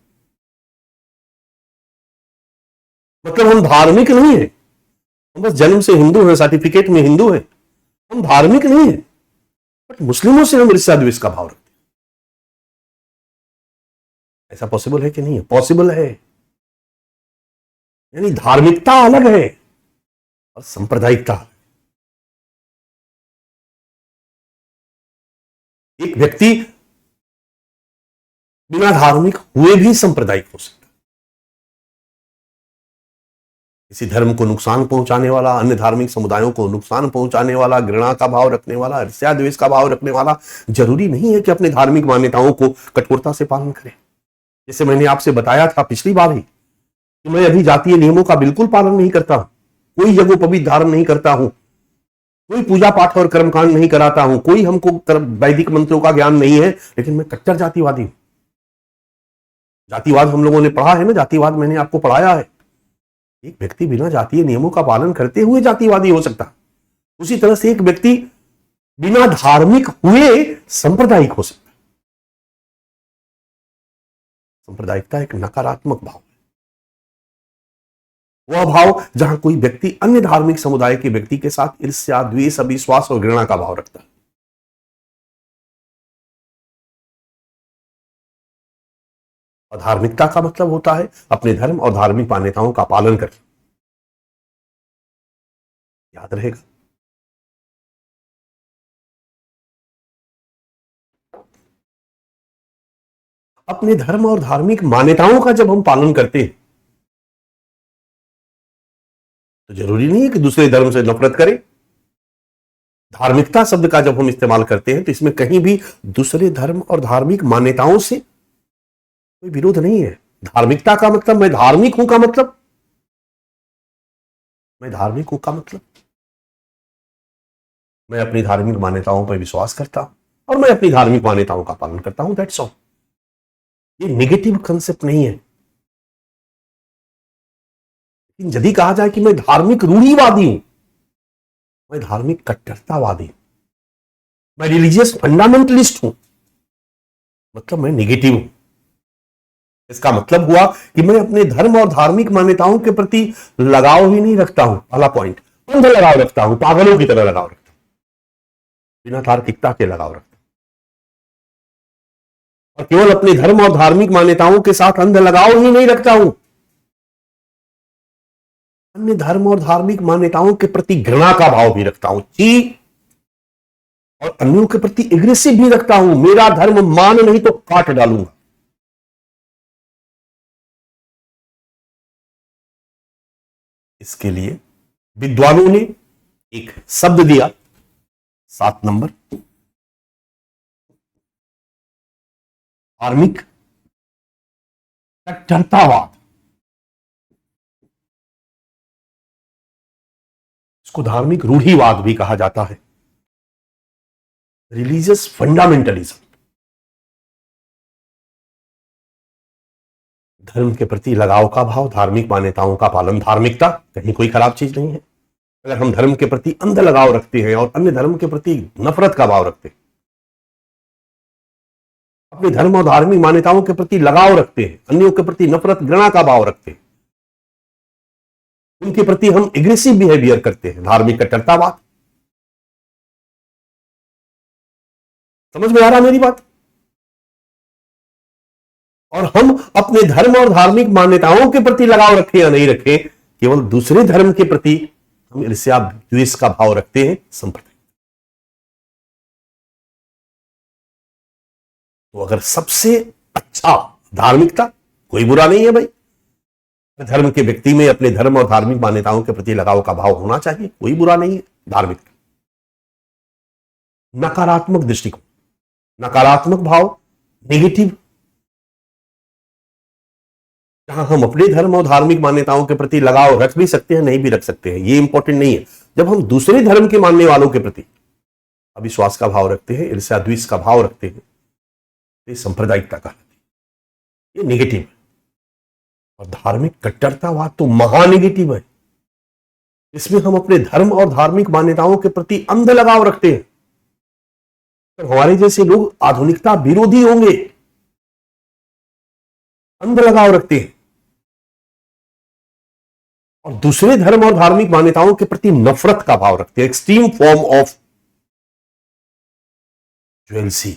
मतलब हम धार्मिक नहीं है, हम बस जन्म से हिंदू हैं, सर्टिफिकेट में हिंदू हैं, हम धार्मिक नहीं है। बट मुस्लिमों से हम ईर्ष्या द्वेष का भाव रखते हैं। ऐसा पॉसिबल है कि नहीं है? पॉसिबल है। यानी धार्मिकता अलग है और सांप्रदायिकता। एक व्यक्ति बिना धार्मिक हुए भी सांप्रदायिक हो सकता है। किसी धर्म को नुकसान पहुंचाने वाला, अन्य धार्मिक समुदायों को नुकसान पहुंचाने वाला, घृणा का भाव रखने वाला, ईर्ष्या द्वेष का भाव रखने वाला जरूरी नहीं है कि अपने धार्मिक मान्यताओं को कठोरता से पालन करे। जैसे मैंने आपसे बताया था पिछली बार ही कि मैं अभी जातीय नियमों का बिल्कुल पालन नहीं करता हूं, कोई यज्ञोपवीत धारण नहीं करता हूं, कोई पूजा पाठ और कर्मकांड नहीं कराता हूं, कोई हमको वैदिक मंत्रों का ज्ञान नहीं है, लेकिन मैं कट्टर जातिवादी हूं। जातिवाद हम लोगों ने पढ़ा है ना, जातिवाद मैंने आपको पढ़ाया है। एक व्यक्ति बिना जातीय नियमों का पालन करते हुए जातिवादी हो सकता है, उसी तरह से एक व्यक्ति बिना धार्मिक हुए सांप्रदायिक हो सकता है। सांप्रदायिकता एक नकारात्मक भाव है, वह भाव जहां कोई व्यक्ति अन्य धार्मिक समुदाय के व्यक्ति के साथ ईर्ष्या, द्वेष, अविश्वास और घृणा का भाव रखता है। और धार्मिकता का मतलब होता है अपने धर्म और धार्मिक मान्यताओं का पालन करना। याद रहेगा। अपने धर्म और धार्मिक मान्यताओं का जब हम पालन करते हैं तो जरूरी नहीं है कि दूसरे धर्म से नफरत करें। धार्मिकता शब्द का जब हम इस्तेमाल करते हैं तो इसमें कहीं भी दूसरे धर्म और धार्मिक मान्यताओं से कोई विरोध नहीं है। धार्मिकता का मतलब मैं धार्मिक हूं का मतलब, मैं धार्मिक हूं का मतलब मैं अपनी धार्मिक मान्यताओं पर विश्वास करता हूं और मैं अपनी धार्मिक मान्यताओं का पालन करता हूं, दैट्स ऑल। ये नेगेटिव कंसेप्ट नहीं है। लेकिन यदि कहा जाए कि मैं धार्मिक रूढ़िवादी हूं, मैं धार्मिक कट्टरतावादी हूं, मैं रिलीजियस फंडामेंटलिस्ट हूं, मतलब मैं नेगेटिव हूं। इसका मतलब हुआ कि मैं अपने धर्म और धार्मिक मान्यताओं के प्रति लगाव ही नहीं रखता हूं, पहला पॉइंट। अंध लगाव रखता हूं, पागलों की तरह लगाव रखता हूं, बिना तार्किकता के लगाव रखता हूं, और केवल अपने धर्म और धार्मिक मान्यताओं के साथ अंध लगाव ही नहीं रखता हूं, अन्य धर्म और धार्मिक मान्यताओं के प्रति घृणा का भाव भी रखता हूं, और अन्यों के प्रति एग्रेसिव भी रखता हूं। मेरा धर्म मान नहीं तो काट डालूंगा। इसके लिए विद्वानों ने एक शब्द दिया, 7 नंबर, धार्मिक कट्टरतावाद। इसको धार्मिक रूढ़िवाद भी कहा जाता है, रिलीजियस फंडामेंटलिज्म। धर्म के प्रति लगाव का भाव, धार्मिक मान्यताओं का पालन, धार्मिकता कहीं कोई खराब चीज नहीं है। अगर हम धर्म के प्रति अंध लगाव रखते हैं और अन्य धर्म के प्रति नफरत का भाव रखते हैं, अपने धर्म और धार्मिक मान्यताओं के प्रति लगाव रखते हैं, अन्यों के प्रति नफरत घृणा का भाव रखते हैं, उनके प्रति हम एग्रेसिव बिहेवियर करते हैं, धार्मिक कट्टरतावाद। समझ में आ रहा मेरी बात? और हम अपने धर्म और धार्मिक मान्यताओं के प्रति लगाव रखें या नहीं रखें, केवल दूसरे धर्म के प्रति हम ईर्ष्या द्वेष का भाव रखते हैं, संप्रदाय। तो अगर सबसे अच्छा धार्मिकता, कोई बुरा नहीं है भाई, धर्म के व्यक्ति में अपने धर्म और धार्मिक मान्यताओं के प्रति लगाव का भाव होना चाहिए, कोई बुरा नहीं है धार्मिकता। नकारात्मक दृष्टिकोण, नकारात्मक भाव, नेगेटिव, जहां हम अपने धर्म और धार्मिक मान्यताओं के प्रति लगाव रख भी सकते हैं, नहीं भी रख सकते हैं, ये इंपॉर्टेंट नहीं है। जब हम दूसरे धर्म के मानने वालों के प्रति अविश्वास का भाव रखते हैं, ईर्ष्या द्वेष का भाव रखते हैं, ये सांप्रदायिकता कहलाती है, ये नेगेटिव है। और धार्मिक कट्टरतावाद तो महानेगेटिव है। इसमें हम अपने धर्म और धार्मिक मान्यताओं के प्रति अंध लगाव रखते हैं। तो हमारे जैसे लोग आधुनिकता विरोधी होंगे, अंध लगाव रखते हैं और दूसरे धर्म और धार्मिक मान्यताओं के प्रति नफरत का भाव रखते हैं, एक्सट्रीम फॉर्म ऑफ ज्वेलसी,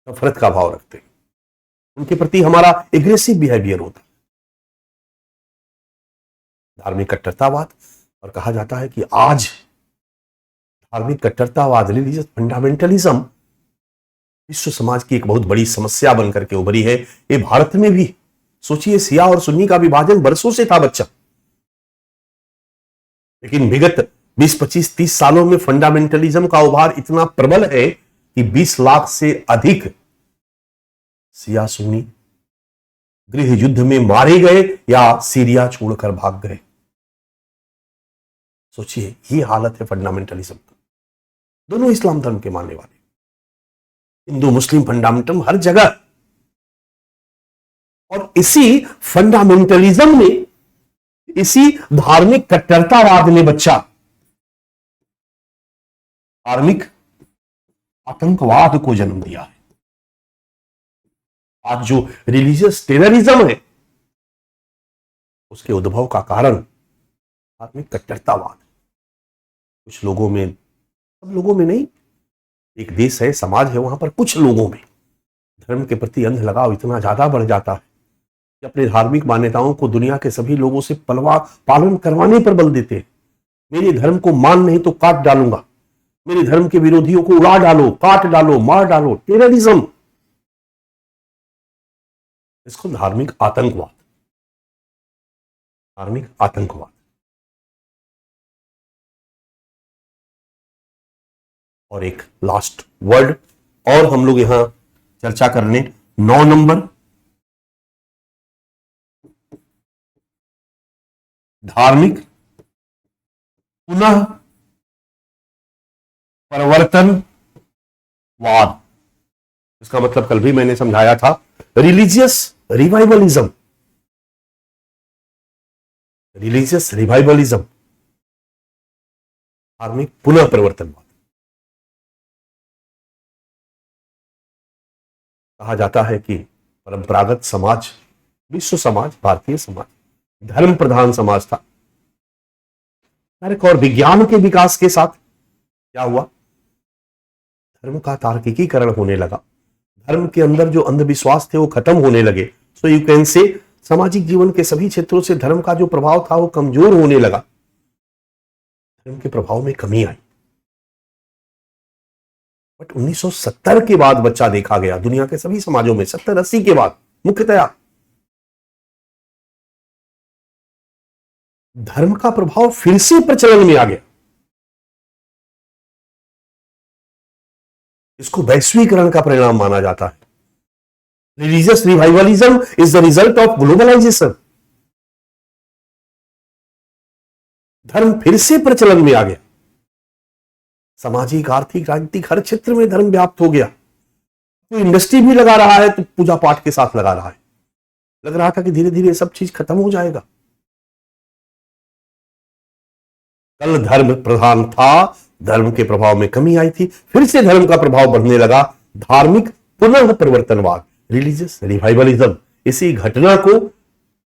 नफरत का भाव रखते हैं, उनके प्रति हमारा एग्रेसिव बिहेवियर होता है, धार्मिक कट्टरतावाद। और कहा जाता है कि आज धार्मिक कट्टरतावाद, रिलीजियस फंडामेंटलिज्म विश्व समाज की एक बहुत बड़ी समस्या बनकर के उभरी है। ये भारत में भी, सोचिए, सिया और सुन्नी का विभाजन वर्षों से था बच्चा, लेकिन विगत 20, 25, 30 सालों में फंडामेंटलिज्म का उभार इतना प्रबल है कि 20 लाख से अधिक सिया सुन्नी गृह युद्ध में मारे गए या सीरिया छोड़कर भाग गए। सोचिए, ये हालत है फंडामेंटलिज्म की। दोनों इस्लाम धर्म के मानने वाले, हिंदू मुस्लिम फंडामेंटल हर जगह। और इसी फंडामेंटलिज्म ने, इसी धार्मिक कट्टरतावाद ने बच्चा धार्मिक आतंकवाद को जन्म दिया है। आज जो रिलीजियस टेररिज्म है, उसके उद्भव का कारण धार्मिक कट्टरतावाद। कुछ लोगों में, सब लोगों में नहीं, एक देश है, समाज है, वहां पर कुछ लोगों में धर्म के प्रति अंध लगाव इतना ज्यादा बढ़ जाता है कि अपने धार्मिक मान्यताओं को दुनिया के सभी लोगों से पालन करवाने पर बल देते हैं। मेरे धर्म को मान नहीं तो काट डालूंगा, मेरे धर्म के विरोधियों को उड़ा डालो, काट डालो, मार डालो, टेररिज्म। इसको धार्मिक आतंकवाद, धार्मिक आतंकवाद। और एक लास्ट वर्ड और हम लोग यहां चर्चा करने 9 नंबर, धार्मिक पुनः परिवर्तनवाद। इसका मतलब कल भी मैंने समझाया था, रिलीजियस रिवाइवलिज्म, रिलीजियस रिवाइवलिज्म, धार्मिक पुनः परिवर्तनवाद। कहा जाता है कि परंपरागत समाज, विश्व समाज, भारतीय समाज धर्म प्रधान समाज था। तर्क और विज्ञान के विकास के साथ क्या हुआ, धर्म का तार्किकीकरण होने लगा, धर्म के अंदर जो अंधविश्वास थे वो खत्म होने लगे। सो यू कैन से सामाजिक जीवन के सभी क्षेत्रों से धर्म का जो प्रभाव था वो कमजोर होने लगा, धर्म के प्रभाव में कमी आई। बट 1970 के बाद बच्चा देखा गया दुनिया के सभी समाजों में, 70-80 के बाद मुख्यतया धर्म का प्रभाव फिर से प्रचलन में आ गया। इसको वैश्वीकरण का परिणाम माना जाता है। Religious revivalism is the result of globalisation. धर्म फिर से प्रचलन में आ गया, सामाजिक, आर्थिक, राजनीतिक हर क्षेत्र में धर्म व्याप्त हो गया। कोई इंडस्ट्री भी लगा रहा है तो पूजा पाठ के साथ लगा रहा है। लग रहा था कि धीरे धीरे सब चीज खत्म हो जाएगा। कल धर्म प्रधान था, धर्म के प्रभाव में कमी आई थी, फिर से धर्म का प्रभाव बढ़ने लगा, धार्मिक पुनः परिवर्तनवाद, रिलीजियस रिवाइवलिज्म। इसी घटना को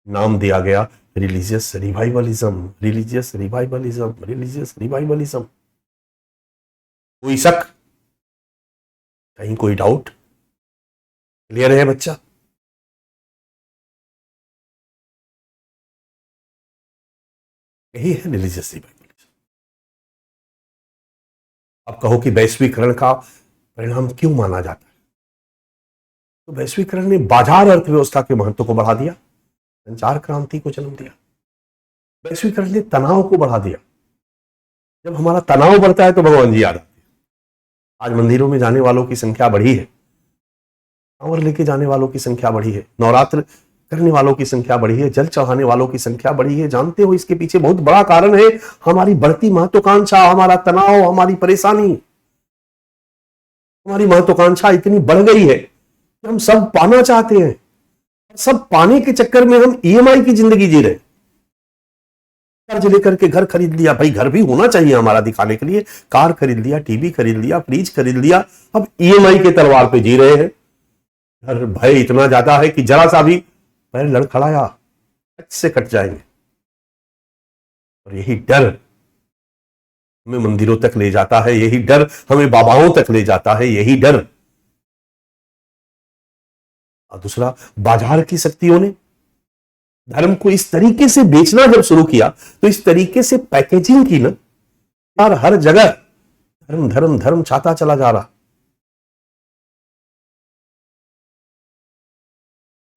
नाम दिया गया religious revivalism, religious revivalism, religious revivalism. कोई शक, कहीं कोई डाउट? क्लियर है बच्चा? यही है रिलीजियस रिवाइवलिज्म। अब कहो कि वैश्वीकरण का परिणाम क्यों माना जाता है? तो वैश्वीकरण ने बाजार अर्थव्यवस्था के महत्व को बढ़ा दिया, संचार क्रांति को जन्म दिया। वैश्वीकरण ने तनाव को बढ़ा दिया। जब हमारा तनाव बढ़ता है तो भगवान जी याद आते हैं। आज मंदिरों में जाने वालों की संख्या बढ़ी है, कांवर लेके जाने वालों की संख्या बढ़ी है, नवरात्र करने वालों की संख्या बढ़ी है, जल चढ़ाने वालों की संख्या बढ़ी है। जानते हो इसके पीछे बहुत बड़ा कारण है हमारी बढ़ती महत्वाकांक्षा, हमारा तनाव, हमारी परेशानी। हमारी महत्वाकांक्षा इतनी बढ़ गई है कि हम सब पाना चाहते हैं, सब पाने के चक्कर में हम ईएमआई की जिंदगी जी रहे। कर्ज लेकर के घर खरीद लिया, भाई घर भी होना चाहिए हमारा दिखाने के लिए, कार खरीद लिया, टीवी खरीद लिया, फ्रिज खरीद लिया, अब ईएमआई के तलवार पे जी रहे हैं। घर भय इतना ज्यादा है कि जरा सा भी पैर लड़खड़ाया से कट जाएंगे। और यही डर हमें मंदिरों तक ले जाता है, यही डर हमें बाबाओं तक ले जाता है, यही डर। और दूसरा, बाजार की शक्तियों ने धर्म को इस तरीके से बेचना जब शुरू किया, तो इस तरीके से पैकेजिंग की ना यार, हर जगह धर्म धर्म धर्म छाता चला जा रहा।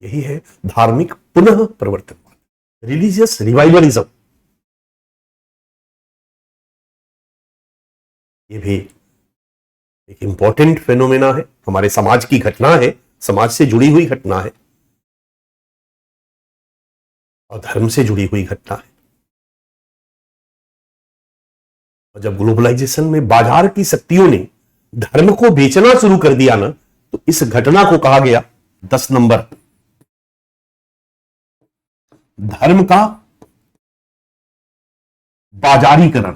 यही है धार्मिक पुनः परिवर्तनवाद, रिलीजियस रिवाइवलिज्म। ये भी एक इंपॉर्टेंट फेनोमेना है, हमारे समाज की घटना है, समाज से जुड़ी हुई घटना है और धर्म से जुड़ी हुई घटना है। और जब ग्लोबलाइजेशन में बाजार की शक्तियों ने धर्म को बेचना शुरू कर दिया ना, तो इस घटना को कहा गया 10 नंबर, धर्म का बाजारीकरण,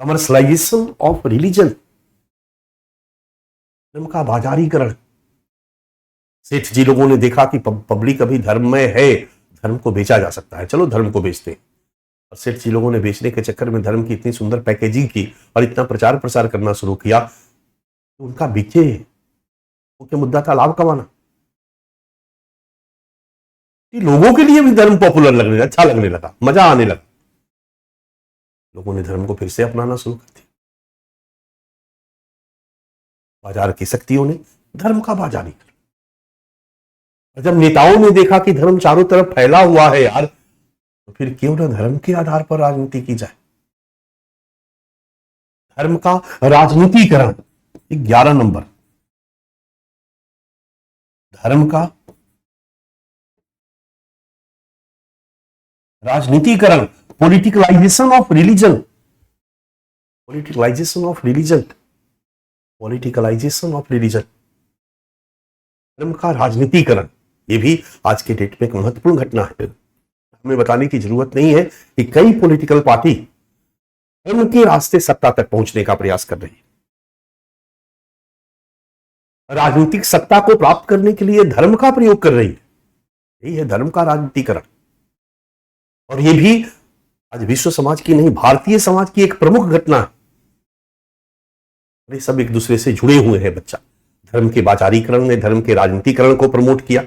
कमर्शलाइजेशन ऑफ रिलीजन, धर्म का बाजारीकरण। सेठ जी लोगों ने देखा कि पब्लिक अभी धर्म में है, धर्म को बेचा जा सकता है, चलो धर्म को बेचते हैं। और सेठ जी लोगों ने बेचने के चक्कर में धर्म की इतनी सुंदर पैकेजिंग की और इतना प्रचार प्रसार करना शुरू किया, तो उनका पीछे मुख्य मुद्दा था लाभ कमाना। लोगों के लिए भी धर्म पॉपुलर लगने, अच्छा लगने लगा, मजा आने लगा। लोगों ने धर्म को फिर से अपनाना शुरू कर दिया। बाजार की शक्तियों ने धर्म का बाजारीकरण। और जब नेताओं ने देखा कि धर्म चारों तरफ फैला हुआ है यार, तो फिर क्यों ना धर्म के आधार पर राजनीति की जाए। धर्म का राजनीतिकरण, 11 नंबर, धर्म का राजनीतिकरण, politicization of religion, politicization of religion, politicization of religion, धर्म का राजनीतिकरण, ये भी आज के डेट में एक महत्वपूर्ण घटना है। हमें बताने की जरूरत नहीं है कि कई पॉलिटिकल पार्टी धर्म के रास्ते सत्ता तक पहुंचने का प्रयास कर रही है। राजनीतिक सत्ता को प्राप्त करने के लिए धर्म का प्रयोग कर रही है। यही है धर्म का राजनीतिकरण। और यह भी आज विश्व समाज की नहीं, भारतीय समाज की एक प्रमुख घटना है। ये सब एक दूसरे से जुड़े हुए हैं। बच्चा, धर्म के बाजारीकरण ने धर्म के राजनीतिकरण को प्रमोट किया,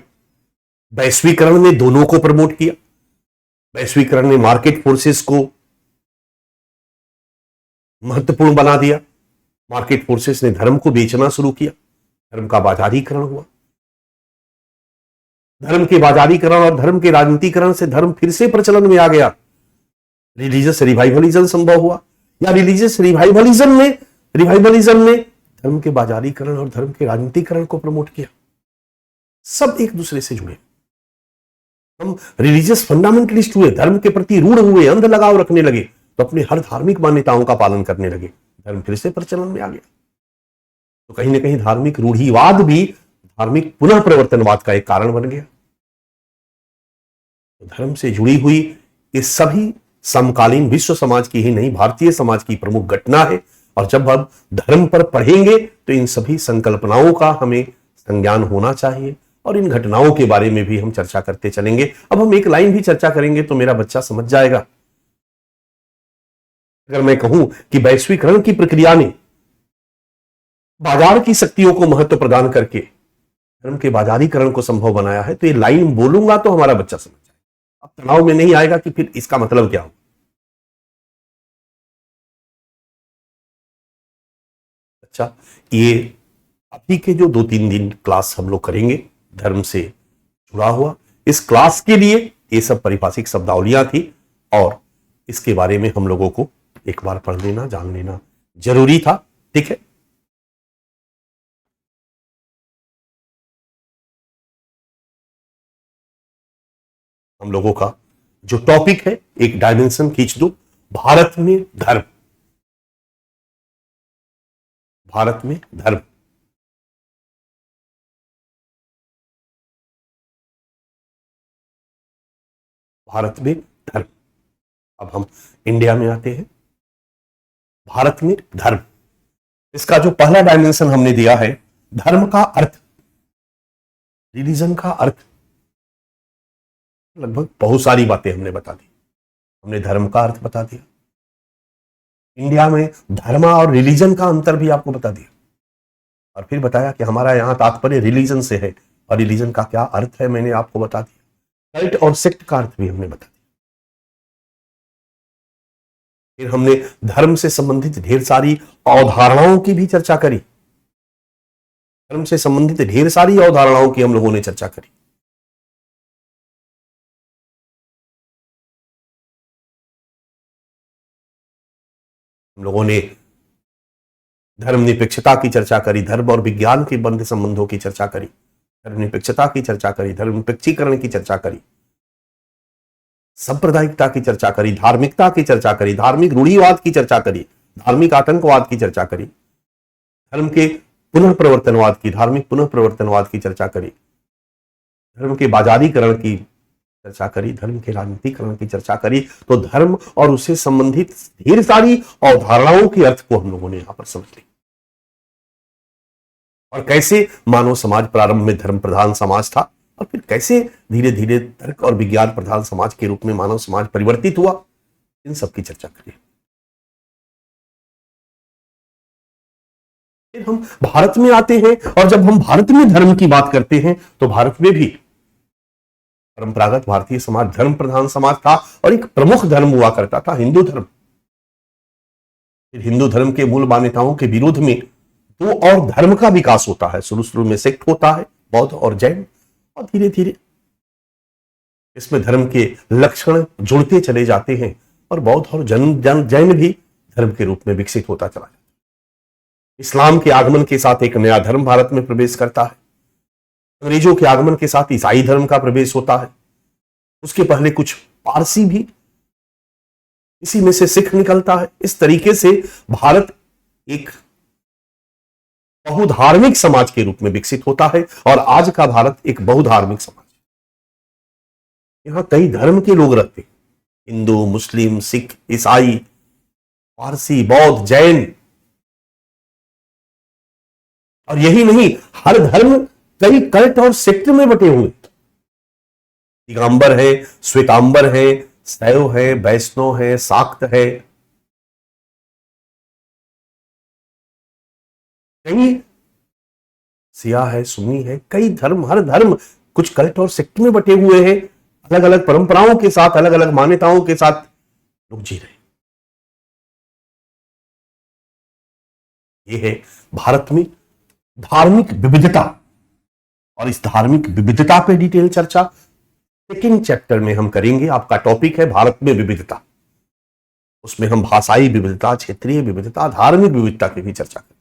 वैश्वीकरण ने दोनों को प्रमोट किया। वैश्वीकरण ने मार्केट फोर्सेस को महत्वपूर्ण बना दिया, मार्केट फोर्सेस ने धर्म को बेचना शुरू किया, धर्म का बाजारीकरण हुआ। धर्म के बाजारीकरण और धर्म के राजनीतिकरण से धर्म फिर से प्रचलन में आ गया। रिलीजियस रिवाइवलिज्म संभव हुआ, या रिलीजियस रिवाइवलिज्म ने धर्म के बाजारीकरण और धर्म के राजनीतिकरण को प्रमोट किया। सब एक दूसरे से जुड़े। हम रिलीजियस फंडामेंटलिस्ट हुए, धर्म के प्रति रूढ़ हुए, अंध लगाव रखने लगे, तो अपने हर धार्मिक मान्यताओं का पालन करने लगे, धर्म फिर से प्रचलन में आ गया। तो कहीं ना कहीं धार्मिक रूढ़िवाद भी धार्मिक पुनः प्रवर्तनवाद का एक कारण बन गया। तो धर्म से जुड़ी हुई ये सभी समकालीन विश्व समाज की ही नहीं, भारतीय समाज की प्रमुख घटना है। और जब हम धर्म पर पढ़ेंगे तो इन सभी संकल्पनाओं का हमें संज्ञान होना चाहिए और इन घटनाओं के बारे में भी हम चर्चा करते चलेंगे। अब हम एक लाइन भी चर्चा करेंगे तो मेरा बच्चा समझ जाएगा। अगर मैं कहूं कि वैश्वीकरण की प्रक्रिया ने बाजार की शक्तियों को महत्व प्रदान करके धर्म के बाजारीकरण को संभव बनाया है, तो ये लाइन बोलूंगा तो हमारा बच्चा समझ जाएगा। अब तनाव में नहीं आएगा कि फिर इसका मतलब क्या हो। अच्छा, ये अभी के जो 2-3 दिन क्लास हम लोग करेंगे धर्म से जुड़ा हुआ, इस क्लास के लिए ये सब परिभाषिक शब्दावलियां थी और इसके बारे में हम लोगों को एक बार पढ़ लेना, जान लेना जरूरी था। ठीक है, हम लोगों का जो टॉपिक है, एक डायमेंशन खींच दो, भारत में धर्म, भारत में धर्म। भारत में धर्म। अब हम इंडिया में आते हैं। भारत में धर्म, इसका जो पहला डायमेंशन हमने दिया है, धर्म का अर्थ, रिलीजन का अर्थ। लगभग बहुत सारी बातें हमने बता दी। हमने धर्म का अर्थ बता दिया, इंडिया में धर्म और रिलीजन का अंतर भी आपको बता दिया, और फिर बताया कि हमारा यहां तात्पर्य रिलीजन से है और रिलीजन का क्या अर्थ है मैंने आपको बता दिया। कल्ट और सेक्ट का अर्थ भी हमने बता दिया। फिर हमने धर्म से संबंधित ढेर सारी अवधारणाओं की भी चर्चा करी। धर्म से संबंधित ढेर सारी अवधारणाओं की हम लोगों ने चर्चा करी। हम लोगों ने धर्मनिरपेक्षता की चर्चा करी, धर्म और विज्ञान के बंध संबंधों की चर्चा करी, धर्मनिरपेक्षता की चर्चा करी, धर्मनिरपेक्षीकरण की चर्चा करी, सांप्रदायिकता की चर्चा करी, धार्मिकता की चर्चा करी, धार्मिक रूढ़िवाद की चर्चा करी, धार्मिक आतंकवाद की चर्चा करी, धर्म के पुनः प्रवर्तनवाद की, धार्मिक पुनः प्रवर्तनवाद की चर्चा करी, धर्म के बाजारीकरण की चर्चा करी, धर्म के राजनीतिकरण की चर्चा करी। तो धर्म और उससे संबंधित ढेर सारी अवधारणाओं के अर्थ को हम लोगों ने यहां पर समझ लिया, और कैसे मानव समाज प्रारंभ में धर्म प्रधान समाज था और फिर कैसे धीरे धीरे तर्क और विज्ञान प्रधान समाज के रूप में मानव समाज परिवर्तित हुआ, इन सब की चर्चा करिए। फिर हम भारत में आते हैं, और जब हम भारत में धर्म की बात करते हैं तो भारत में भी परंपरागत भारतीय समाज धर्म प्रधान समाज था, और एक प्रमुख धर्म हुआ करता था हिंदू धर्म। फिर हिंदू धर्म के मूल मान्यताओं के विरोध में दो और धर्म का विकास होता है। शुरू में सेक्ट होता है, बौद्ध और जैन, और धीरे धीरे इसमें धर्म के लक्षण जुड़ते चले जाते हैं और बौद्ध और जैन भी धर्म के रूप में विकसित होता चला जाता है। इस्लाम के आगमन के साथ एक नया धर्म भारत में प्रवेश करता है। अंग्रेजों के आगमन के साथ ईसाई धर्म का प्रवेश होता है। उसके पहले कुछ पारसी भी, इसी में से सिख निकलता है। इस तरीके से भारत एक बहुधार्मिक समाज के रूप में विकसित होता है और आज का भारत एक बहुधार्मिक समाज है। यहां कई धर्म के लोग रहते हैं, हिंदू, मुस्लिम, सिख, ईसाई, पारसी, बौद्ध, जैन। और यही नहीं, हर धर्म कई कल्ट और सेक्ट में बटे हुए। दिगंबर है, श्वेतांबर है, शैव है, वैष्णव है, शाक्त है। कई सिया है, सुन्नी है, कई धर्म, हर धर्म कुछ कल्ट और सेक्ट में बटे हुए हैं। अलग अलग परंपराओं के साथ, अलग अलग मान्यताओं के साथ लोग जी रहे। यह है भारत में धार्मिक विविधता। और इस धार्मिक विविधता पे डिटेल चर्चा सेकेंड चैप्टर में हम करेंगे। आपका टॉपिक है भारत में विविधता। उसमें हम भाषाई विविधता, क्षेत्रीय विविधता, धार्मिक विविधता की भी चर्चा करेंगे।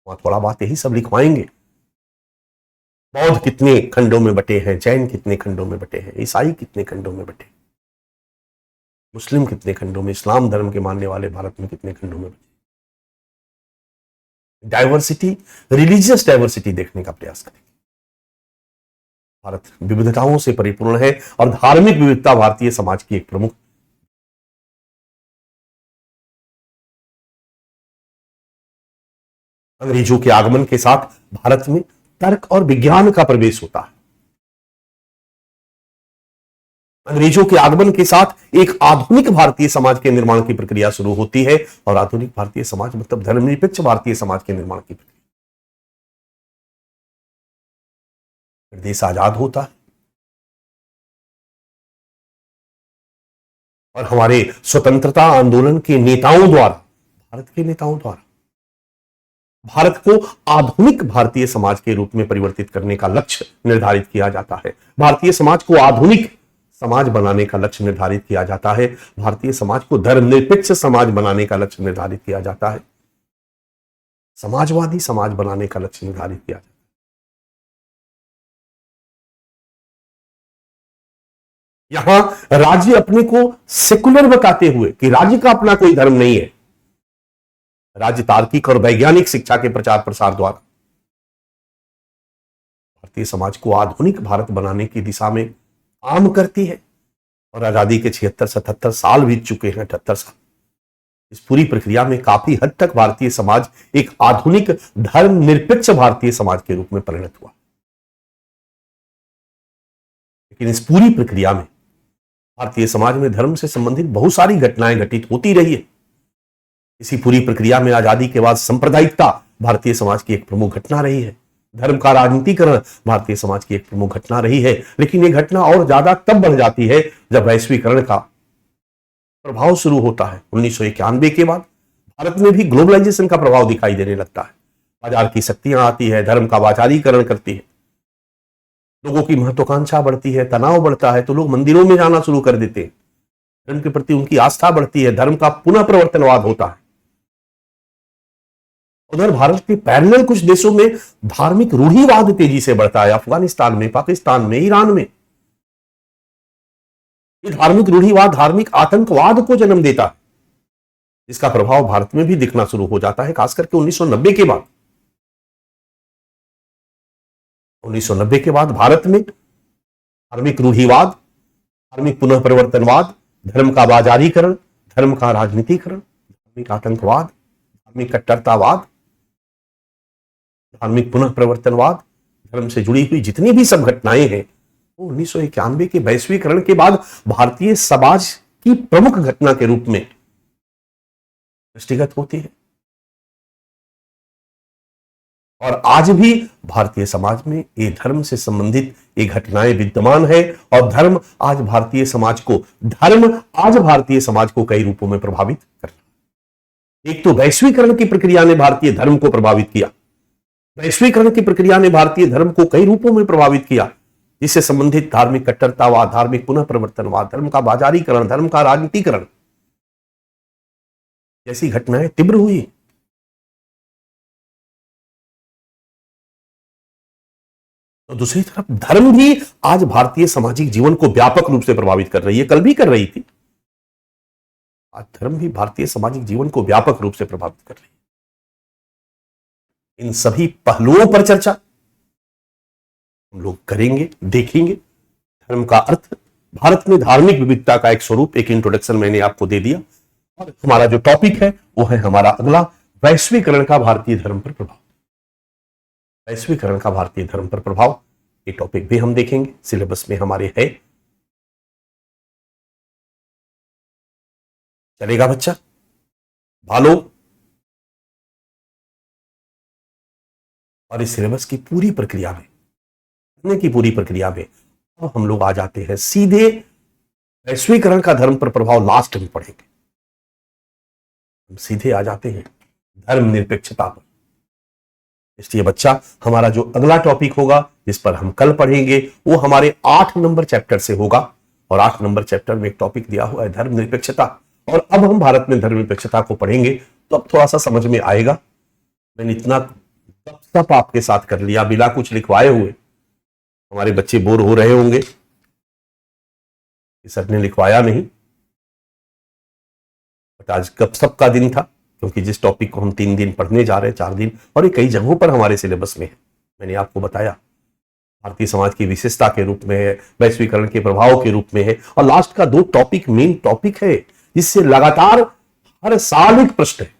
वहां थोड़ा बात यही सब लिखवाएंगे। बौद्ध कितने खंडों में बटे हैं, जैन कितने खंडों में बटे हैं, ईसाई कितने खंडों में बटे, मुस्लिम कितने खंडों में, इस्लाम धर्म के मानने वाले भारत में कितने खंडों में बटे। डाइवर्सिटी, रिलीजियस डाइवर्सिटी देखने का प्रयास करेंगे। भारत विविधताओं से परिपूर्ण है और धार्मिक विविधता भारतीय समाज की एक प्रमुख। अंग्रेजों के आगमन के साथ भारत में तर्क और विज्ञान का प्रवेश होता है। अंग्रेजों के आगमन के साथ एक आधुनिक भारतीय समाज के निर्माण की प्रक्रिया शुरू होती है। और आधुनिक भारतीय समाज मतलब धर्मनिरपेक्ष भारतीय समाज के निर्माण की प्रक्रिया। देश आजाद होता है और हमारे स्वतंत्रता आंदोलन के नेताओं द्वारा, भारत के नेताओं द्वारा भारत को आधुनिक भारतीय समाज के रूप में परिवर्तित करने का लक्ष्य निर्धारित किया जाता है। भारतीय समाज को आधुनिक समाज बनाने का लक्ष्य निर्धारित किया जाता है। भारतीय समाज को धर्मनिरपेक्ष समाज बनाने का लक्ष्य निर्धारित किया जाता है। समाजवादी समाज बनाने का लक्ष्य निर्धारित किया जाता है। यहां राज्य अपने को सेकुलर बताते हुए कि राज्य का अपना कोई धर्म नहीं है, राज्य तार्किक और वैज्ञानिक शिक्षा के प्रचार प्रसार द्वारा भारतीय समाज को आधुनिक भारत बनाने की दिशा में काम करती है। और आजादी के 76-77 साल बीत चुके हैं, 78 साल। इस पूरी प्रक्रिया में काफी हद तक भारतीय समाज एक आधुनिक धर्मनिरपेक्ष भारतीय समाज के रूप में परिणत हुआ। लेकिन इस पूरी प्रक्रिया में भारतीय समाज में धर्म से संबंधित बहुत सारी घटनाएं घटित होती रही है। इसी पूरी प्रक्रिया में आजादी के बाद सांप्रदायिकता भारतीय समाज की एक प्रमुख घटना रही है। धर्म का राजनीतिकरण भारतीय समाज की एक प्रमुख घटना रही है। लेकिन यह घटना और ज्यादा तब बढ़ जाती है जब वैश्वीकरण का प्रभाव शुरू होता है। 1991 के बाद भारत में भी ग्लोबलाइजेशन का प्रभाव दिखाई देने लगता है। बाजार की शक्तियां आती है, धर्म का बाजारीकरण करती है, लोगों की महत्वाकांक्षा बढ़ती है, तनाव बढ़ता है, तो लोग मंदिरों में जाना शुरू कर देते हैं। धर्म के प्रति उनकी आस्था बढ़ती है, धर्म का पुनः प्रवर्तनवाद होता है। उधर भारत के पैरेलल कुछ देशों में धार्मिक रूढ़िवाद तेजी से बढ़ता है। अफगानिस्तान में, पाकिस्तान में, ईरान में ये धार्मिक रूढ़िवाद धार्मिक आतंकवाद को जन्म देता है, इसका प्रभाव भारत में भी दिखना शुरू हो जाता है, खास करके 1990 के बाद। 1990 के बाद भारत में धार्मिक रूढ़िवाद, धार्मिक पुनः प्रवर्तनवाद, धर्म का बाजारीकरण, धर्म का राजनीतिकरण, धार्मिक आतंकवाद, धार्मिक कट्टरतावाद, धार्मिक पुनः प्रवर्तनवाद, धर्म से जुड़ी हुई जितनी भी सब घटनाएं हैं वो 1991 के वैश्वीकरण के बाद भारतीय समाज की प्रमुख घटना के रूप में दृष्टिगत होती है। और आज भी भारतीय समाज में ये धर्म से संबंधित ये घटनाएं विद्यमान है। और धर्म आज भारतीय समाज को कई रूपों में प्रभावित कर रहा है। एक तो वैश्वीकरण की प्रक्रिया ने भारतीय धर्म को प्रभावित किया। वैश्वीकरण की प्रक्रिया ने भारतीय धर्म को कई रूपों में प्रभावित किया, जिससे संबंधित धार्मिक कट्टरतावाद, धार्मिक पुनः प्रवर्तनवाद, धर्म का बाजारीकरण, धर्म का राजनीतिकरण जैसी घटनाएं तीव्र हुई। तो दूसरी तरफ धर्म भी आज भारतीय सामाजिक जीवन को व्यापक रूप से प्रभावित कर रही है, कल भी कर रही थी। आज धर्म भी भारतीय सामाजिक जीवन को व्यापक रूप से प्रभावित कर रही है। इन सभी पहलुओं पर चर्चा हम लोग करेंगे, देखेंगे। धर्म का अर्थ, भारत में धार्मिक विविधता का एक स्वरूप, एक इंट्रोडक्शन मैंने आपको दे दिया। और हमारा जो टॉपिक है वो है हमारा अगला, वैश्वीकरण का भारतीय धर्म पर प्रभाव। वैश्वीकरण का भारतीय धर्म पर प्रभाव, ये टॉपिक भी हम देखेंगे, सिलेबस में हमारे है। चलेगा बच्चा? भालो। और इस सिलेबस की पूरी प्रक्रिया में, पढ़ने की पूरी प्रक्रिया में अब हम लोग आ जाते हैं सीधे वैश्वीकरण का धर्म पर प्रभाव, लास्ट में पढ़ेंगे। हम सीधे आ जाते हैं धर्मनिरपेक्षता पर। इसलिए बच्चा, हमारा जो अगला टॉपिक होगा जिस पर हम कल पढ़ेंगे वो हमारे 8 नंबर चैप्टर से होगा। और 8 नंबर चैप्टर में एक टॉपिक दिया हुआ है धर्मनिरपेक्षता। और अब हम भारत में धर्मनिरपेक्षता को पढ़ेंगे तो अब थोड़ा सा समझ में आएगा। मैंने इतना गपशप आपके साथ कर लिया बिना कुछ लिखवाए हुए। हमारे बच्चे बोर हो रहे होंगे कि सर ने लिखवाया नहीं, बट आज गपशप का दिन था, क्योंकि जिस टॉपिक को हम 3 दिन पढ़ने जा रहे हैं, 4 दिन, और ये कई जगहों पर हमारे सिलेबस में है। मैंने आपको बताया भारतीय समाज की विशेषता के रूप में है, वैश्वीकरण के प्रभाव के रूप में है, और लास्ट का 2 टॉपिक मेन टॉपिक है जिससे लगातार हर साल एक प्रश्न है।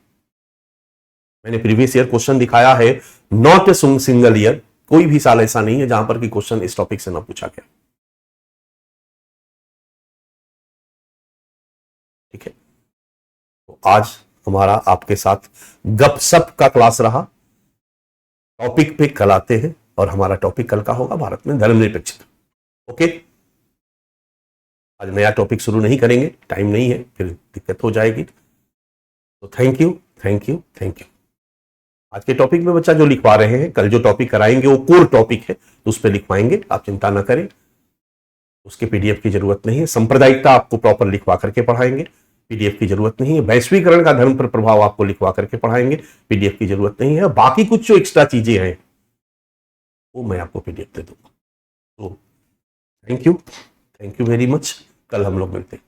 मैंने प्रीवियस ईयर क्वेश्चन दिखाया है, नॉट ए सिंगल ईयर, कोई भी साल ऐसा नहीं है जहां पर कि क्वेश्चन इस टॉपिक से ना पूछा गया। ठीक है, तो आज हमारा आपके साथ गपशप का क्लास रहा। टॉपिक पे कल आते हैं और हमारा टॉपिक कल का होगा भारत में धर्मनिरपेक्षता। ओके, आज नया टॉपिक शुरू नहीं करेंगे, टाइम नहीं है, फिर दिक्कत हो जाएगी। तो thank you, thank you, thank you. आज के टॉपिक में बच्चा जो लिखवा रहे हैं, कल जो टॉपिक कराएंगे वो कोर टॉपिक है, तो उस पर लिखवाएंगे, आप चिंता ना करें, उसके पीडीएफ की जरूरत नहीं है। सांप्रदायिकता आपको प्रॉपर लिखवा करके पढ़ाएंगे, पीडीएफ की जरूरत नहीं है। वैश्वीकरण का धर्म पर प्रभाव आपको लिखवा करके पढ़ाएंगे, पीडीएफ की जरूरत नहीं है। बाकी कुछ जो एक्स्ट्रा चीजें हैं वो मैं आपको पीडीएफ दे दूंगा। तो थैंक यू वेरी मच। कल हम लोग मिलते हैं।